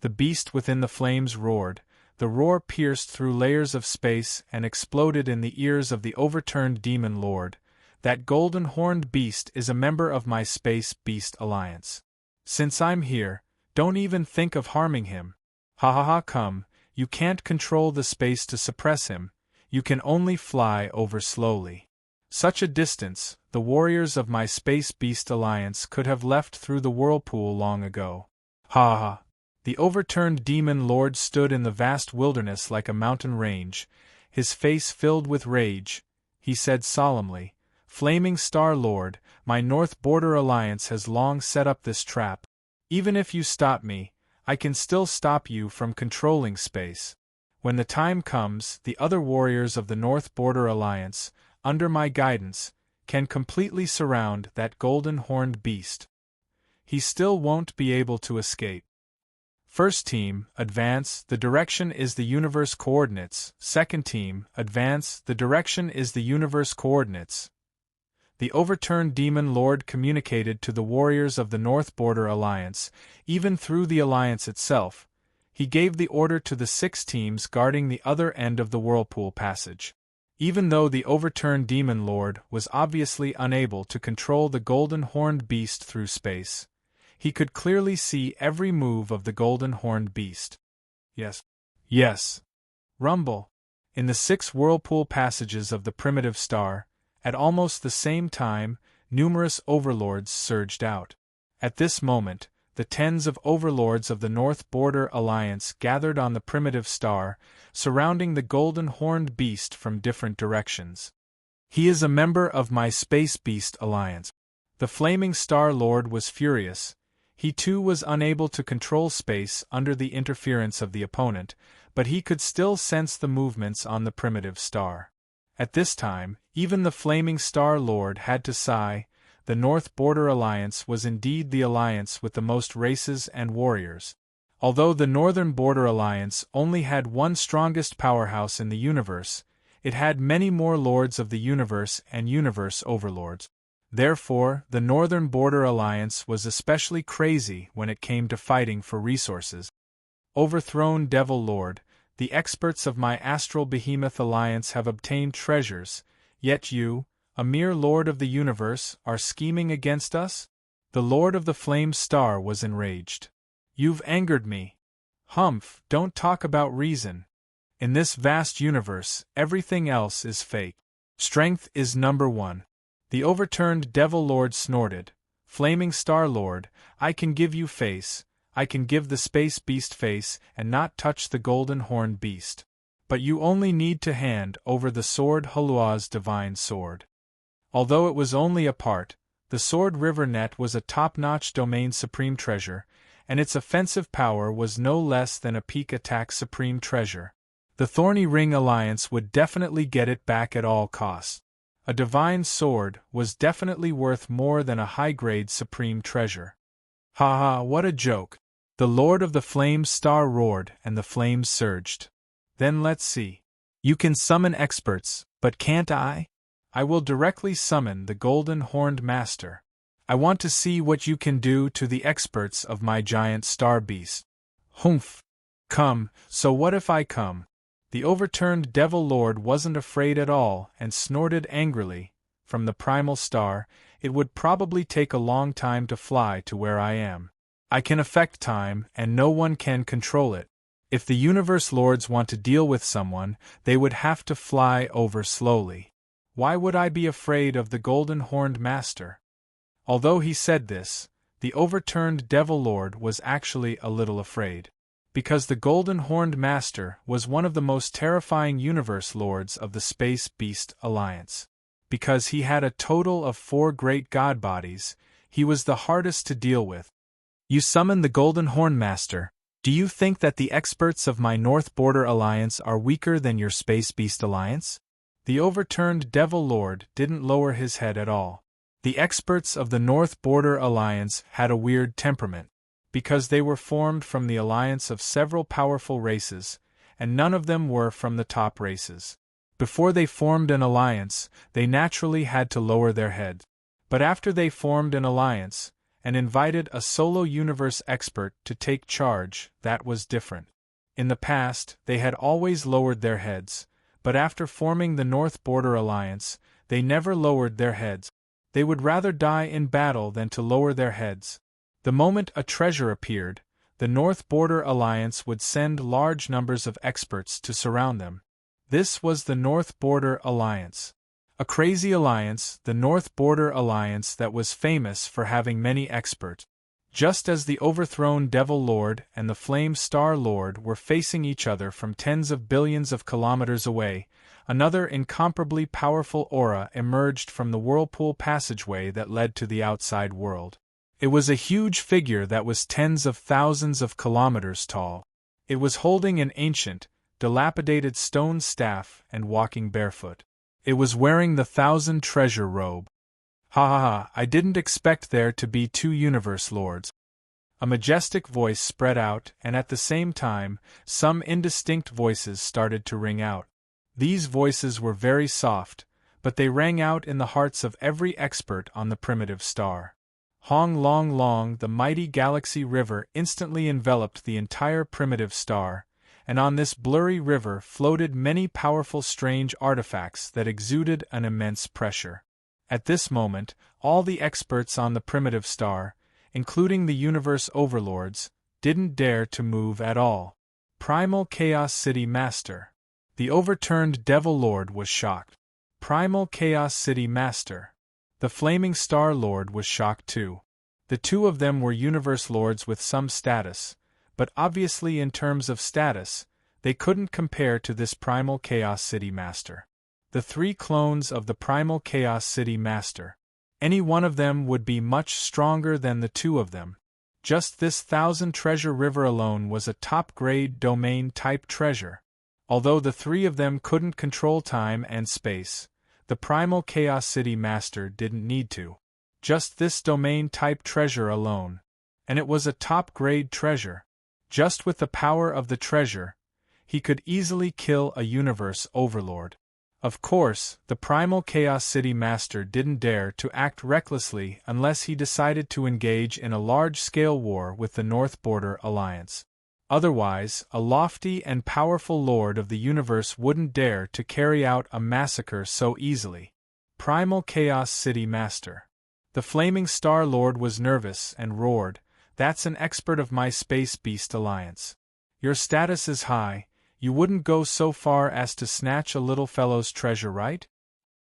The beast within the flames roared. The roar pierced through layers of space and exploded in the ears of the overturned Demon Lord. That golden-horned beast is a member of my Space Beast Alliance. Since I'm here, don't even think of harming him. Come, you can't control the space to suppress him, you can only fly over slowly. Such a distance, the warriors of my Space Beast Alliance could have left through the whirlpool long ago. The overturned Demon Lord stood in the vast wilderness like a mountain range, his face filled with rage. He said solemnly, Flaming Star Lord, my North Border Alliance has long set up this trap. Even if you stop me, I can still stop you from controlling space. When the time comes, the other warriors of the North Border Alliance, under my guidance, can completely surround that golden-horned beast. He still won't be able to escape. First team, advance, the direction is the universe coordinates. Second team, advance, the direction is the universe coordinates. the overturned Demon Lord communicated to the warriors of the North Border Alliance, even through the Alliance itself. He gave the order to the 6 teams guarding the other end of the Whirlpool Passage. Even though the overturned Demon Lord was obviously unable to control the golden horned beast through space, he could clearly see every move of the golden horned beast. Yes. Yes. Rumble. In the 6 whirlpool passages of the primitive star, at almost the same time, numerous overlords surged out. At this moment, the tens of overlords of the North Border Alliance gathered on the primitive star, surrounding the golden horned beast from different directions. He is a member of my Space Beast Alliance. The Flaming Star Lord was furious. He too was unable to control space under the interference of the opponent, but he could still sense the movements on the primitive star. At this time, even the Flaming Star Lord had to sigh. The North Border Alliance was indeed the alliance with the most races and warriors. Although the Northern Border Alliance only had one strongest powerhouse in the universe, it had many more lords of the universe and universe overlords. Therefore, the Northern Border Alliance was especially crazy when it came to fighting for resources. Overthrown Devil Lord, the experts of my Astral Behemoth Alliance have obtained treasures, yet you, a mere lord of the universe, are scheming against us? The Lord of the Flame Star was enraged. You've angered me. Humph, don't talk about reason. In this vast universe, everything else is fake. Strength is number one. The overturned Devil Lord snorted. Flaming Star Lord, I can give you face, I can give the Space Beast face and not touch the Golden Horned Beast. But you only need to hand over the sword Hulua's divine sword. Although it was only a part, the Sword River Net was a top-notch domain supreme treasure, and its offensive power was no less than a peak attack supreme treasure. The Thorny Ring Alliance would definitely get it back at all costs. A divine sword was definitely worth more than a high-grade supreme treasure. Ha ha, what a joke! The Lord of the Flame Star roared and the flames surged. Then let's see. You can summon experts, but can't I? I will directly summon the Golden Horned Master. I want to see what you can do to the experts of my giant star beast. Humph! Come, so what if I come? The overturned Devil Lord wasn't afraid at all and snorted angrily. From the primal star, it would probably take a long time to fly to where I am. I can affect time, and no one can control it. If the Universe Lords want to deal with someone, they would have to fly over slowly. Why would I be afraid of the Golden Horned Master? Although he said this, the overturned Devil Lord was actually a little afraid. Because the Golden Horned Master was one of the most terrifying Universe Lords of the Space Beast Alliance. Because he had a total of 4 great god bodies, he was the hardest to deal with. You summon the Golden Horned Master. Do you think that the experts of my North Border Alliance are weaker than your Space Beast Alliance? The overturned Devil Lord didn't lower his head at all. The experts of the North Border Alliance had a weird temperament, because they were formed from the alliance of several powerful races, and none of them were from the top races. Before they formed an alliance, they naturally had to lower their heads. But after they formed an alliance, and invited a solo universe expert to take charge, that was different. In the past, they had always lowered their heads, but after forming the North Border Alliance, they never lowered their heads. They would rather die in battle than to lower their heads. The moment a treasure appeared, the North Border Alliance would send large numbers of experts to surround them. This was the North Border Alliance. A crazy alliance, the North Border Alliance that was famous for having many experts. Just as the overthrown Devil Lord and the Flame Star Lord were facing each other from tens of billions of kilometers away, another incomparably powerful aura emerged from the whirlpool passageway that led to the outside world. It was a huge figure that was tens of thousands of kilometers tall. It was holding an ancient, dilapidated stone staff and walking barefoot. It was wearing the 1,000 treasure robe. Ha ha ha, I didn't expect there to be 2 Universe Lords. A majestic voice spread out, and at the same time, some indistinct voices started to ring out. These voices were very soft, but they rang out in the hearts of every expert on the primitive star. Hong Long Long, the mighty galaxy river instantly enveloped the entire primitive star, and on this blurry river floated many powerful strange artifacts that exuded an immense pressure. At this moment, all the experts on the primitive star, including the universe overlords, didn't dare to move at all. Primal Chaos City Master. The overturned Devil Lord was shocked. Primal Chaos City Master. The Flaming Star Lord was shocked too. The two of them were universe lords with some status, but obviously in terms of status, they couldn't compare to this Primal Chaos City Master. The three clones of the Primal Chaos City Master. Any one of them would be much stronger than the two of them. Just this 1,000 treasure river alone was a top-grade domain-type treasure. Although the three of them couldn't control time and space, the Primal Chaos City Master didn't need to. Just this domain-type treasure alone. And it was a top-grade treasure. Just with the power of the treasure, he could easily kill a universe overlord. Of course, the Primal Chaos City Master didn't dare to act recklessly unless he decided to engage in a large-scale war with the North Border Alliance. Otherwise, a lofty and powerful lord of the universe wouldn't dare to carry out a massacre so easily. Primal Chaos City Master. The Flaming Star Lord was nervous and roared, "That's an expert of my Space Beast Alliance. Your status is high. You wouldn't go so far as to snatch a little fellow's treasure, right?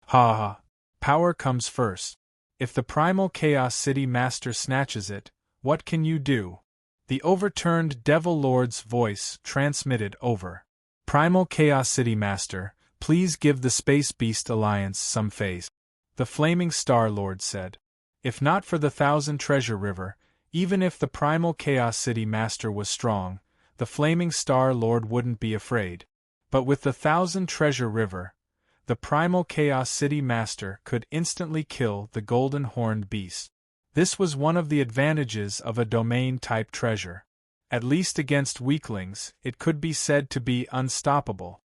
Ha ha. Power comes first. If the Primal Chaos City Master snatches it, what can you do?" The overturned Devil Lord's voice transmitted over. "Primal Chaos City Master, please give the Space Beast Alliance some face," the Flaming Star Lord said. If not for the 1,000 treasure river, even if the Primal Chaos City Master was strong, the Flaming Star Lord wouldn't be afraid. But with the 1,000 treasure river, the Primal Chaos City Master could instantly kill the golden horned beast. This was one of the advantages of a domain-type treasure. At least against weaklings, it could be said to be unstoppable.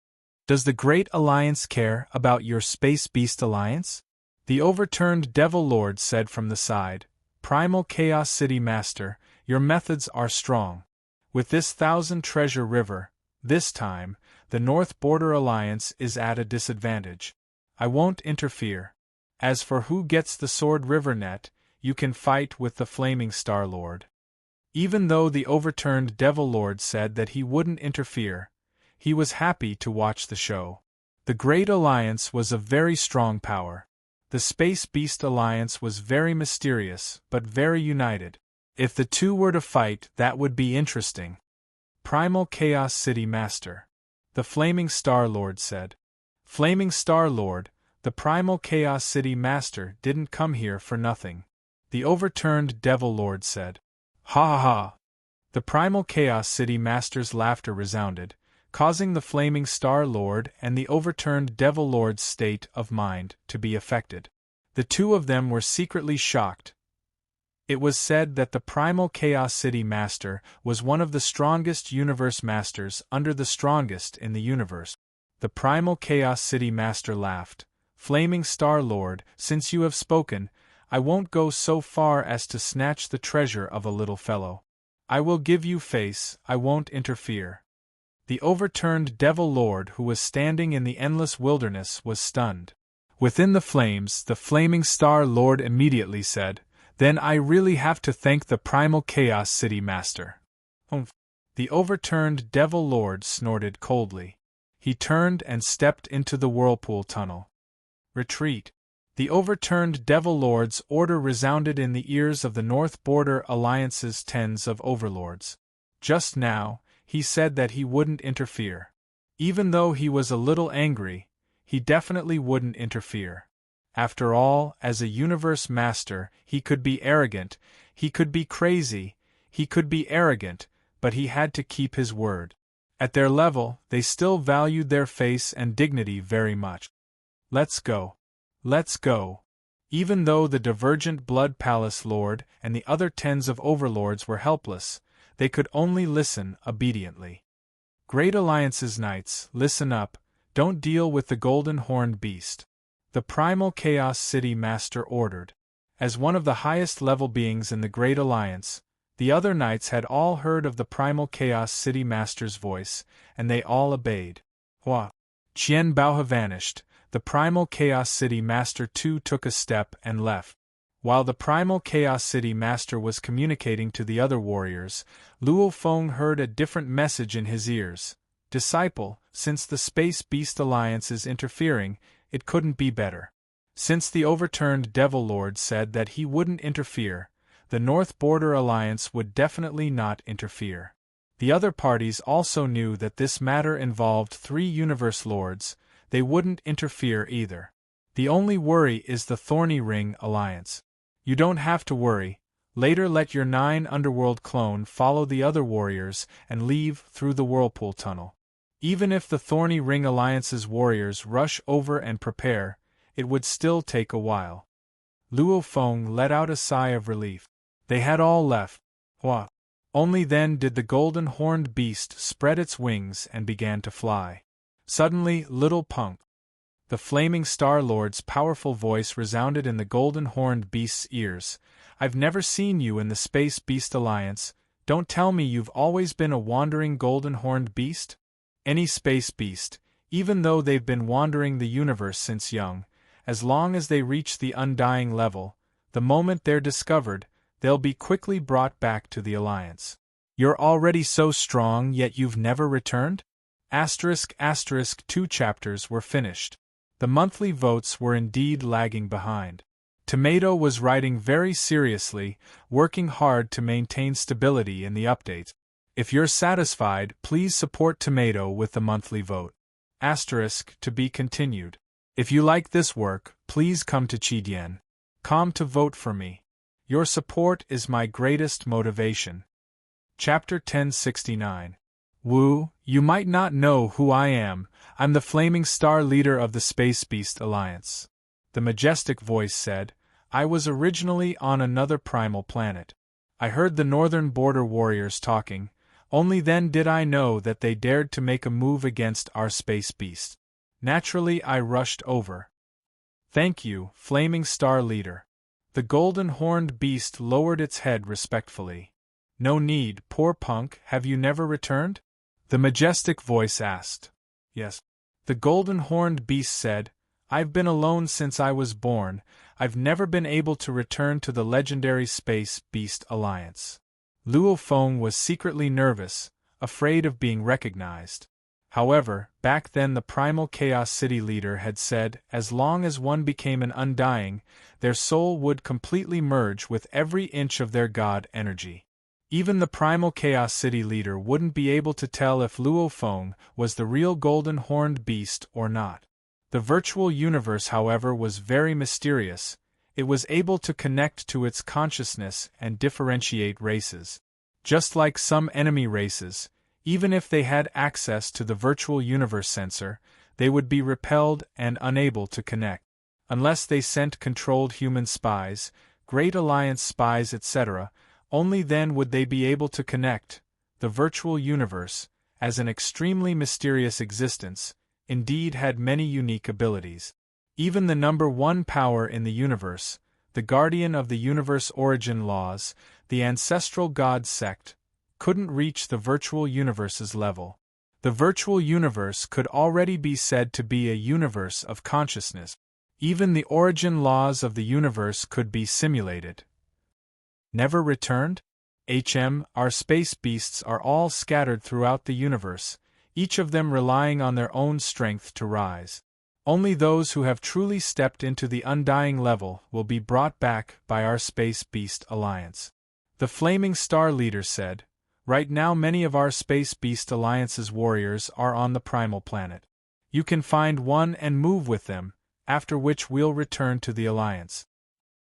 Does the Great Alliance care about your Space Beast Alliance? The overturned Devil Lord said from the side. Primal Chaos City Master, your methods are strong. With this 1,000 treasure river, this time, the North Border Alliance is at a disadvantage. I won't interfere. As for who gets the Sword River net, you can fight with the Flaming Star Lord. Even though the overturned Devil Lord said that he wouldn't interfere, he was happy to watch the show. The Great Alliance was a very strong power. The Space Beast Alliance was very mysterious, but very united. If the two were to fight, that would be interesting. Primal Chaos City Master. The Flaming Star Lord said. Flaming Star Lord, the Primal Chaos City Master didn't come here for nothing. The overturned Devil Lord said. Ha ha ha! The Primal Chaos City Master's laughter resounded, causing the Flaming Star Lord and the overturned Devil Lord's state of mind to be affected. The two of them were secretly shocked. It was said that the Primal Chaos City Master was one of the strongest universe masters under the strongest in the universe. The Primal Chaos City Master laughed. Flaming Star Lord, since you have spoken, I won't go so far as to snatch the treasure of a little fellow. I will give you face, I won't interfere. The overturned Devil Lord who was standing in the endless wilderness was stunned. Within the flames, the Flaming Star Lord immediately said, "Then I really have to thank the Primal Chaos City Master." Humph. The overturned Devil Lord snorted coldly. He turned and stepped into the whirlpool tunnel. Retreat. The overturned Devil Lord's order resounded in the ears of the North Border Alliance's tens of overlords. Just now, he said that he wouldn't interfere. Even though he was a little angry, he definitely wouldn't interfere. After all, as a universe master, he could be arrogant, he could be crazy, he could be arrogant, but he had to keep his word. At their level, they still valued their face and dignity very much. Let's go. Let's go. Even though the divergent Blood Palace Lord and the other tens of overlords were helpless, they could only listen obediently. Great Alliance's knights, listen up, don't deal with the golden horned beast. The Primal Chaos City Master ordered. As one of the highest-level beings in the Great Alliance, the other knights had all heard of the Primal Chaos City Master's voice, and they all obeyed. Hua! Qian Baohe vanished. The Primal Chaos City Master too took a step and left. While the Primal Chaos City Master was communicating to the other warriors, Luo Feng heard a different message in his ears. Disciple, since the Space Beast Alliance is interfering, it couldn't be better. Since the overturned Devil Lord said that he wouldn't interfere, the North Border Alliance would definitely not interfere. The other parties also knew that this matter involved 3 Universe Lords. They wouldn't interfere either. The only worry is the Thorny Ring Alliance. You don't have to worry. Later let your 9 Underworld clone follow the other warriors and leave through the Whirlpool Tunnel. Even if the Thorny Ring Alliance's warriors rush over and prepare, it would still take a while. Luo Feng let out a sigh of relief. They had all left. Hua! Only then did the golden horned beast spread its wings and began to fly. Suddenly, little punk. The Flaming Star Lord's powerful voice resounded in the golden horned beast's ears. I've never seen you in the Space Beast Alliance. Don't tell me you've always been a wandering golden horned beast? Any space beast, even though they've been wandering the universe since young, as long as they reach the undying level, the moment they're discovered, they'll be quickly brought back to the Alliance. You're already so strong, yet you've never returned? *****2 chapters were finished. The monthly votes were indeed lagging behind. Tomato was writing very seriously, working hard to maintain stability in the updates. If you're satisfied, please support Tomato with the monthly vote. ***to be continued. If you like this work, please come to Chidian.com to vote for me. Your support is my greatest motivation. Chapter 1069. Wu, you might not know who I am. I'm the Flaming Star Leader of the Space Beast Alliance. The majestic voice said, I was originally on another primal planet. I heard the Northern Border warriors talking. Only then did I know that they dared to make a move against our space beast. Naturally, I rushed over. Thank you, Flaming Star Leader. The golden horned beast lowered its head respectfully. No need, poor punk, have you never returned? The majestic voice asked. Yes. The golden horned beast said, I've been alone since I was born. I've never been able to return to the legendary Space Beast Alliance. Luo Feng was secretly nervous, afraid of being recognized. However, back then the Primal Chaos City leader had said, as long as one became an undying, their soul would completely merge with every inch of their god energy. Even the Primal Chaos City leader wouldn't be able to tell if Luo Feng was the real golden horned beast or not. The virtual universe, however, was very mysterious. It was able to connect to its consciousness and differentiate races. Just like some enemy races, even if they had access to the virtual universe sensor, they would be repelled and unable to connect. Unless they sent controlled human spies, Great Alliance spies, etc., only then would they be able to connect. The virtual universe, as an extremely mysterious existence, indeed had many unique abilities. Even the number 1 power in the universe, the guardian of the universe origin laws, the ancestral god sect, couldn't reach the virtual universe's level. The virtual universe could already be said to be a universe of consciousness. Even the origin laws of the universe could be simulated. Never returned? Our space beasts are all scattered throughout the universe, each of them relying on their own strength to rise. Only those who have truly stepped into the undying level will be brought back by our Space Beast Alliance. The Flaming Star Leader said, Right now many of our Space Beast Alliance's warriors are on the primal planet. You can find one and move with them, after which we'll return to the Alliance.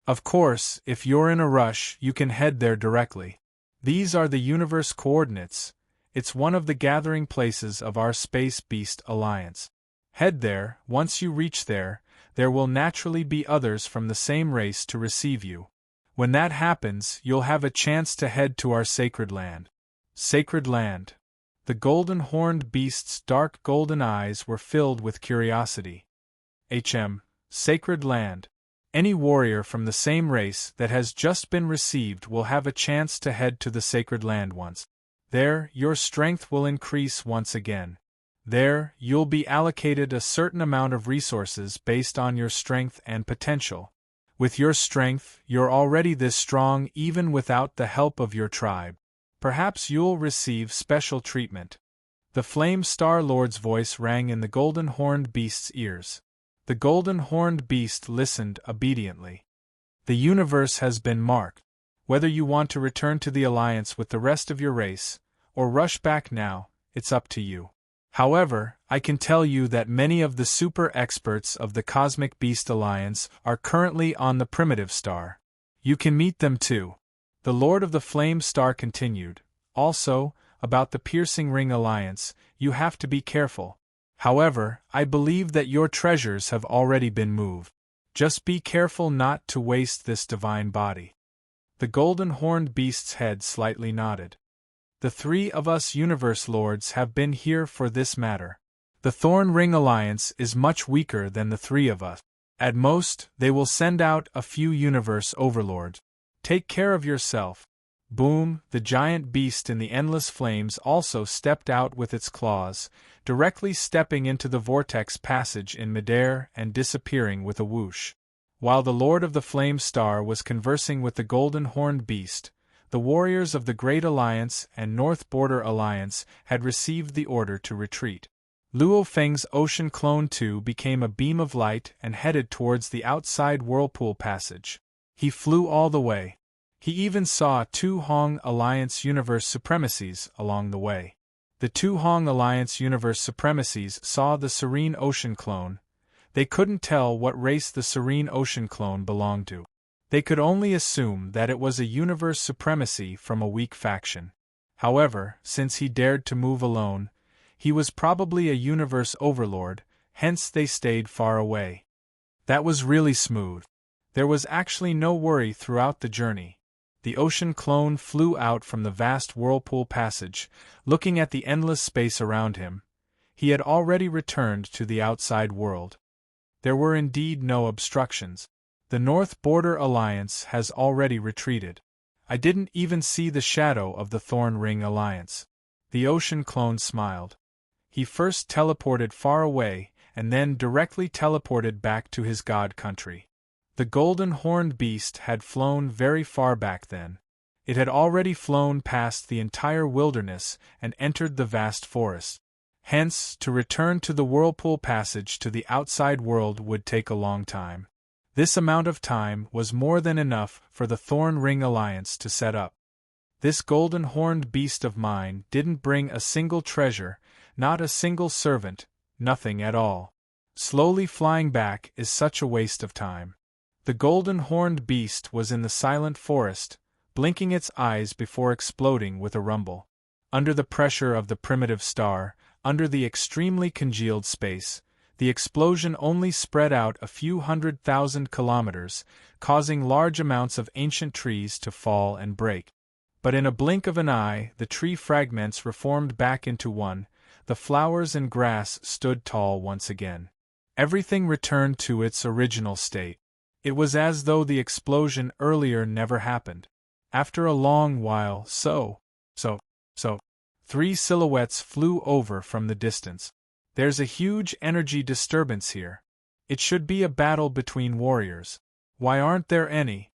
Of course, if you're in a rush, you can head there directly. These are the universe coordinates. It's one of the gathering places of our Space Beast Alliance. Head there. Once you reach there, there will naturally be others from the same race to receive you. When that happens, you'll have a chance to head to our sacred land. Sacred land. The golden horned beast's dark golden eyes were filled with curiosity. Sacred land. Any warrior from the same race that has just been received will have a chance to head to the sacred land once. There, your strength will increase once again. There, you'll be allocated a certain amount of resources based on your strength and potential. With your strength, you're already this strong even without the help of your tribe. Perhaps you'll receive special treatment. The Flame Star Lord's voice rang in the golden horned beast's ears. The golden horned beast listened obediently. The universe has been marked. Whether you want to return to the alliance with the rest of your race, or rush back now, it's up to you. However, I can tell you that many of the super experts of the Cosmic Beast Alliance are currently on the primitive star. You can meet them too. The Lord of the Flame Star continued. Also, about the Piercing Ring Alliance, you have to be careful. However, I believe that your treasures have already been moved. Just be careful not to waste this divine body. The golden horned beast's head slightly nodded. The three of us Universe Lords have been here for this matter. The Thorn Ring Alliance is much weaker than the three of us. At most, they will send out a few Universe Overlords. Take care of yourself. Boom, the giant beast in the endless flames also stepped out with its claws, directly stepping into the vortex passage in midair and disappearing with a whoosh. While the Lord of the Flame Star was conversing with the golden horned beast, the warriors of the Great Alliance and North Border Alliance had received the order to retreat. Luo Feng's Ocean Clone 2 became a beam of light and headed towards the outside whirlpool passage. He flew all the way. He even saw two Hong Alliance Universe Supremacies along the way. The two Hong Alliance Universe Supremacies saw the Serene Ocean Clone. They couldn't tell what race the Serene Ocean Clone belonged to. They could only assume that it was a universe supremacy from a weak faction. However, since he dared to move alone, he was probably a universe overlord, hence they stayed far away. That was really smooth. There was actually no worry throughout the journey. The ocean clone flew out from the vast whirlpool passage, looking at the endless space around him. He had already returned to the outside world. There were indeed no obstructions. The North Border Alliance has already retreated. I didn't even see the shadow of the Thorn Ring Alliance. The ocean clone smiled. He first teleported far away, and then directly teleported back to his god country. The golden horned beast had flown very far back then. It had already flown past the entire wilderness and entered the vast forest. Hence, to return to the whirlpool passage to the outside world would take a long time. This amount of time was more than enough for the Thorn Ring Alliance to set up. This golden horned beast of mine didn't bring a single treasure, not a single servant, nothing at all. Slowly flying back is such a waste of time. The golden horned beast was in the silent forest, blinking its eyes before exploding with a rumble. Under the pressure of the primitive star, under the extremely congealed space, the explosion only spread out a few 100,000 kilometers, causing large amounts of ancient trees to fall and break. But in a blink of an eye, the tree fragments reformed back into one, the flowers and grass stood tall once again. Everything returned to its original state. It was as though the explosion earlier never happened. After a long while, three silhouettes flew over from the distance. There's a huge energy disturbance here. It should be a battle between warriors. Why aren't there any?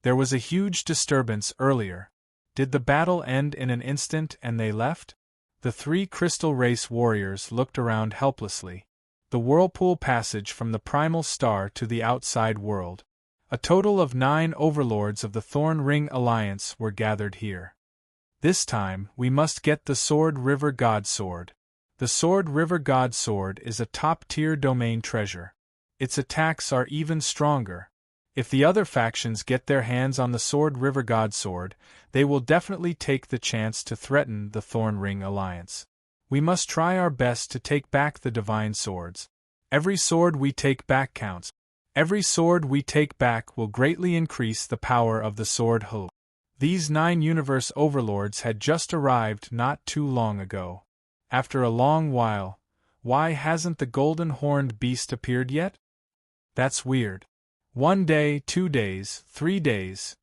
There was a huge disturbance earlier. Did the battle end in an instant and they left? The three crystal race warriors looked around helplessly. The whirlpool passage from the primal star to the outside world. A total of 9 overlords of the Thorn Ring Alliance were gathered here. This time, we must get the Sword River God Sword. The Sword River God Sword is a top-tier domain treasure. Its attacks are even stronger. If the other factions get their hands on the Sword River God Sword, they will definitely take the chance to threaten the Thorn Ring Alliance. We must try our best to take back the Divine Swords. Every sword we take back counts. Every sword we take back will greatly increase the power of the Sword Ho. These 9 universe overlords had just arrived not too long ago. After a long while, why hasn't the golden horned beast appeared yet? That's weird. 1 day, 2 days, 3 days.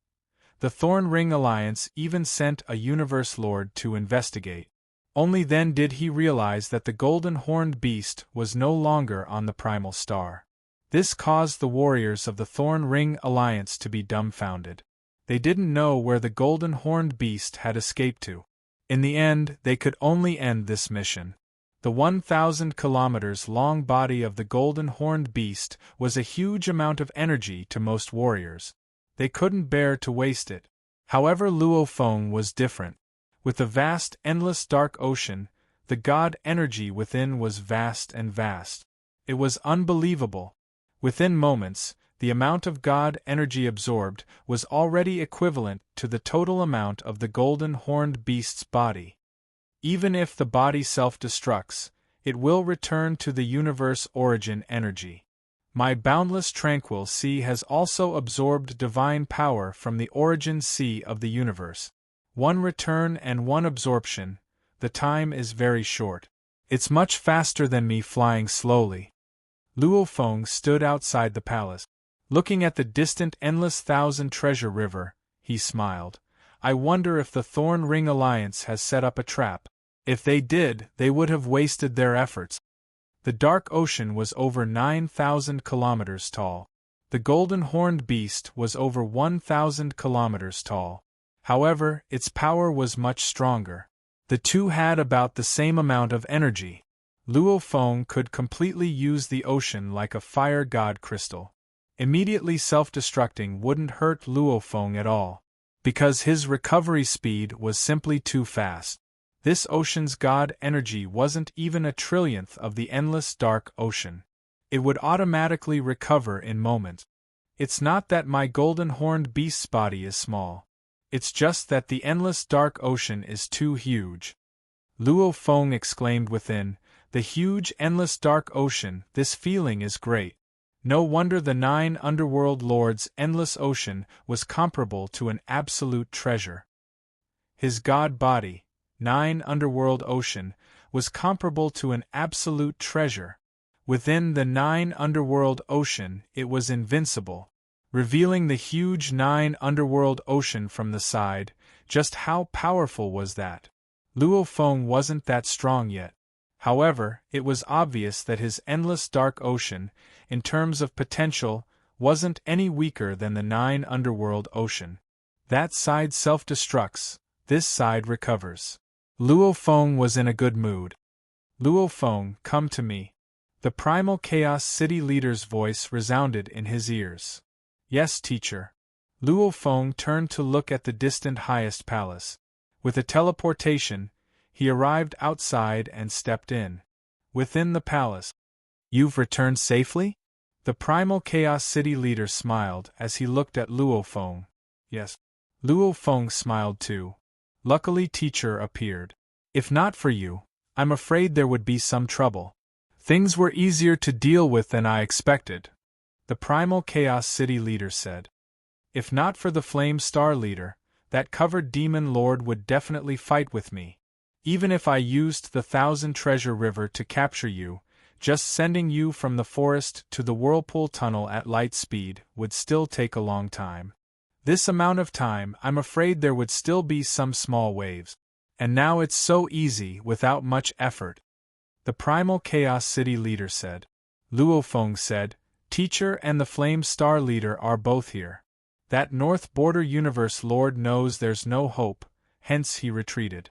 The Thorn Ring Alliance even sent a Universe Lord to investigate. Only then did he realize that the golden horned beast was no longer on the primal star. This caused the warriors of the Thorn Ring Alliance to be dumbfounded. They didn't know where the golden horned beast had escaped to. In the end, they could only end this mission. The 1,000 kilometers long body of the golden horned beast was a huge amount of energy to most warriors. They couldn't bear to waste it. However, Luo Feng was different. With the vast, endless dark ocean, the god energy within was vast and vast. It was unbelievable. Within moments, the amount of god energy absorbed was already equivalent to the total amount of the golden horned beast's body. Even if the body self-destructs, it will return to the universe origin energy. My boundless tranquil sea has also absorbed divine power from the origin sea of the universe. 1 return and 1 absorption, the time is very short. It's much faster than me flying slowly. Luo Feng stood outside the palace. Looking at the distant endless thousand treasure river, he smiled. I wonder if the Thorn Ring Alliance has set up a trap. If they did, they would have wasted their efforts. The dark ocean was over 9,000 kilometers tall. The golden horned beast was over 1,000 kilometers tall. However, its power was much stronger. The two had about the same amount of energy. Luo Feng could completely use the ocean like a fire god crystal. Immediately self-destructing wouldn't hurt Luo Feng at all, because his recovery speed was simply too fast. This ocean's god energy wasn't even a trillionth of the endless dark ocean. It would automatically recover in moments. It's not that my golden horned beast's body is small. It's just that the endless dark ocean is too huge. Luo Feng exclaimed within, the huge endless dark ocean, this feeling is great. No wonder the 9 underworld lords' endless ocean was comparable to an absolute treasure. His god body, 9 underworld ocean, was comparable to an absolute treasure. Within the 9 underworld ocean it was invincible, revealing the huge 9 underworld ocean from the side. Just how powerful was that? Luo Feng wasn't that strong yet. However, it was obvious that his endless dark ocean, in terms of potential, wasn't any weaker than the 9 underworld ocean. That side self-destructs, this side recovers. Luo Feng was in a good mood. Luo Feng, come to me. The primal Chaos City leader's voice resounded in his ears. Yes, teacher. Luo Feng turned to look at the distant highest palace. With a teleportation, he arrived outside and stepped in. Within the palace. You've returned safely? The primal Chaos City leader smiled as he looked at Luo Feng. Yes. Luo Feng smiled too. Luckily, teacher appeared. If not for you, I'm afraid there would be some trouble. Things were easier to deal with than I expected, the primal Chaos City leader said. If not for the Flame Star leader, that covered demon lord would definitely fight with me. Even if I used the 1,000 treasure river to capture you, just sending you from the forest to the whirlpool tunnel at light speed would still take a long time. This amount of time, I'm afraid there would still be some small waves. And now it's so easy without much effort. The primal Chaos City leader said. Luo Feng said, Teacher and the Flame Star leader are both here. That North Border Universe Lord knows there's no hope, hence he retreated.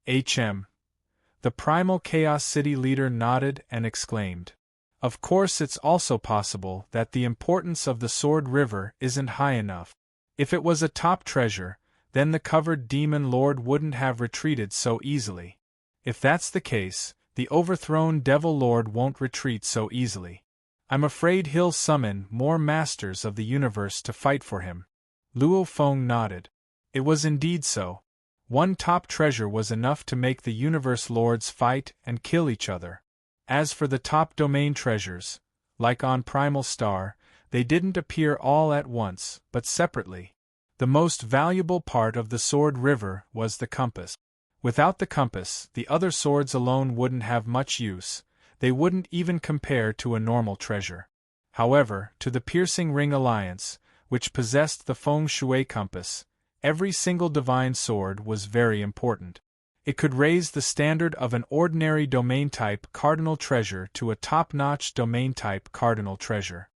The primal Chaos City leader nodded and exclaimed. Of course, it's also possible that the importance of the Sword River isn't high enough. If it was a top treasure, then the covered demon lord wouldn't have retreated so easily. If that's the case, the overthrown devil lord won't retreat so easily. I'm afraid he'll summon more masters of the universe to fight for him. Luo Feng nodded. It was indeed so. One top treasure was enough to make the universe lords fight and kill each other. As for the top domain treasures, like on Primal Star, they didn't appear all at once, but separately. The most valuable part of the Sword River was the compass. Without the compass, the other swords alone wouldn't have much use. They wouldn't even compare to a normal treasure. However, to the Piercing Ring Alliance, which possessed the feng shui compass, every single divine sword was very important. It could raise the standard of an ordinary domain-type cardinal treasure to a top-notch domain-type cardinal treasure.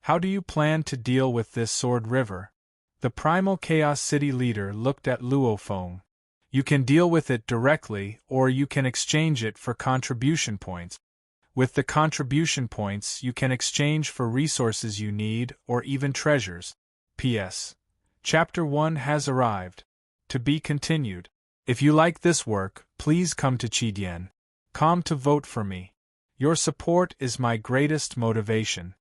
How do you plan to deal with this sword river? The Primal Chaos City leader looked at Luo Feng. You can deal with it directly, or you can exchange it for contribution points. With the contribution points, you can exchange for resources you need, or even treasures. P.S. Chapter 1 has arrived. To be continued. If you like this work, please come to Qidien.com to vote for me. Your support is my greatest motivation.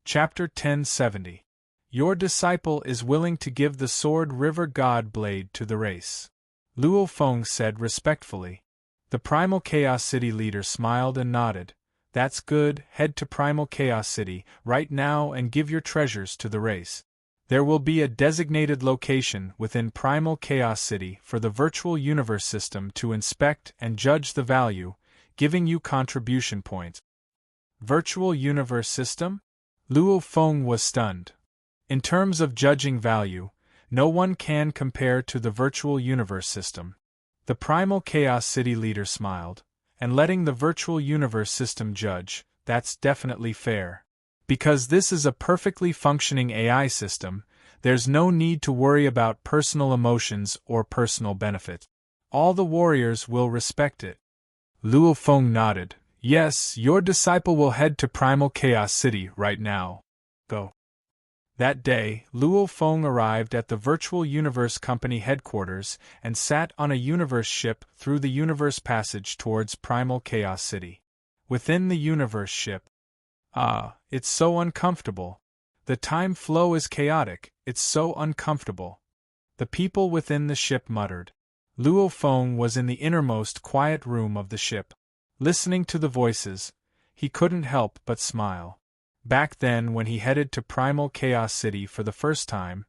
Chapter 1070. Your disciple is willing to give the Sword River God Blade to the race. Luo Feng said respectfully. The Primal Chaos City leader smiled and nodded. That's good, head to Primal Chaos City right now and give your treasures to the race. There will be a designated location within Primal Chaos City for the Virtual Universe system to inspect and judge the value, giving you contribution points. Virtual Universe system? Luo Feng was stunned. In terms of judging value, no one can compare to the Virtual Universe system. The Primal Chaos City leader smiled, and letting the Virtual Universe system judge, that's definitely fair. Because this is a perfectly functioning AI system, there's no need to worry about personal emotions or personal benefit. All the warriors will respect it. Luo Feng nodded. Yes, your disciple will head to Primal Chaos City right now. Go. That day, Luo Feng arrived at the Virtual Universe Company headquarters and sat on a universe ship through the universe passage towards Primal Chaos City. Within the universe ship, it's so uncomfortable. The time flow is chaotic, it's so uncomfortable. The people within the ship muttered. Luo Feng was in the innermost quiet room of the ship. Listening to the voices, he couldn't help but smile. Back then, when he headed to Primal Chaos City for the first time,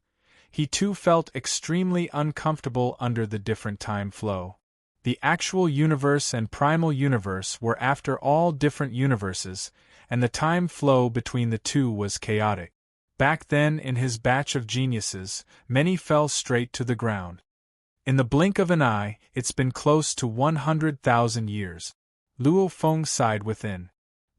he too felt extremely uncomfortable under the different time flow. The actual universe and primal universe were after all different universes, and the time flow between the two was chaotic. Back then, in his batch of geniuses, many fell straight to the ground. In the blink of an eye, it's been close to 100,000 years. Luo Feng sighed within.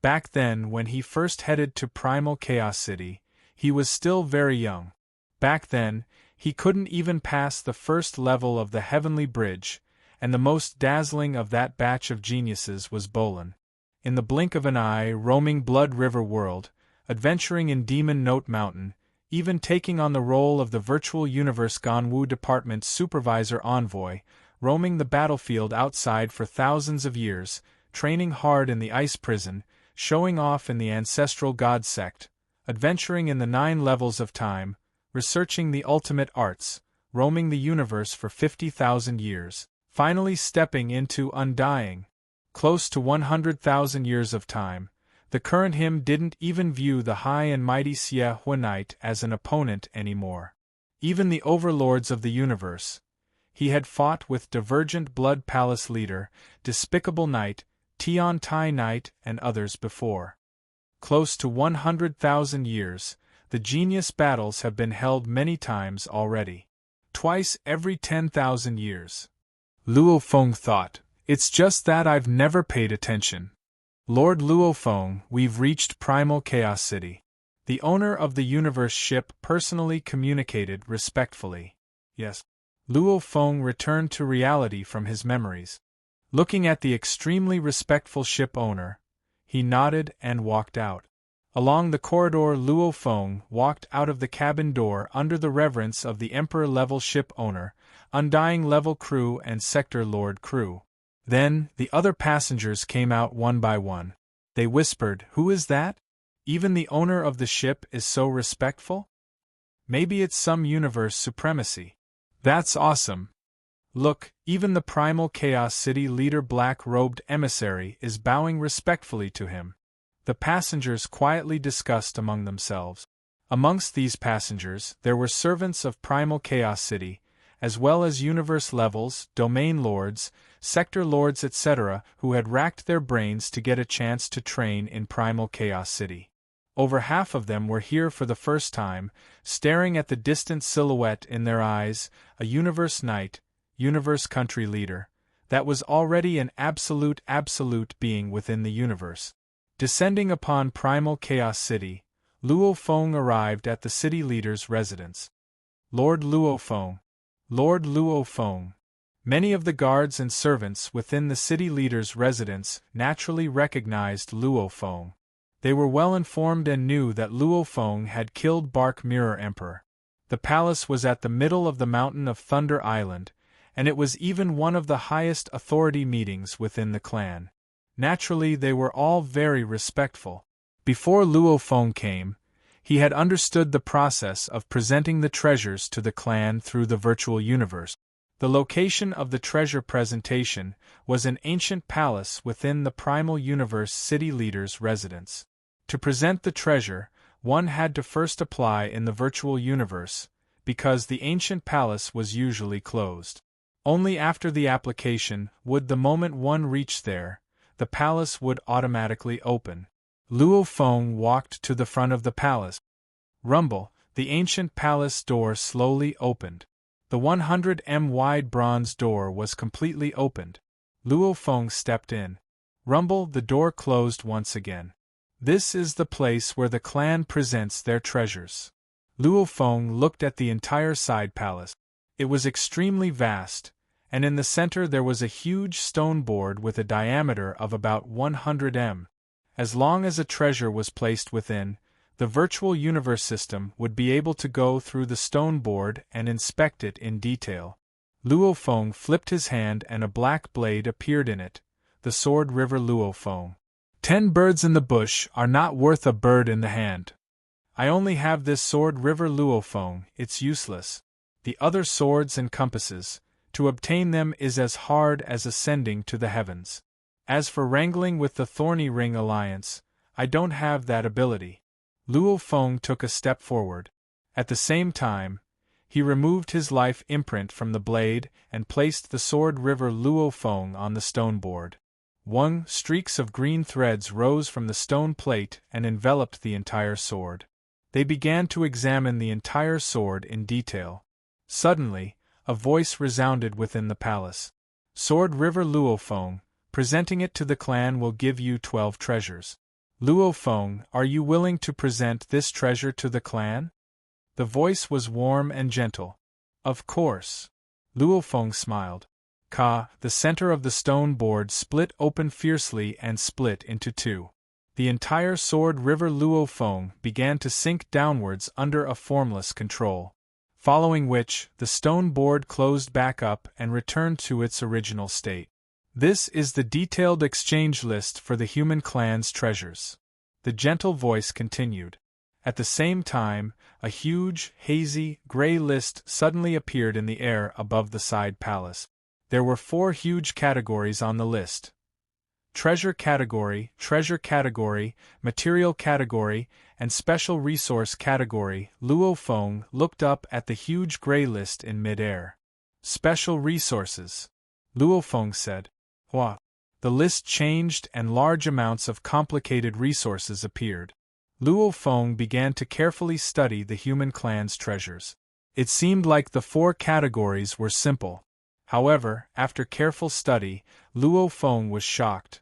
Back then, when he first headed to Primal Chaos City, he was still very young. Back then, he couldn't even pass the first level of the Heavenly Bridge, and the most dazzling of that batch of geniuses was Bolin. In the blink of an eye, roaming Blood River World, adventuring in Demon Note Mountain, even taking on the role of the Virtual Universe Ganwu Department Supervisor Envoy, roaming the battlefield outside for thousands of years, training hard in the Ice Prison, showing off in the Ancestral God Sect, adventuring in the 9 levels of time, researching the ultimate arts, roaming the universe for 50,000 years, finally stepping into undying. Close to 100,000 years of time, the current him didn't even view the high and mighty Xie Hua Knight as an opponent anymore. Even the overlords of the universe. He had fought with Divergent Blood Palace leader, Despicable Knight, Tian Tai Knight, and others before. Close to 100,000 years, the genius battles have been held many times already. Twice every 10,000 years. Luo Feng thought, it's just that I've never paid attention. Lord Luo Feng, we've reached Primal Chaos City. The owner of the universe ship personally communicated respectfully. Yes. Luo Feng returned to reality from his memories. Looking at the extremely respectful ship owner, he nodded and walked out. Along the corridor, Luo Feng walked out of the cabin door under the reverence of the Emperor-level ship owner, Undying-level crew and Sector Lord crew. Then, the other passengers came out one by one. They whispered, "Who is that? Even the owner of the ship is so respectful? Maybe it's some universe supremacy. That's awesome. Look, even the Primal Chaos City leader black-robed emissary is bowing respectfully to him." The passengers quietly discussed among themselves. Amongst these passengers, there were servants of Primal Chaos City, as well as universe levels, domain lords, sector lords etc., who had racked their brains to get a chance to train in Primal Chaos City. Over half of them were here for the first time, staring at the distant silhouette in their eyes, a universe knight, universe country leader, that was already an absolute being within the universe. Descending upon primal Chaos City, Luo Feng arrived at the city leader's residence. Lord Luo Feng. Lord Luo Feng. Many of the guards and servants within the city leader's residence naturally recognized Luo Feng. They were well informed and knew that Luo Feng had killed Bark Mirror Emperor. The palace was at the middle of the mountain of Thunder Island, and it was even one of the highest authority meetings within the clan. Naturally, they were all very respectful. Before Luo Feng came, he had understood the process of presenting the treasures to the clan through the virtual universe. The location of the treasure presentation was an ancient palace within the primal universe city leader's residence. To present the treasure, one had to first apply in the virtual universe, because the ancient palace was usually closed. Only after the application would, the moment one reached there, the palace would automatically open. Luo Feng walked to the front of the palace. Rumble, the ancient palace door slowly opened. The 100 m wide bronze door was completely opened. Luo Feng stepped in. Rumble, the door closed once again. This is the place where the clan presents their treasures. Luo Feng looked at the entire side palace. It was extremely vast, and in the center there was a huge stone board with a diameter of about 100 m. As long as a treasure was placed within, the virtual universe system would be able to go through the stone board and inspect it in detail. Luo Feng flipped his hand and a black blade appeared in it, the sword River Luo Feng. 10 birds in the bush are not worth a bird in the hand. I only have this sword River Luo Feng, it's useless. The other swords and compasses, to obtain them is as hard as ascending to the heavens. As for wrangling with the Thorny Ring Alliance, I don't have that ability. Luo Feng took a step forward. At the same time, he removed his life imprint from the blade and placed the sword River Luo Feng on the stone board. Streaks of green threads rose from the stone plate and enveloped the entire sword. They began to examine the entire sword in detail. Suddenly, a voice resounded within the palace. Sword River Luo Feng, presenting it to the clan will give you 12 treasures. Luo Feng, are you willing to present this treasure to the clan? The voice was warm and gentle. Of course. Luo Feng smiled. The center of the stone board split open fiercely and split into two. The entire sword River Luo Feng began to sink downwards under a formless control. Following which, the stone board closed back up and returned to its original state. This is the detailed exchange list for the human clan's treasures. The gentle voice continued. At the same time, a huge, hazy, gray list suddenly appeared in the air above the side palace. There were 4 huge categories on the list. Treasure category, material category, and special resource category. Luo Feng looked up at the huge gray list in mid-air. Special resources. Luo Feng said. What? The list changed and large amounts of complicated resources appeared. Luo Feng began to carefully study the human clan's treasures. It seemed like the 4 categories were simple. However, after careful study, Luo Feng was shocked.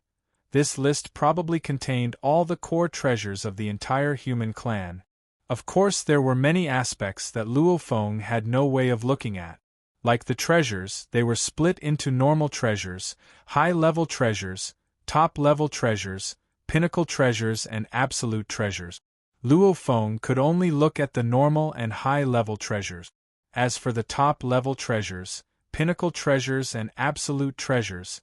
This list probably contained all the core treasures of the entire human clan. Of course, there were many aspects that Luo Feng had no way of looking at. Like the treasures, they were split into normal treasures, high-level treasures, top-level treasures, pinnacle treasures and absolute treasures. Luo Feng could only look at the normal and high-level treasures. As for the top-level treasures, pinnacle treasures and absolute treasures,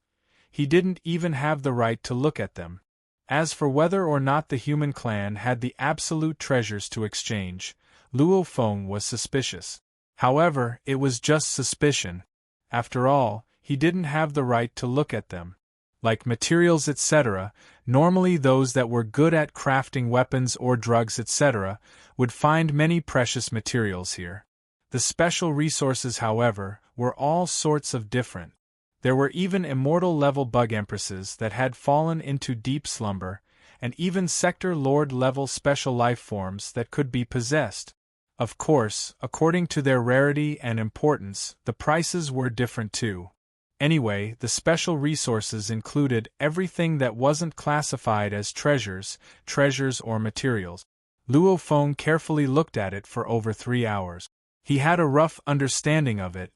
he didn't even have the right to look at them. As for whether or not the human clan had the absolute treasures to exchange, Luo Feng was suspicious. However, it was just suspicion. After all, he didn't have the right to look at them. Like materials etc., normally those that were good at crafting weapons or drugs etc., would find many precious materials here. The special resources, however, were all sorts of different. There were even immortal-level bug empresses that had fallen into deep slumber, and even Sector Lord level special life forms that could be possessed. Of course, according to their rarity and importance, the prices were different too. Anyway, the special resources included everything that wasn't classified as treasures or materials. Luo Feng carefully looked at it for over 3 hours. He had a rough understanding of it.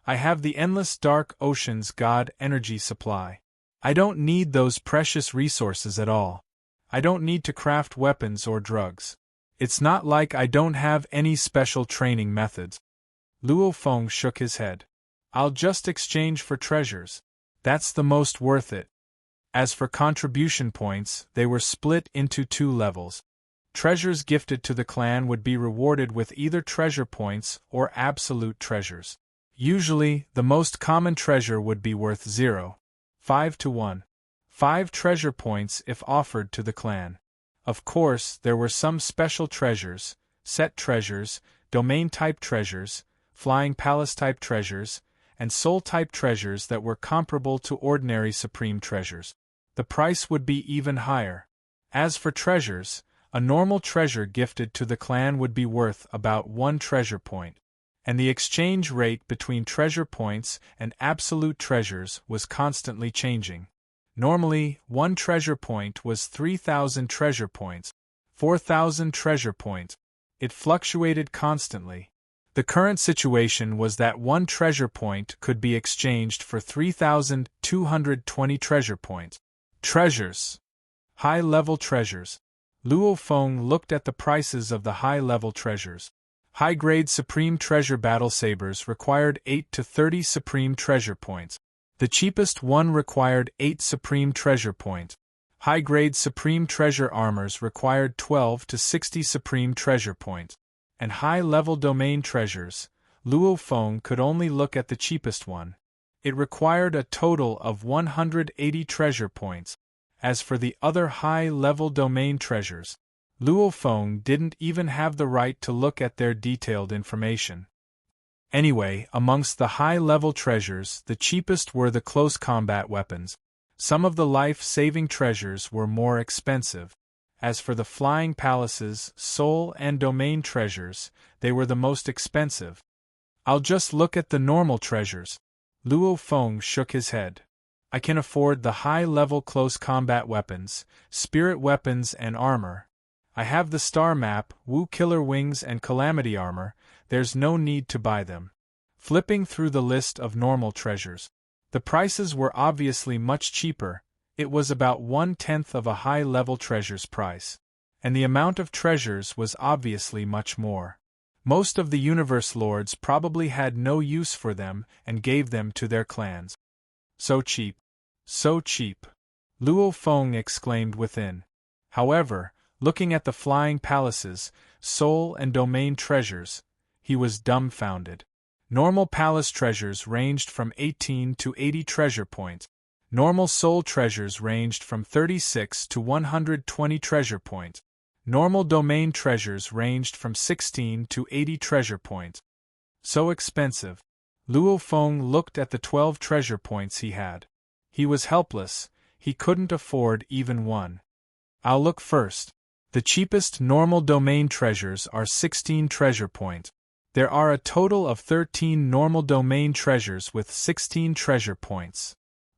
I have the endless dark ocean's god energy supply. I don't need those precious resources at all. I don't need to craft weapons or drugs. It's not like I don't have any special training methods. Luo Feng shook his head. I'll just exchange for treasures. That's the most worth it. As for contribution points, they were split into 2 levels. Treasures gifted to the clan would be rewarded with either treasure points or absolute treasures. Usually, the most common treasure would be worth 0.5 to 1. 5 treasure points if offered to the clan. Of course, there were some special treasures, set treasures, domain-type treasures, flying palace-type treasures, and soul-type treasures that were comparable to ordinary supreme treasures. The price would be even higher. As for treasures, a normal treasure gifted to the clan would be worth about 1 treasure point, and the exchange rate between treasure points and absolute treasures was constantly changing. Normally, 1 treasure point was 3,000 treasure points, 4,000 treasure points. It fluctuated constantly. The current situation was that 1 treasure point could be exchanged for 3,220 treasure points. Treasures. High-level treasures. Luo Feng looked at the prices of the high-level treasures. High-grade Supreme Treasure Battle Sabers required 8 to 30 Supreme Treasure Points. The cheapest one required 8 Supreme Treasure Points. High-grade Supreme Treasure Armors required 12 to 60 Supreme Treasure Points. And high-level Domain Treasures, Luo Feng could only look at the cheapest one. It required a total of 180 treasure points. As for the other high-level domain treasures, Luo Feng didn't even have the right to look at their detailed information. Anyway, amongst the high-level treasures, the cheapest were the close combat weapons. Some of the life-saving treasures were more expensive. As for the flying palaces, soul and domain treasures, they were the most expensive. I'll just look at the normal treasures. Luo Feng shook his head. I can afford the high-level close combat weapons, spirit weapons and armor. I have the star map, Wu Killer Wings and Calamity Armor, there's no need to buy them. Flipping through the list of normal treasures. The prices were obviously much cheaper, it was about 1/10 of a high-level treasure's price. And the amount of treasures was obviously much more. Most of the Universe Lords probably had no use for them and gave them to their clans. So cheap. So cheap. Luo Feng exclaimed within. However, looking at the flying palaces, soul and domain treasures, he was dumbfounded. Normal palace treasures ranged from 18 to 80 treasure points. Normal soul treasures ranged from 36 to 120 treasure points. Normal domain treasures ranged from 16 to 80 treasure points. So expensive. Luo Feng looked at the 12 treasure points he had. He was helpless, he couldn't afford even one. I'll look first. The cheapest normal domain treasures are 16 treasure points. There are a total of 13 normal domain treasures with 16 treasure points.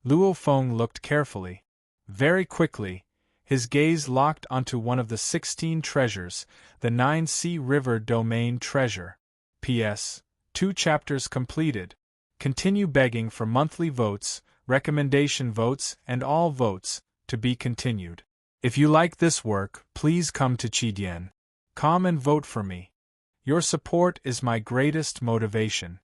Luo Feng looked carefully. Very quickly, his gaze locked onto one of the 16 treasures, the 9C River Domain Treasure. P.S. 2 chapters completed. Continue begging for monthly votes, recommendation votes, and all votes, to be continued. If you like this work, please come to Chidien.com and vote for me. Your support is my greatest motivation.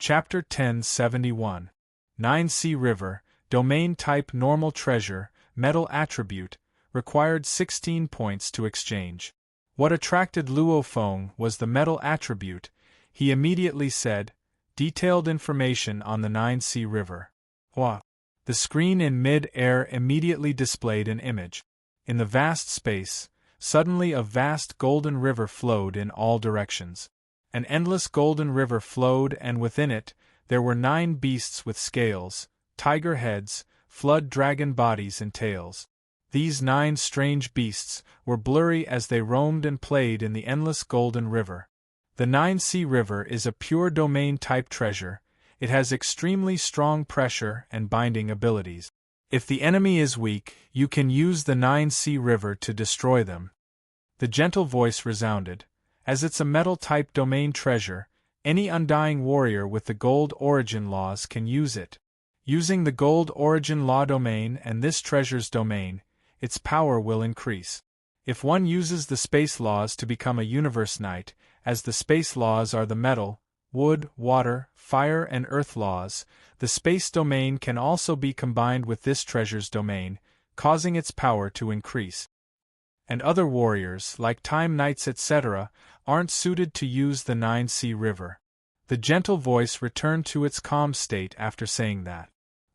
Chapter 1071. 9C River, Domain Type Normal Treasure, Metal Attribute, required 16 points to exchange. What attracted Luo Feng was the metal attribute. He immediately said, detailed information on the 9C River. Hua. The screen in mid-air immediately displayed an image. In the vast space, suddenly a vast golden river flowed in all directions. An endless golden river flowed, and within it, there were 9 beasts with scales, tiger heads, flood dragon bodies and tails. These 9 strange beasts were blurry as they roamed and played in the endless golden river. The 9-sea river is a pure domain-type treasure. It has extremely strong pressure and binding abilities. If the enemy is weak, you can use the 9-sea river to destroy them. The gentle voice resounded. As it's a metal-type domain treasure, any undying warrior with the gold origin laws can use it. Using the gold origin law domain and this treasure's domain, its power will increase. If one uses the space laws to become a universe knight, as the space laws are the metal, wood, water, fire and earth laws, the space domain can also be combined with this treasure's domain, causing its power to increase. And other warriors, like time knights etc., aren't suited to use the 9-sea river. The gentle voice returned to its calm state after saying that.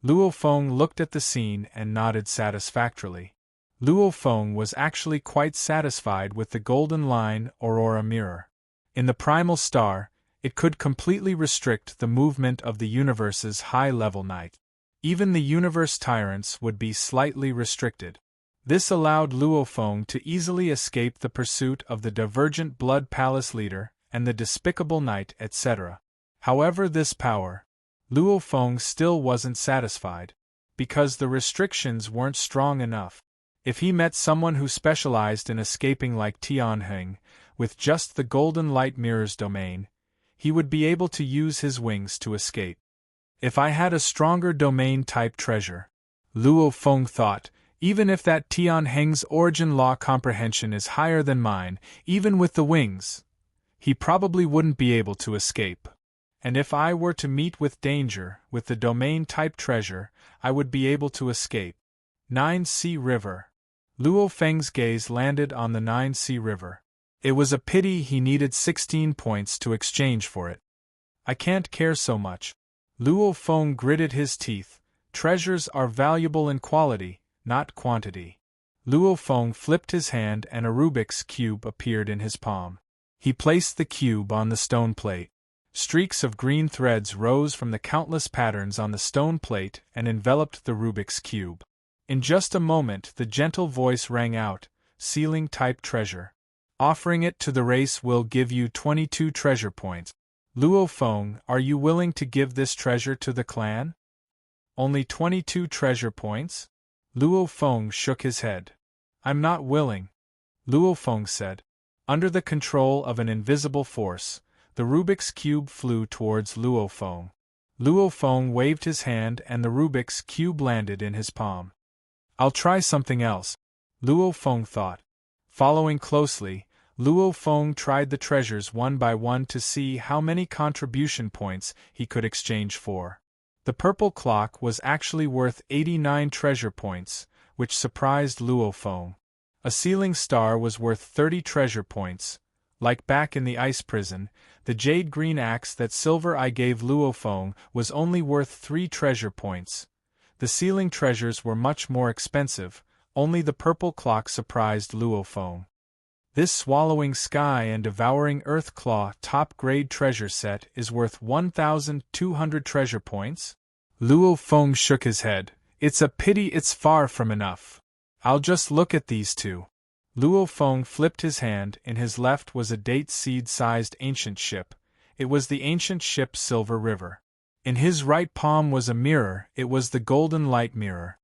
Luo Feng looked at the scene and nodded satisfactorily. Luo Feng was actually quite satisfied with the golden line aurora mirror. In the primal star, it could completely restrict the movement of the universe's high-level knight. Even the universe tyrants would be slightly restricted. This allowed Luo Feng to easily escape the pursuit of the divergent Blood Palace leader and the despicable knight etc. However, this power, Luo Feng still wasn't satisfied, because the restrictions weren't strong enough. If he met someone who specialized in escaping like Tianheng, with just the golden light mirror's domain, he would be able to use his wings to escape. If I had a stronger domain-type treasure, Luo Feng thought, even if that Tianheng's origin law comprehension is higher than mine, even with the wings, he probably wouldn't be able to escape. And if I were to meet with danger with the domain-type treasure, I would be able to escape. 9-sea river. Luo Feng's gaze landed on the 9-sea river. It was a pity he needed 16 points to exchange for it. I can't care so much. Luo Feng gritted his teeth. Treasures are valuable in quality, not quantity. Luo Feng flipped his hand and a Rubik's cube appeared in his palm. He placed the cube on the stone plate. Streaks of green threads rose from the countless patterns on the stone plate and enveloped the Rubik's cube. In just a moment the gentle voice rang out, ceiling-type treasure. Offering it to the race will give you 22 treasure points. Luo Feng, are you willing to give this treasure to the clan? Only 22 treasure points? Luo Feng shook his head. I'm not willing. Luo Feng said. Under the control of an invisible force, the Rubik's cube flew towards Luo Feng. Luo Feng waved his hand and the Rubik's cube landed in his palm. I'll try something else, Luo Feng thought. Following closely, Luo Feng tried the treasures one by one to see how many contribution points he could exchange for. The purple clock was actually worth 89 treasure points, which surprised Luo Feng. A ceiling star was worth 30 treasure points. Like back in the ice prison, the jade green axe that Silver Eye gave Luo Feng was only worth 3 treasure points. The ceiling treasures were much more expensive, only the purple clock surprised Luo Feng. This swallowing sky and devouring earth claw top-grade treasure set is worth 1,200 treasure points? Luo Feng shook his head. It's a pity it's far from enough. I'll just look at these two. Luo Feng flipped his hand. In his left was a date seed-sized ancient ship. It was the ancient ship Silver River. In his right palm was a mirror. It was the golden light mirror.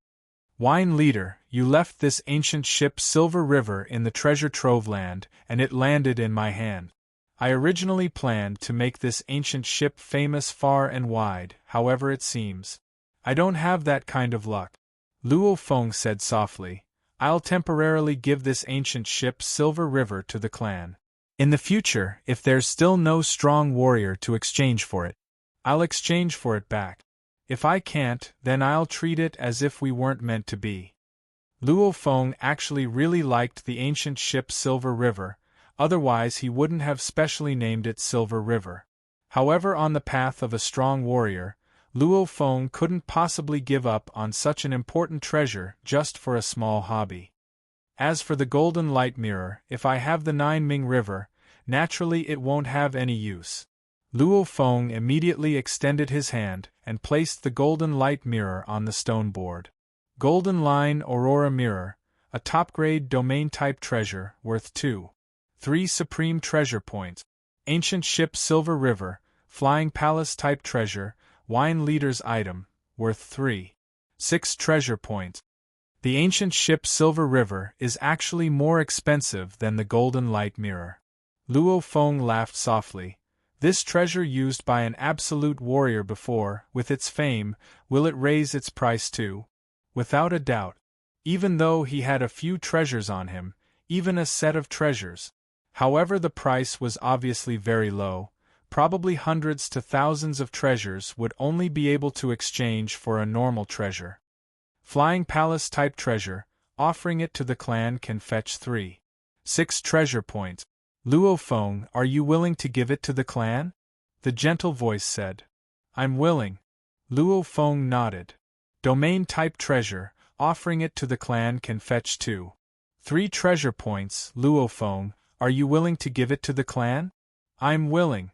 Wine leader, you left this ancient ship Silver River in the treasure trove land, and it landed in my hand. I originally planned to make this ancient ship famous far and wide, however it seems I don't have that kind of luck. Luo Feng said softly, I'll temporarily give this ancient ship Silver River to the clan. In the future, if there's still no strong warrior to exchange for it, I'll exchange for it back. If I can't, then I'll treat it as if we weren't meant to be. Luo Feng actually really liked the ancient ship Silver River, otherwise he wouldn't have specially named it Silver River. However, on the path of a strong warrior, Luo Feng couldn't possibly give up on such an important treasure just for a small hobby. As for the golden light mirror, if I have the Ming River, naturally it won't have any use. Luo Feng immediately extended his hand and placed the golden light mirror on the stone board. Golden line aurora mirror, a top-grade domain-type treasure worth 2. 3 supreme treasure points. Ancient ship Silver River, flying palace-type treasure, wine leader's item, worth 3. 6 treasure points. The ancient ship Silver River is actually more expensive than the golden light mirror. Luo Feng laughed softly. This treasure used by an absolute warrior before, with its fame, will it raise its price too? Without a doubt. Even though he had a few treasures on him, even a set of treasures. However, the price was obviously very low. Probably hundreds to thousands of treasures would only be able to exchange for a normal treasure. Flying palace-type treasure, offering it to the clan can fetch 3. 6 treasure points. Luo Feng, are you willing to give it to the clan? The gentle voice said. I'm willing. Luo Feng nodded. Domain-type treasure, offering it to the clan can fetch 2. 3 treasure points. Luo Feng, are you willing to give it to the clan? I'm willing.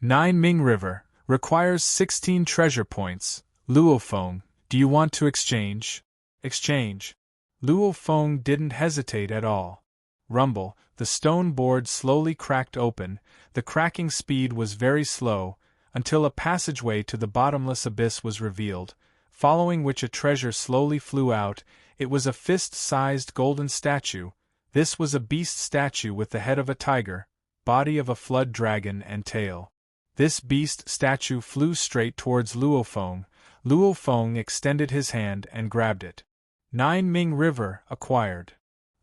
9 Ming River, requires 16 treasure points. Luo Feng, do you want to exchange? Exchange. Luo Feng didn't hesitate at all. Rumble, the stone board slowly cracked open. The cracking speed was very slow, until a passageway to the bottomless abyss was revealed, following which a treasure slowly flew out. It was a fist-sized golden statue. This was a beast statue with the head of a tiger, body of a flood dragon and tail. This beast statue flew straight towards Luo Feng. Luo Feng extended his hand and grabbed it. 9 Ming River, acquired.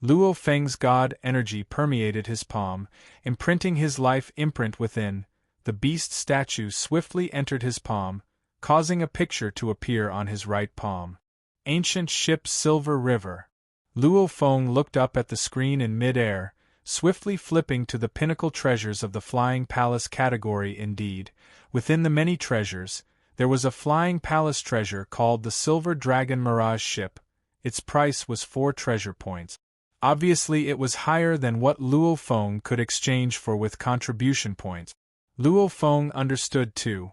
Luo Feng's god energy permeated his palm, imprinting his life imprint within. The beast statue swiftly entered his palm, causing a picture to appear on his right palm. Ancient ship Silver River. Luo Feng looked up at the screen in mid-air, swiftly flipping to the pinnacle treasures of the Flying Palace category. Indeed, within the many treasures, there was a Flying Palace treasure called the Silver Dragon Mirage Ship. Its price was 4 treasure points. Obviously it was higher than what Luo Feng could exchange for with contribution points. Luo Feng understood too.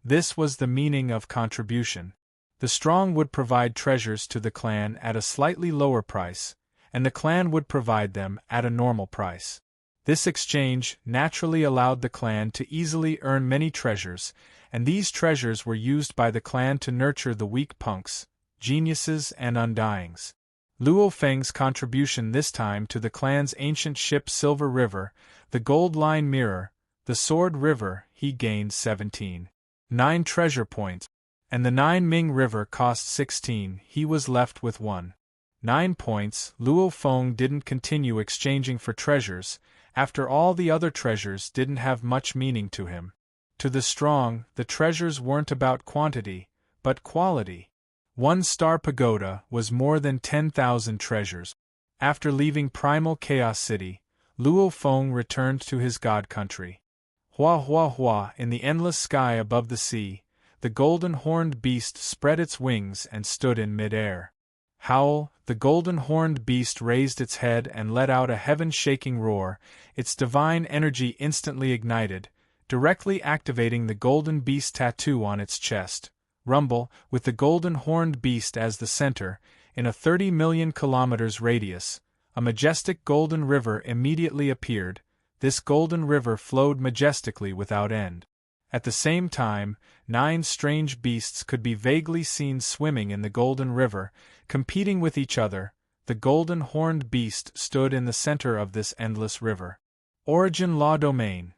This was the meaning of contribution. The strong would provide treasures to the clan at a slightly lower price, and the clan would provide them at a normal price. This exchange naturally allowed the clan to easily earn many treasures, and these treasures were used by the clan to nurture the weak punks, geniuses and undyings. Luo Feng's contribution this time to the clan's ancient ship Silver River, the Gold Line Mirror, the Sword River, he gained 17. 9 treasure points, and the 9 Ming River cost 16, he was left with 1. 9 points. Luo Feng didn't continue exchanging for treasures. After all, the other treasures didn't have much meaning to him. To the strong, the treasures weren't about quantity, but quality. 1-star pagoda was more than 10,000 treasures. After leaving Primal Chaos City, Luo Feng returned to his god country. Hua hua hua, in the endless sky above the sea, the golden horned beast spread its wings and stood in mid-air. Howl, the golden horned beast raised its head and let out a heaven-shaking roar. Its divine energy instantly ignited, directly activating the golden beast tattoo on its chest. Rumble, with the golden horned beast as the center, in a 30 million kilometers radius, a majestic golden river immediately appeared. This golden river flowed majestically without end. At the same time, 9 strange beasts could be vaguely seen swimming in the golden river, competing with each other. The golden horned beast stood in the center of this endless river. Origin Law Domain.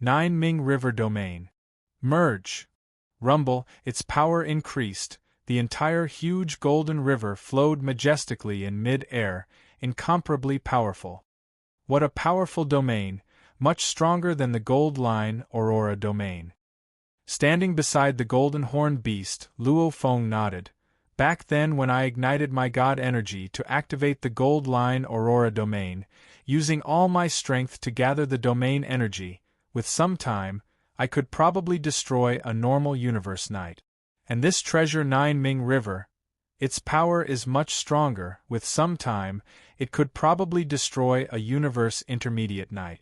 9 Ming River Domain. Merge. Rumble, its power increased. The entire huge golden river flowed majestically in mid-air, incomparably powerful. What a powerful domain, much stronger than the Gold Line Aurora domain. Standing beside the golden horned beast, Luo Feng nodded. Back then, when I ignited my god energy to activate the Gold Line Aurora domain, using all my strength to gather the domain energy, with some time, I could probably destroy a normal universe night. And this treasure 9 Ming River, its power is much stronger. With some time, it could probably destroy a universe intermediate night.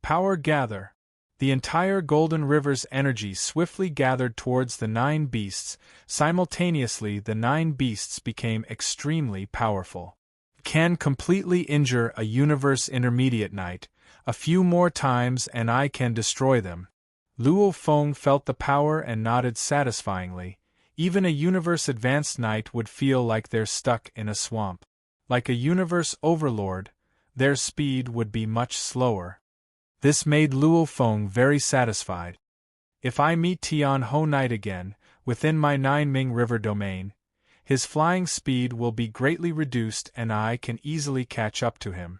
Power gather. The entire Golden River's energy swiftly gathered towards the 9 beasts. Simultaneously, the 9 beasts became extremely powerful. Can completely injure a universe intermediate knight. A few more times and I can destroy them. Luo Feng felt the power and nodded satisfyingly. Even a universe advanced knight would feel like they're stuck in a swamp. Like a universe overlord, their speed would be much slower. This made Luo Feng very satisfied. If I meet Tian Ho Knight again, within my Ninming River domain, his flying speed will be greatly reduced and I can easily catch up to him.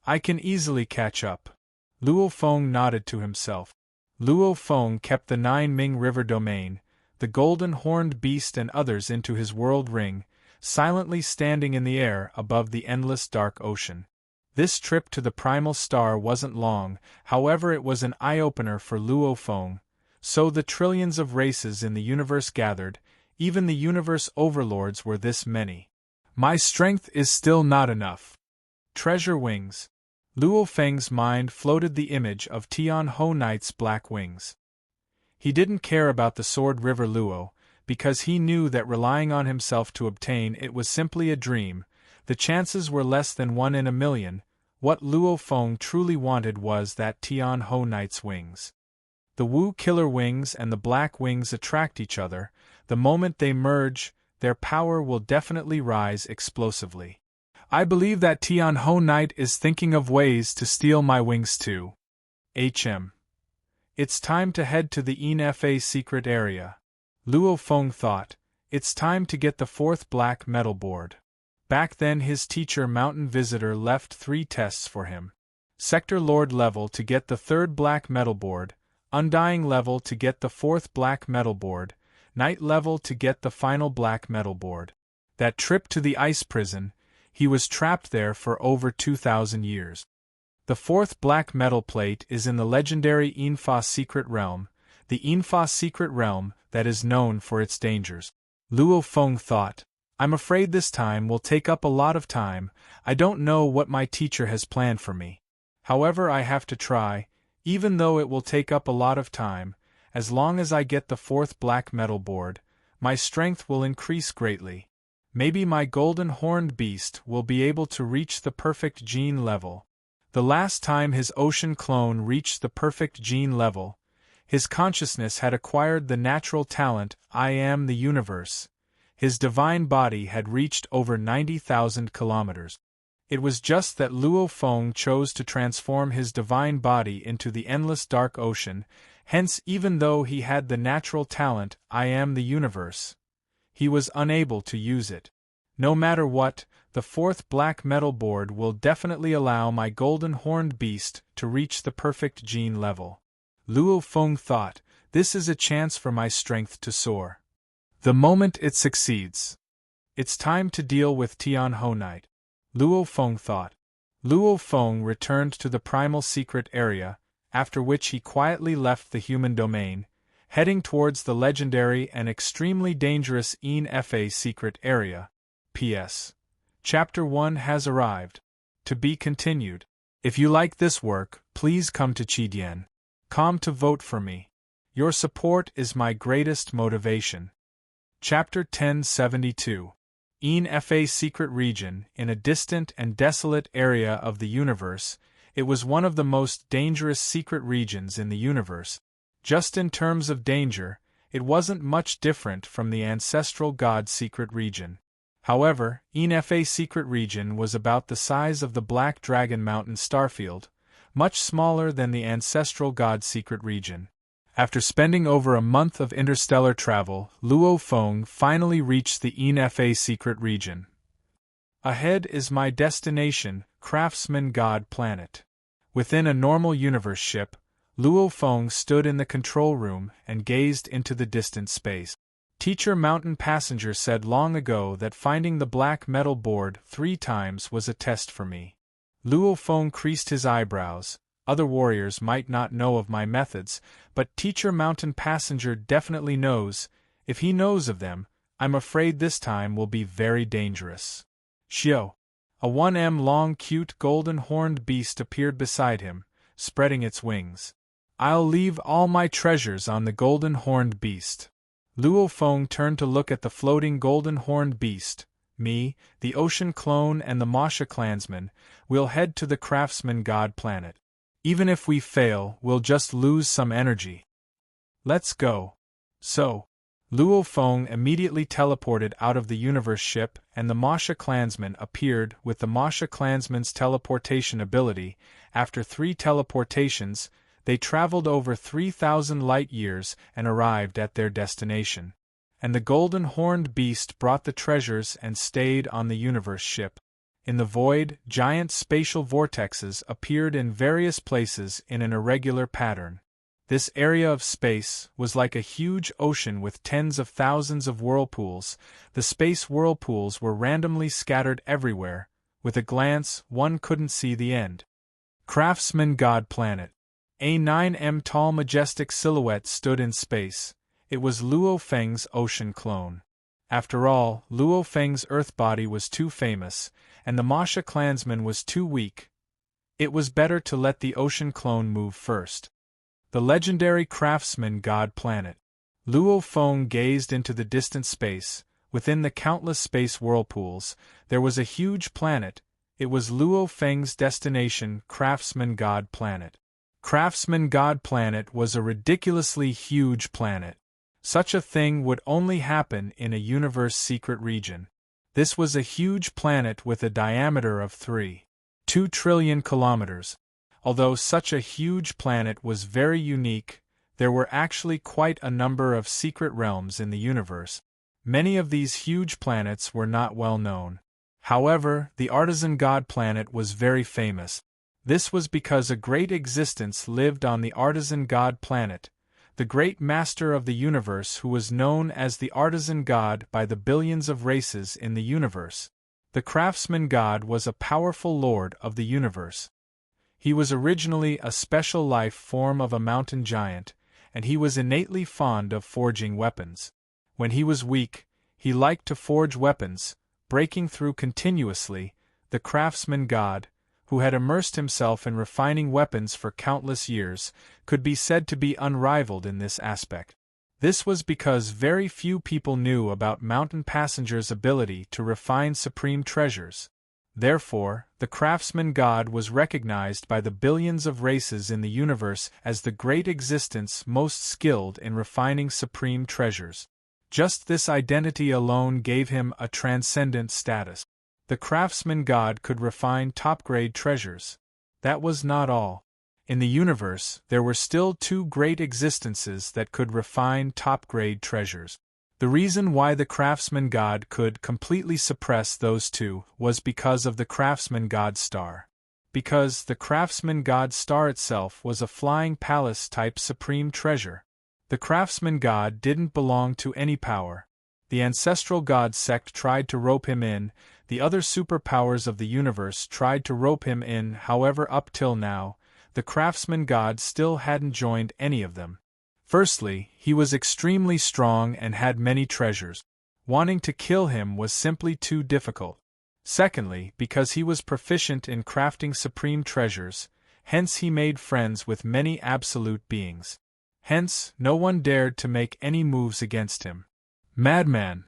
I can easily catch up. Luo Feng nodded to himself. Luo Feng kept the Ninming River domain, the golden horned beast and others into his world ring, silently standing in the air above the endless dark ocean. This trip to the primal star wasn't long, however it was an eye-opener for Luo Feng. So the trillions of races in the universe gathered, even the universe overlords were this many. My strength is still not enough. Treasure wings. Luo Feng's mind floated the image of Tian Ho Knight's black wings. He didn't care about the Sword River Luo, because he knew that relying on himself to obtain it was simply a dream. The chances were less than 1 in a million. What Luo Feng truly wanted was that Tian Ho Knight's wings. The Wu Killer wings and the black wings attract each other. The moment they merge, their power will definitely rise explosively. I believe that Tian Ho Knight is thinking of ways to steal my wings too. It's time to head to the ENFA secret area. Luo Feng thought, it's time to get the 4th black metal board. Back then his teacher Mountain Visitor left 3 tests for him. Sector Lord level to get the 3rd black metal board, Undying level to get the 4th black metal board, Night level to get the final black metal board. That trip to the ice prison, he was trapped there for over 2,000 years. The 4th black metal plate is in the legendary Enfa secret realm, the Enfa secret realm that is known for its dangers. Luo Feng thought, I'm afraid this time will take up a lot of time. I don't know what my teacher has planned for me. However, I have to try, even though it will take up a lot of time. As long as I get the 4th black metal board, my strength will increase greatly. Maybe my golden horned beast will be able to reach the perfect gene level. The last time his ocean clone reached the perfect gene level, his consciousness had acquired the natural talent, I am the universe. His divine body had reached over 90,000 kilometers. It was just that Luo Feng chose to transform his divine body into the endless dark ocean, hence even though he had the natural talent, I am the universe, he was unable to use it. No matter what, the 4th black metal board will definitely allow my golden horned beast to reach the perfect gene level. Luo Feng thought, this is a chance for my strength to soar. The moment it succeeds, it's time to deal with Tian Ho Knight. Luo Feng thought. Luo Feng returned to the primal secret area, after which he quietly left the human domain, heading towards the legendary and extremely dangerous ENFA secret area. P.S. Chapter 1 has arrived. To be continued. If you like this work, please come to Chidian.com to vote for me. Your support is my greatest motivation. Chapter 1072. ENFA secret region. In a distant and desolate area of the universe, it was one of the most dangerous secret regions in the universe. Just in terms of danger, it wasn't much different from the ancestral god secret region. However, ENFA secret region was about the size of the Black Dragon Mountain starfield, much smaller than the ancestral god secret region. After spending over a month of interstellar travel, Luo Feng finally reached the ENFA secret region. Ahead is my destination, Craftsman God Planet. Within a normal universe ship, Luo Feng stood in the control room and gazed into the distant space. Teacher Mountain Passenger said long ago that finding the black metal board 3 times was a test for me. Luo Feng creased his eyebrows. Other warriors might not know of my methods, but Teacher Mountain Passenger definitely knows. If he knows of them, I'm afraid this time will be very dangerous. Xiao. A 1m long cute golden horned beast appeared beside him, spreading its wings. I'll leave all my treasures on the golden horned beast. Luo Feng turned to look at the floating golden horned beast. me, the Ocean Clone and the Masha clansman, we'll head to the Craftsman God planet. Even if we fail, we'll just lose some energy. Let's go. So, Luo Feng immediately teleported out of the universe ship, and the Masha clansman appeared with the Masha clansman's teleportation ability. After 3 teleportations, they traveled over 3,000 light-years and arrived at their destination. And the golden horned beast brought the treasures and stayed on the universe ship. In the void, giant spatial vortexes appeared in various places in an irregular pattern. This area of space was like a huge ocean with tens of thousands of whirlpools. The space whirlpools were randomly scattered everywhere. With a glance, one couldn't see the end. Craftsman God Planet. A 9m tall majestic silhouette stood in space. It was Luo Feng's ocean clone. After all, Luo Feng's Earth body was too famous, and the Masha clansman was too weak. It was better to let the ocean clone move first. The legendary Craftsman God Planet. Luo Feng gazed into the distant space. Within the countless space whirlpools, there was a huge planet. It was Luo Feng's destination, Craftsman God Planet. Craftsman God Planet was a ridiculously huge planet. Such a thing would only happen in a universe secret region. This was a huge planet with a diameter of 3.2 trillion kilometers. Although such a huge planet was very unique, there were actually quite a number of secret realms in the universe. Many of these huge planets were not well known. However, the Artisan God Planet was very famous. This was because a great existence lived on the Artisan God Planet, the great master of the universe who was known as the Artisan God by the billions of races in the universe. The Craftsman God was a powerful lord of the universe. He was originally a special life form of a mountain giant, and he was innately fond of forging weapons. When he was weak, he liked to forge weapons, breaking through continuously. The Craftsman God, who had immersed himself in refining weapons for countless years, could be said to be unrivaled in this aspect. This was because very few people knew about Mountain Passenger's ability to refine supreme treasures. Therefore, the Craftsman God was recognized by the billions of races in the universe as the great existence most skilled in refining supreme treasures. Just this identity alone gave him a transcendent status. The Craftsman God could refine top-grade treasures. That was not all. In the universe, there were still 2 great existences that could refine top-grade treasures. The reason why the Craftsman God could completely suppress those 2 was because of the Craftsman God Star. Because the Craftsman God Star itself was a flying palace-type supreme treasure. The Craftsman God didn't belong to any power. The ancestral God sect tried to rope him in, the other superpowers of the universe tried to rope him in. However, up till now, the Craftsman God still hadn't joined any of them. Firstly, he was extremely strong and had many treasures. Wanting to kill him was simply too difficult. Secondly, because he was proficient in crafting supreme treasures, hence he made friends with many absolute beings. Hence, no one dared to make any moves against him. Madman!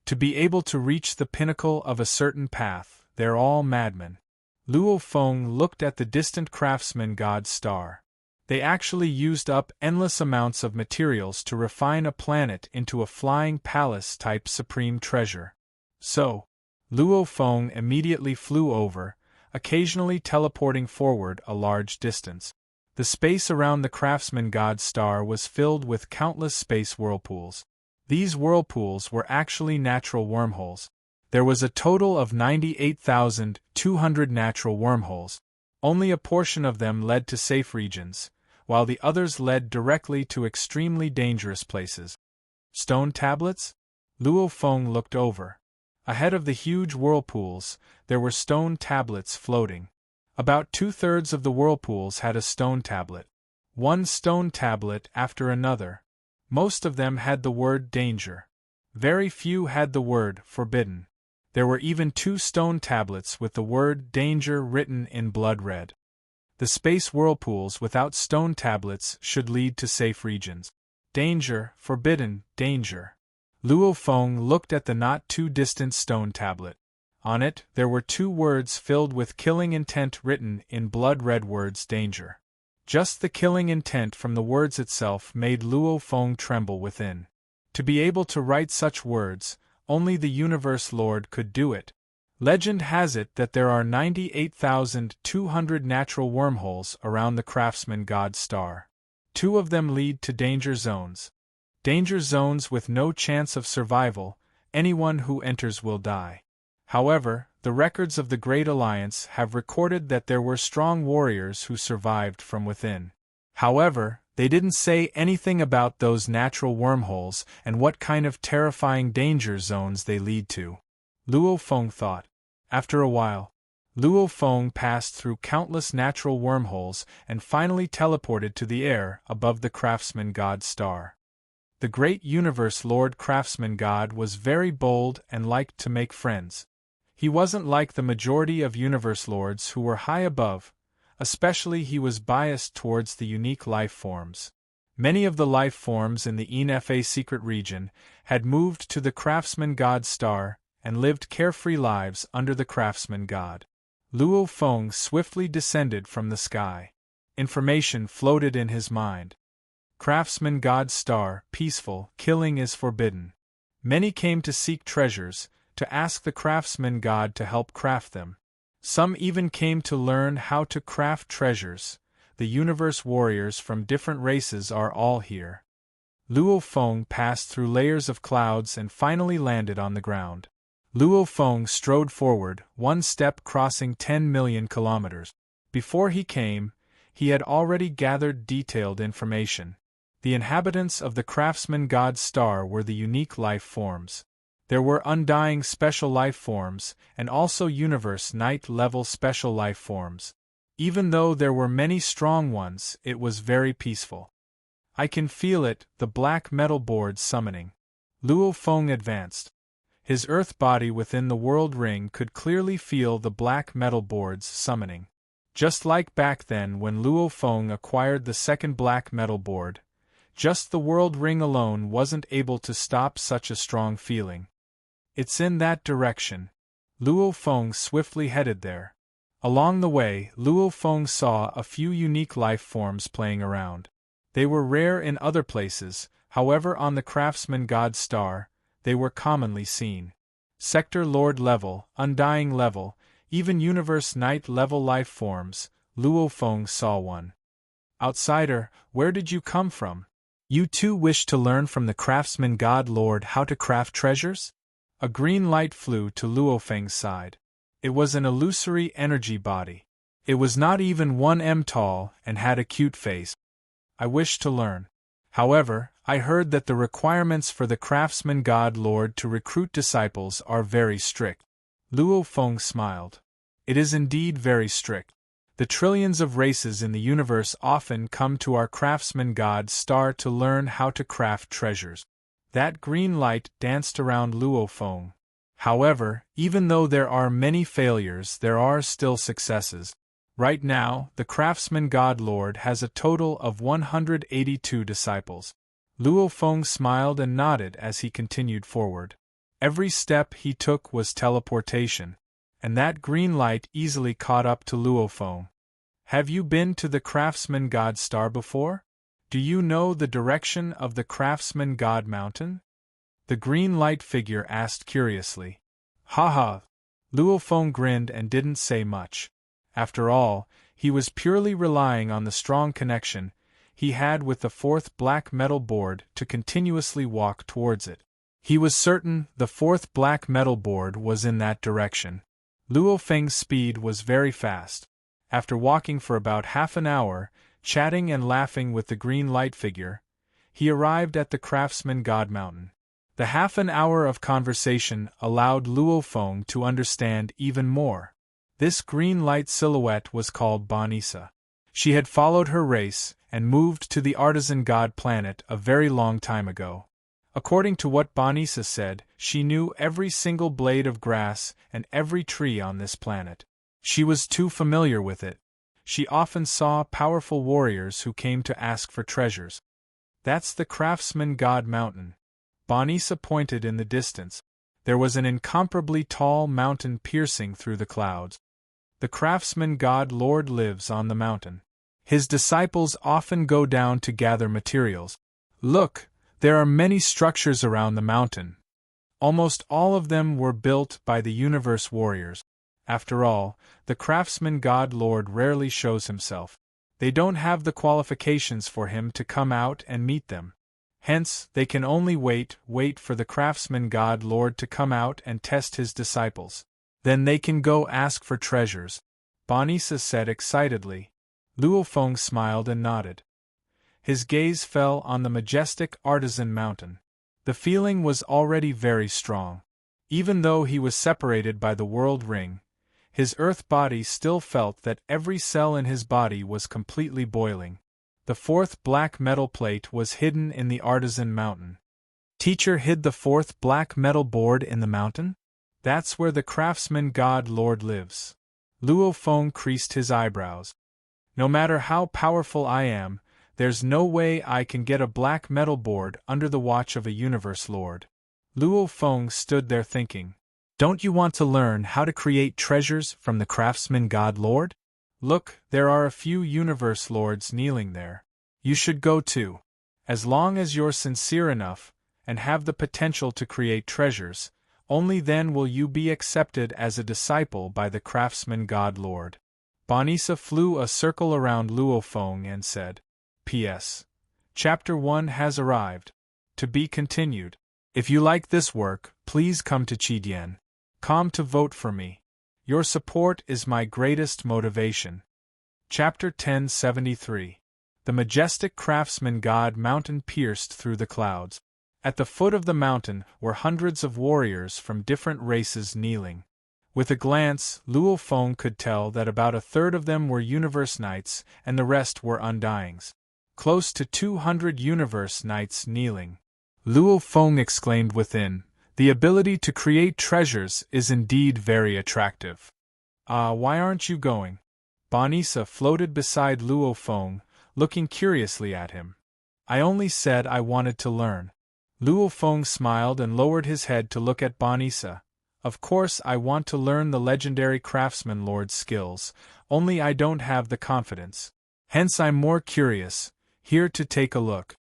To be able to reach the pinnacle of a certain path, they're all madmen. Luo Feng looked at the distant Craftsman God Star. They actually used up endless amounts of materials to refine a planet into a flying palace-type supreme treasure. So, Luo Feng immediately flew over, occasionally teleporting forward a large distance. The space around the Craftsman God Star was filled with countless space whirlpools. These whirlpools were actually natural wormholes. There was a total of 98,200 natural wormholes. Only a portion of them led to safe regions, while the others led directly to extremely dangerous places. Stone tablets? Luo Feng looked over. Ahead of the huge whirlpools, there were stone tablets floating. About 2/3 of the whirlpools had a stone tablet. One stone tablet after another. Most of them had the word danger. Very few had the word forbidden. There were even 2 stone tablets with the word danger written in blood red. The space whirlpools without stone tablets should lead to safe regions. Danger, forbidden, danger. Luo Feng looked at the not-too-distant stone tablet. On it, there were 2 words filled with killing intent written in blood-red words: danger. Just the killing intent from the words itself made Luo Feng tremble within. To be able to write such words, only the Universe Lord could do it. Legend has it that there are 98,200 natural wormholes around the Craftsman God Star. 2 of them lead to danger zones. Danger zones with no chance of survival, anyone who enters will die. However, the records of the Great Alliance have recorded that there were strong warriors who survived from within. However, they didn't say anything about those natural wormholes and what kind of terrifying danger zones they lead to. Luo Feng thought. After a while, Luo Feng passed through countless natural wormholes and finally teleported to the air above the Craftsman God Star. The great Universe Lord Craftsman God was very bold and liked to make friends. He wasn't like the majority of Universe Lords who were high above, especially he was biased towards the unique life forms. Many of the life forms in the ENFA secret region had moved to the Craftsman God Star and lived carefree lives under the Craftsman God. Luo Feng swiftly descended from the sky. Information floated in his mind. Craftsman God Star, peaceful, killing is forbidden. Many came to seek treasures, to ask the Craftsman God to help craft them. Some even came to learn how to craft treasures. The universe warriors from different races are all here. Luo Feng passed through layers of clouds and finally landed on the ground. Luo Feng strode forward, 1 step crossing 10 million kilometers. Before he came, he had already gathered detailed information. The inhabitants of the Craftsman God Star were the unique life forms. There were undying special life forms, and also Universe Night level special life forms. Even though there were many strong ones, it was very peaceful. I can feel it, the black metal board summoning. Luo Feng advanced. His earth body within the world ring could clearly feel the black metal boards summoning. Just like back then when Luo Feng acquired the second black metal board, just the world ring alone wasn't able to stop such a strong feeling. It's in that direction. Luo Feng swiftly headed there. Along the way, Luo Feng saw a few unique life forms playing around. They were rare in other places, however on the Craftsman God Star, they were commonly seen. Sector Lord level, Undying level, even Universe Night level life forms, Luo Feng saw one. Outsider, where did you come from? You too wish to learn from the Craftsman God Lord how to craft treasures? A green light flew to Luo Feng's side. It was an illusory energy body. It was not even 1 m tall and had a cute face. I wish to learn. However, I heard that the requirements for the Craftsman God Lord to recruit disciples are very strict. Luo Feng smiled. It is indeed very strict. The trillions of races in the universe often come to our Craftsman God Star to learn how to craft treasures. That green light danced around Luo Feng. However, even though there are many failures, there are still successes. Right now, the Craftsman God Lord has a total of 182 disciples. Luo Feng smiled and nodded as he continued forward. Every step he took was teleportation, and that green light easily caught up to Luo Feng. Have you been to the Craftsman God Star before? Do you know the direction of the Craftsman God Mountain? The green light figure asked curiously. Ha! Luo Feng grinned and didn't say much. After all, he was purely relying on the strong connection he had with the 4th black metal board to continuously walk towards it. He was certain the 4th black metal board was in that direction. Luo Feng's speed was very fast. After walking for about half an hour, chatting and laughing with the green light figure, he arrived at the Craftsman God Mountain. The half an hour of conversation allowed Luo Feng to understand even more. This green light silhouette was called Bonisa. She had followed her race and moved to the artisan god planet a very long time ago. According to what Bonisa said, she knew every single blade of grass and every tree on this planet. She was too familiar with it. She often saw powerful warriors who came to ask for treasures. That's the Craftsman God Mountain. Bonisa pointed in the distance. There was an incomparably tall mountain piercing through the clouds. The craftsman god Lord lives on the mountain. His disciples often go down to gather materials. Look, there are many structures around the mountain. Almost all of them were built by the universe warriors. After all, the craftsman god Lord rarely shows himself. They don't have the qualifications for him to come out and meet them. Hence, they can only wait for the craftsman god Lord to come out and test his disciples. Then they can go ask for treasures, Bonisa said excitedly. Luo Feng smiled and nodded. His gaze fell on the majestic artisan mountain. The feeling was already very strong. Even though he was separated by the world ring, his earth body still felt that every cell in his body was completely boiling. The fourth black metal plate was hidden in the artisan mountain. Teacher hid the fourth black metal board in the mountain? That's where the craftsman god Lord lives. Luo Feng creased his eyebrows. No matter how powerful I am, there's no way I can get a black metal board under the watch of a universe lord. Luo Feng stood there thinking. Don't you want to learn how to create treasures from the craftsman god Lord? Look, there are a few universe lords kneeling there. You should go too. As long as you're sincere enough, and have the potential to create treasures, only then will you be accepted as a disciple by the craftsman god Lord. Bonisa flew a circle around Luo Feng and said, P.S. Chapter 1 has arrived. To be continued. If you like this work, please come to Qidien.com to vote for me. Your support is my greatest motivation. Chapter 1073. The majestic craftsman god mountain pierced through the clouds. At the foot of the mountain were hundreds of warriors from different races kneeling. With a glance, Luo Feng could tell that about a third of them were universe knights and the rest were undyings. Close to 200 universe knights kneeling. Luo Feng exclaimed within, the ability to create treasures is indeed very attractive. Why aren't you going? Bonisa floated beside Luo Feng, looking curiously at him. I only said I wanted to learn. Luo Feng smiled and lowered his head to look at Bonisa. Of course I want to learn the legendary craftsman lord's skills, only I don't have the confidence. Hence I'm more curious, here to take a look.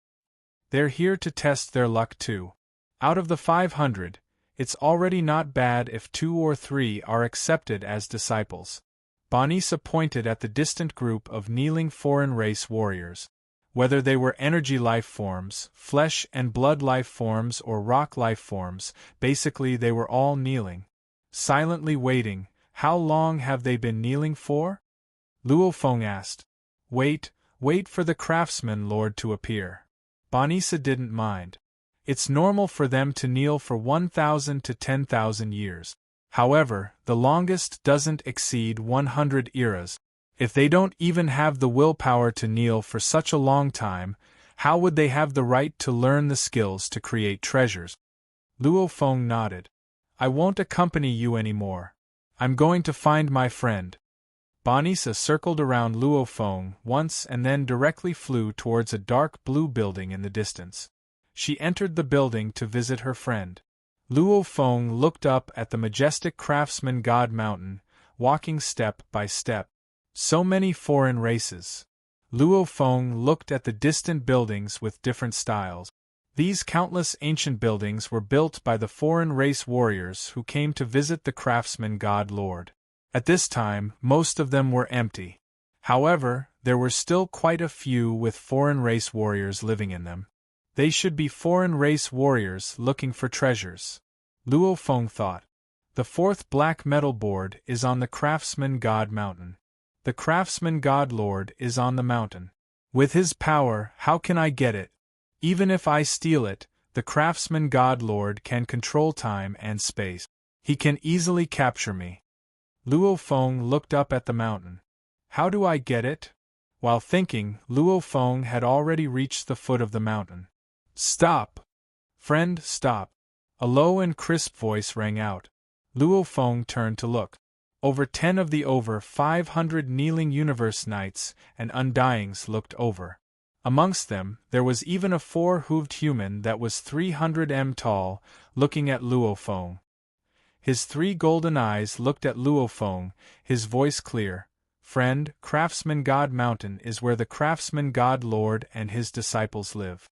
They're here to test their luck too. Out of the 500, it's already not bad if 2 or 3 are accepted as disciples. Bonisa pointed at the distant group of kneeling foreign race warriors. Whether they were energy life forms, flesh and blood life forms or rock life forms, basically they were all kneeling. Silently waiting. How long have they been kneeling for? Luo Feng asked. Wait for the craftsman lord to appear. Bonisa didn't mind. It's normal for them to kneel for 1,000 to 10,000 years. However, the longest doesn't exceed 100 eras. If they don't even have the willpower to kneel for such a long time, how would they have the right to learn the skills to create treasures? Luo Feng nodded. I won't accompany you anymore. I'm going to find my friend. Bonisa circled around Luo Feng once and then directly flew towards a dark blue building in the distance. She entered the building to visit her friend. Luo Feng looked up at the majestic craftsman god mountain, walking step by step. So many foreign races. Luo Feng looked at the distant buildings with different styles. These countless ancient buildings were built by the foreign race warriors who came to visit the craftsman god Lord. At this time, most of them were empty. However, there were still quite a few with foreign race warriors living in them. They should be foreign race warriors looking for treasures. Luo Feng thought. The fourth black metal board is on the craftsman god mountain. The craftsman god Lord is on the mountain. With his power, how can I get it? Even if I steal it, the craftsman god Lord can control time and space. He can easily capture me. Luo Feng looked up at the mountain. How do I get it? While thinking, Luo Feng had already reached the foot of the mountain. Stop! Friend, stop! A low and crisp voice rang out. Luo Feng turned to look. Over 10 of the over 500 kneeling universe knights and undyings looked over. Amongst them, there was even a four-hooved human that was 300 m tall, looking at Luo Feng. His three golden eyes looked at Luo Feng, his voice clear. Friend, Craftsman God Mountain is where the Craftsman God Lord and his disciples live.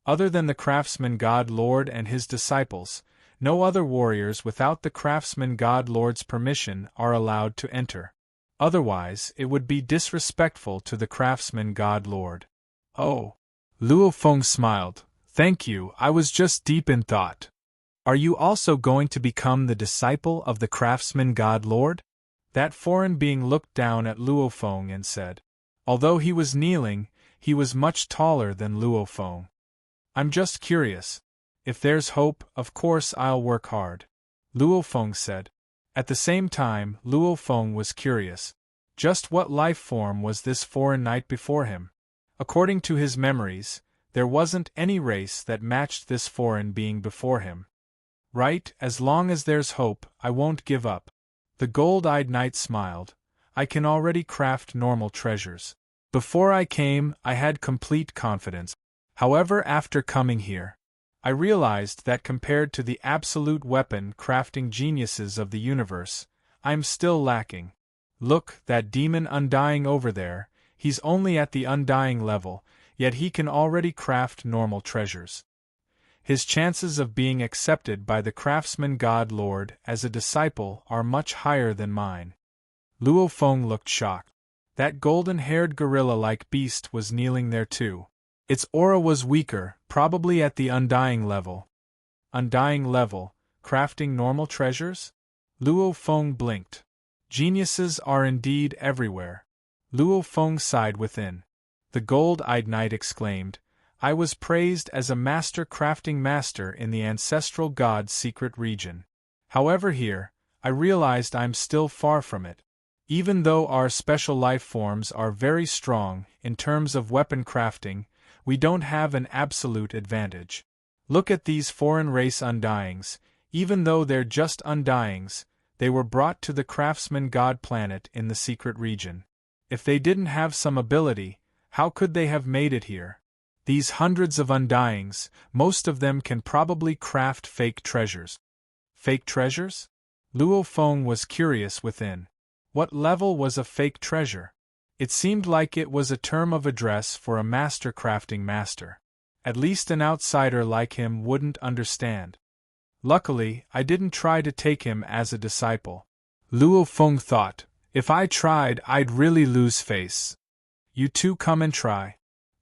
Other than the Craftsman God Lord and his disciples, no other warriors without the Craftsman God Lord's permission are allowed to enter. Otherwise, it would be disrespectful to the Craftsman God Lord. Oh. Luo Feng smiled. Thank you, I was just deep in thought. Are you also going to become the disciple of the Craftsman God Lord? That foreign being looked down at Luo Feng and said. Although he was kneeling, he was much taller than Luo Feng. I'm just curious. If there's hope, of course I'll work hard. Luo Feng said. At the same time, Luo Feng was curious. Just what life form was this foreign knight before him? According to his memories, there wasn't any race that matched this foreign being before him. Right, as long as there's hope, I won't give up. The gold-eyed knight smiled. I can already craft normal treasures. Before I came, I had complete confidence. However, after coming here, I realized that compared to the absolute weapon crafting geniuses of the universe, I'm still lacking. Look, that demon Undying over there, he's only at the Undying level, yet he can already craft normal treasures. His chances of being accepted by the Craftsman God Lord as a disciple are much higher than mine. Luo Feng looked shocked. That golden-haired gorilla-like beast was kneeling there too. Its aura was weaker, probably at the Undying level. Undying level, crafting normal treasures? Luo Feng blinked. Geniuses are indeed everywhere. Luo Feng sighed within. The gold-eyed knight exclaimed, I was praised as a master crafting master in the ancestral god's secret region. However here, I realized I'm still far from it. Even though our special life forms are very strong in terms of weapon crafting, we don't have an absolute advantage. Look at these foreign race Undyings. Even though they're just Undyings, they were brought to the Craftsman God planet in the secret region. If they didn't have some ability, how could they have made it here? These hundreds of Undyings, most of them can probably craft fake treasures. Fake treasures? Luo Feng was curious within. What level was a fake treasure? It seemed like it was a term of address for a master crafting master. At least an outsider like him wouldn't understand. Luckily, I didn't try to take him as a disciple. Luo Feng thought, if I tried, I'd really lose face. You two come and try.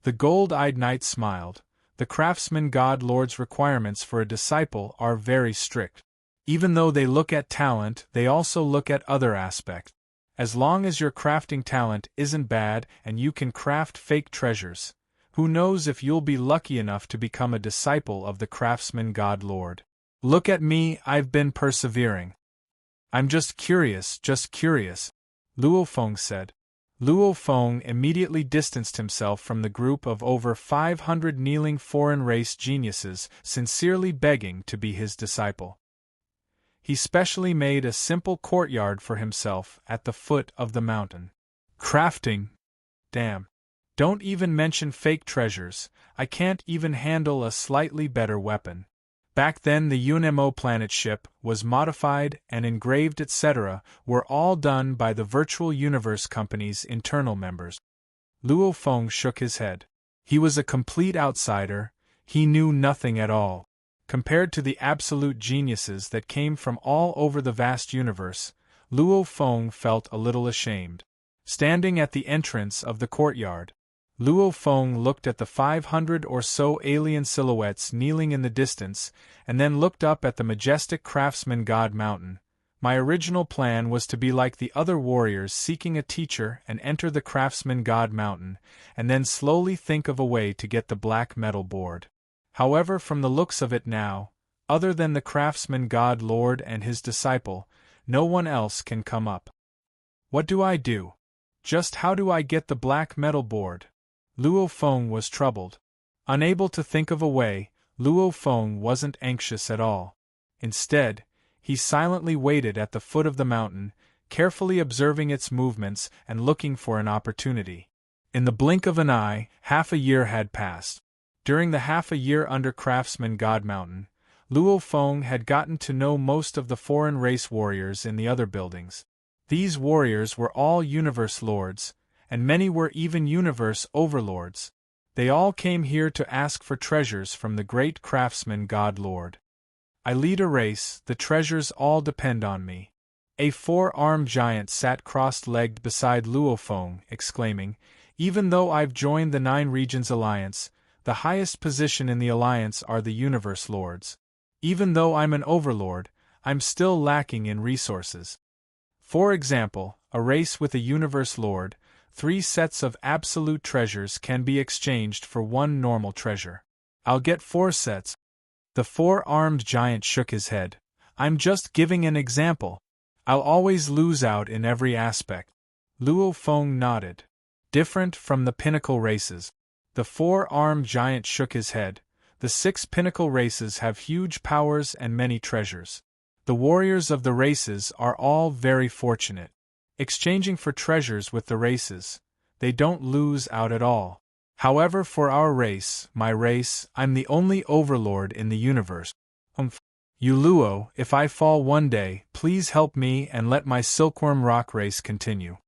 The gold-eyed knight smiled. The Craftsman God Lord's requirements for a disciple are very strict. Even though they look at talent, they also look at other aspects. As long as your crafting talent isn't bad and you can craft fake treasures, who knows if you'll be lucky enough to become a disciple of the Craftsman God Lord. Look at me, I've been persevering. I'm just curious, Luo Feng said. Luo Feng immediately distanced himself from the group of over 500 kneeling foreign race geniuses sincerely begging to be his disciple. He specially made a simple courtyard for himself at the foot of the mountain. Crafting? Damn. Don't even mention fake treasures, I can't even handle a slightly better weapon. Back then the UNMO planet ship was modified and engraved etc. were all done by the Virtual Universe Company's internal members. Luo Feng shook his head. He was a complete outsider, he knew nothing at all. Compared to the absolute geniuses that came from all over the vast universe, Luo Feng felt a little ashamed. Standing at the entrance of the courtyard, Luo Feng looked at the 500 or so alien silhouettes kneeling in the distance, and then looked up at the majestic Craftsman God Mountain. My original plan was to be like the other warriors seeking a teacher and enter the Craftsman God Mountain, and then slowly think of a way to get the black metal board. However, from the looks of it now, other than the Craftsman God Lord and his disciple, no one else can come up. What do I do? Just how do I get the black metal board? Luo Feng was troubled. Unable to think of a way, Luo Feng wasn't anxious at all. Instead, he silently waited at the foot of the mountain, carefully observing its movements and looking for an opportunity. In the blink of an eye, half a year had passed. During the half a year under Craftsman God Mountain, Luo Feng had gotten to know most of the foreign race warriors in the other buildings. These warriors were all universe lords, and many were even universe overlords. They all came here to ask for treasures from the great Craftsman God Lord. I lead a race, the treasures all depend on me. A four-armed giant sat cross-legged beside Luo Feng, exclaiming, "Even though I've joined the Nine Regions Alliance, the highest position in the Alliance are the Universe Lords. Even though I'm an overlord, I'm still lacking in resources. For example, a race with a Universe Lord, 3 sets of absolute treasures can be exchanged for 1 normal treasure. I'll get 4 sets." The four-armed giant shook his head. "I'm just giving an example. I'll always lose out in every aspect." Luo Feng nodded. "Different from the pinnacle races." The four-armed giant shook his head. "The 6 pinnacle races have huge powers and many treasures. The warriors of the races are all very fortunate. Exchanging for treasures with the races, they don't lose out at all. However, for our race, my race, I'm the only overlord in the universe. You Luo, if I fall one day, please help me and let my Silkworm Rock race continue."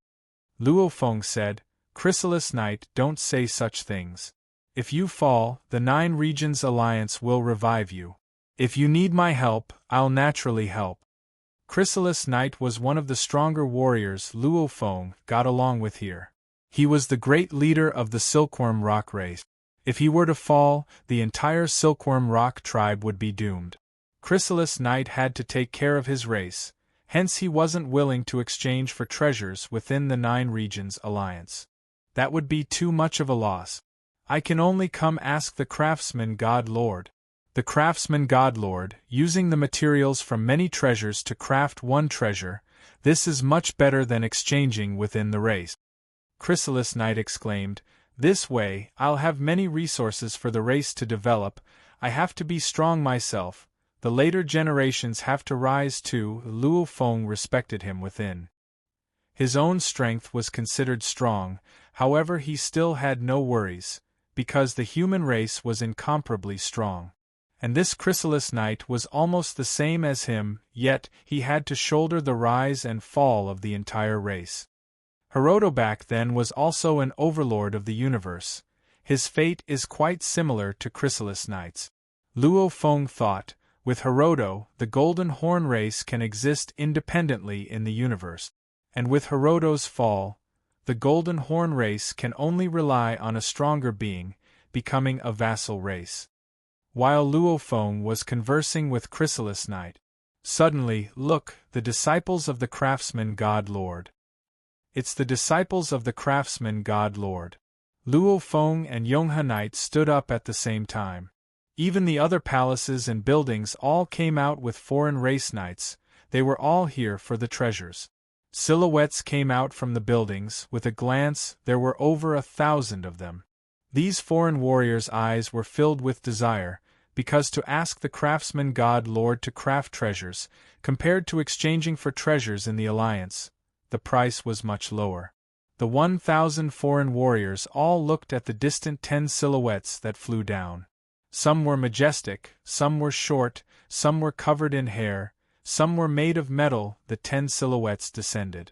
Luo Feng said, "Chrysalis Knight, don't say such things. If you fall, the Nine Regions Alliance will revive you. If you need my help, I'll naturally help." Chrysalis Knight was one of the stronger warriors Luo Feng got along with here. He was the great leader of the Silkworm Rock race. If he were to fall, the entire Silkworm Rock tribe would be doomed. Chrysalis Knight had to take care of his race, hence he wasn't willing to exchange for treasures within the Nine Regions Alliance. That would be too much of a loss. "I can only come ask the Craftsman God Lord." The Craftsman God Lord, using the materials from many treasures to craft 1 treasure, this is much better than exchanging within the race. Chrysalis Knight exclaimed, "This way, I'll have many resources for the race to develop. I have to be strong myself. The later generations have to rise too." Luo Feng respected him within. His own strength was considered strong, however he still had no worries, because the human race was incomparably strong. And this Chrysalis Knight was almost the same as him, yet he had to shoulder the rise and fall of the entire race. Herodobak then was also an overlord of the universe. His fate is quite similar to Chrysalis Knight's. Luo Feng thought, with Herodo, the Golden Horn race can exist independently in the universe. And with Herodo's fall, the Golden Horn race can only rely on a stronger being, becoming a vassal race. While Luo Feng was conversing with Chrysalis Knight, suddenly, look, the disciples of the Craftsman God Lord. It's the disciples of the Craftsman God Lord. Luo Feng and Yonghe Knight stood up at the same time. Even the other palaces and buildings all came out with foreign race knights. They were all here for the treasures. Silhouettes came out from the buildings. With a glance, there were over 1,000 of them. These foreign warriors' eyes were filled with desire, because to ask the Craftsman God Lord to craft treasures, compared to exchanging for treasures in the Alliance, the price was much lower. The 1,000 foreign warriors all looked at the distant 10 silhouettes that flew down. Some were majestic, some were short, some were covered in hair, some were made of metal. The 10 silhouettes descended.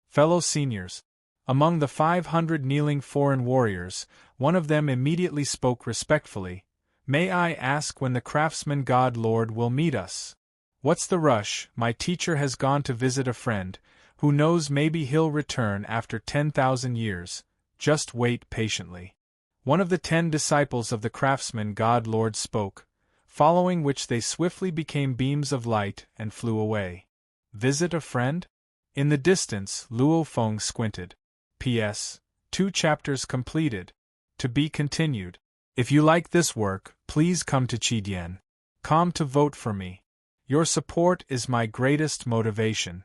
Fellow seniors. Among the 500 kneeling foreign warriors, one of them immediately spoke respectfully. "May I ask when the Craftsman God Lord will meet us?" "What's the rush? My teacher has gone to visit a friend. Who knows, maybe he'll return after 10,000 years. Just wait patiently." One of the 10 disciples of the Craftsman God Lord spoke, following which they swiftly became beams of light and flew away. Visit a friend? In the distance, Luo Feng squinted. P.S. 2 chapters completed. To be continued. If you like this work, please come to Chidian.com to vote for me. Your support is my greatest motivation.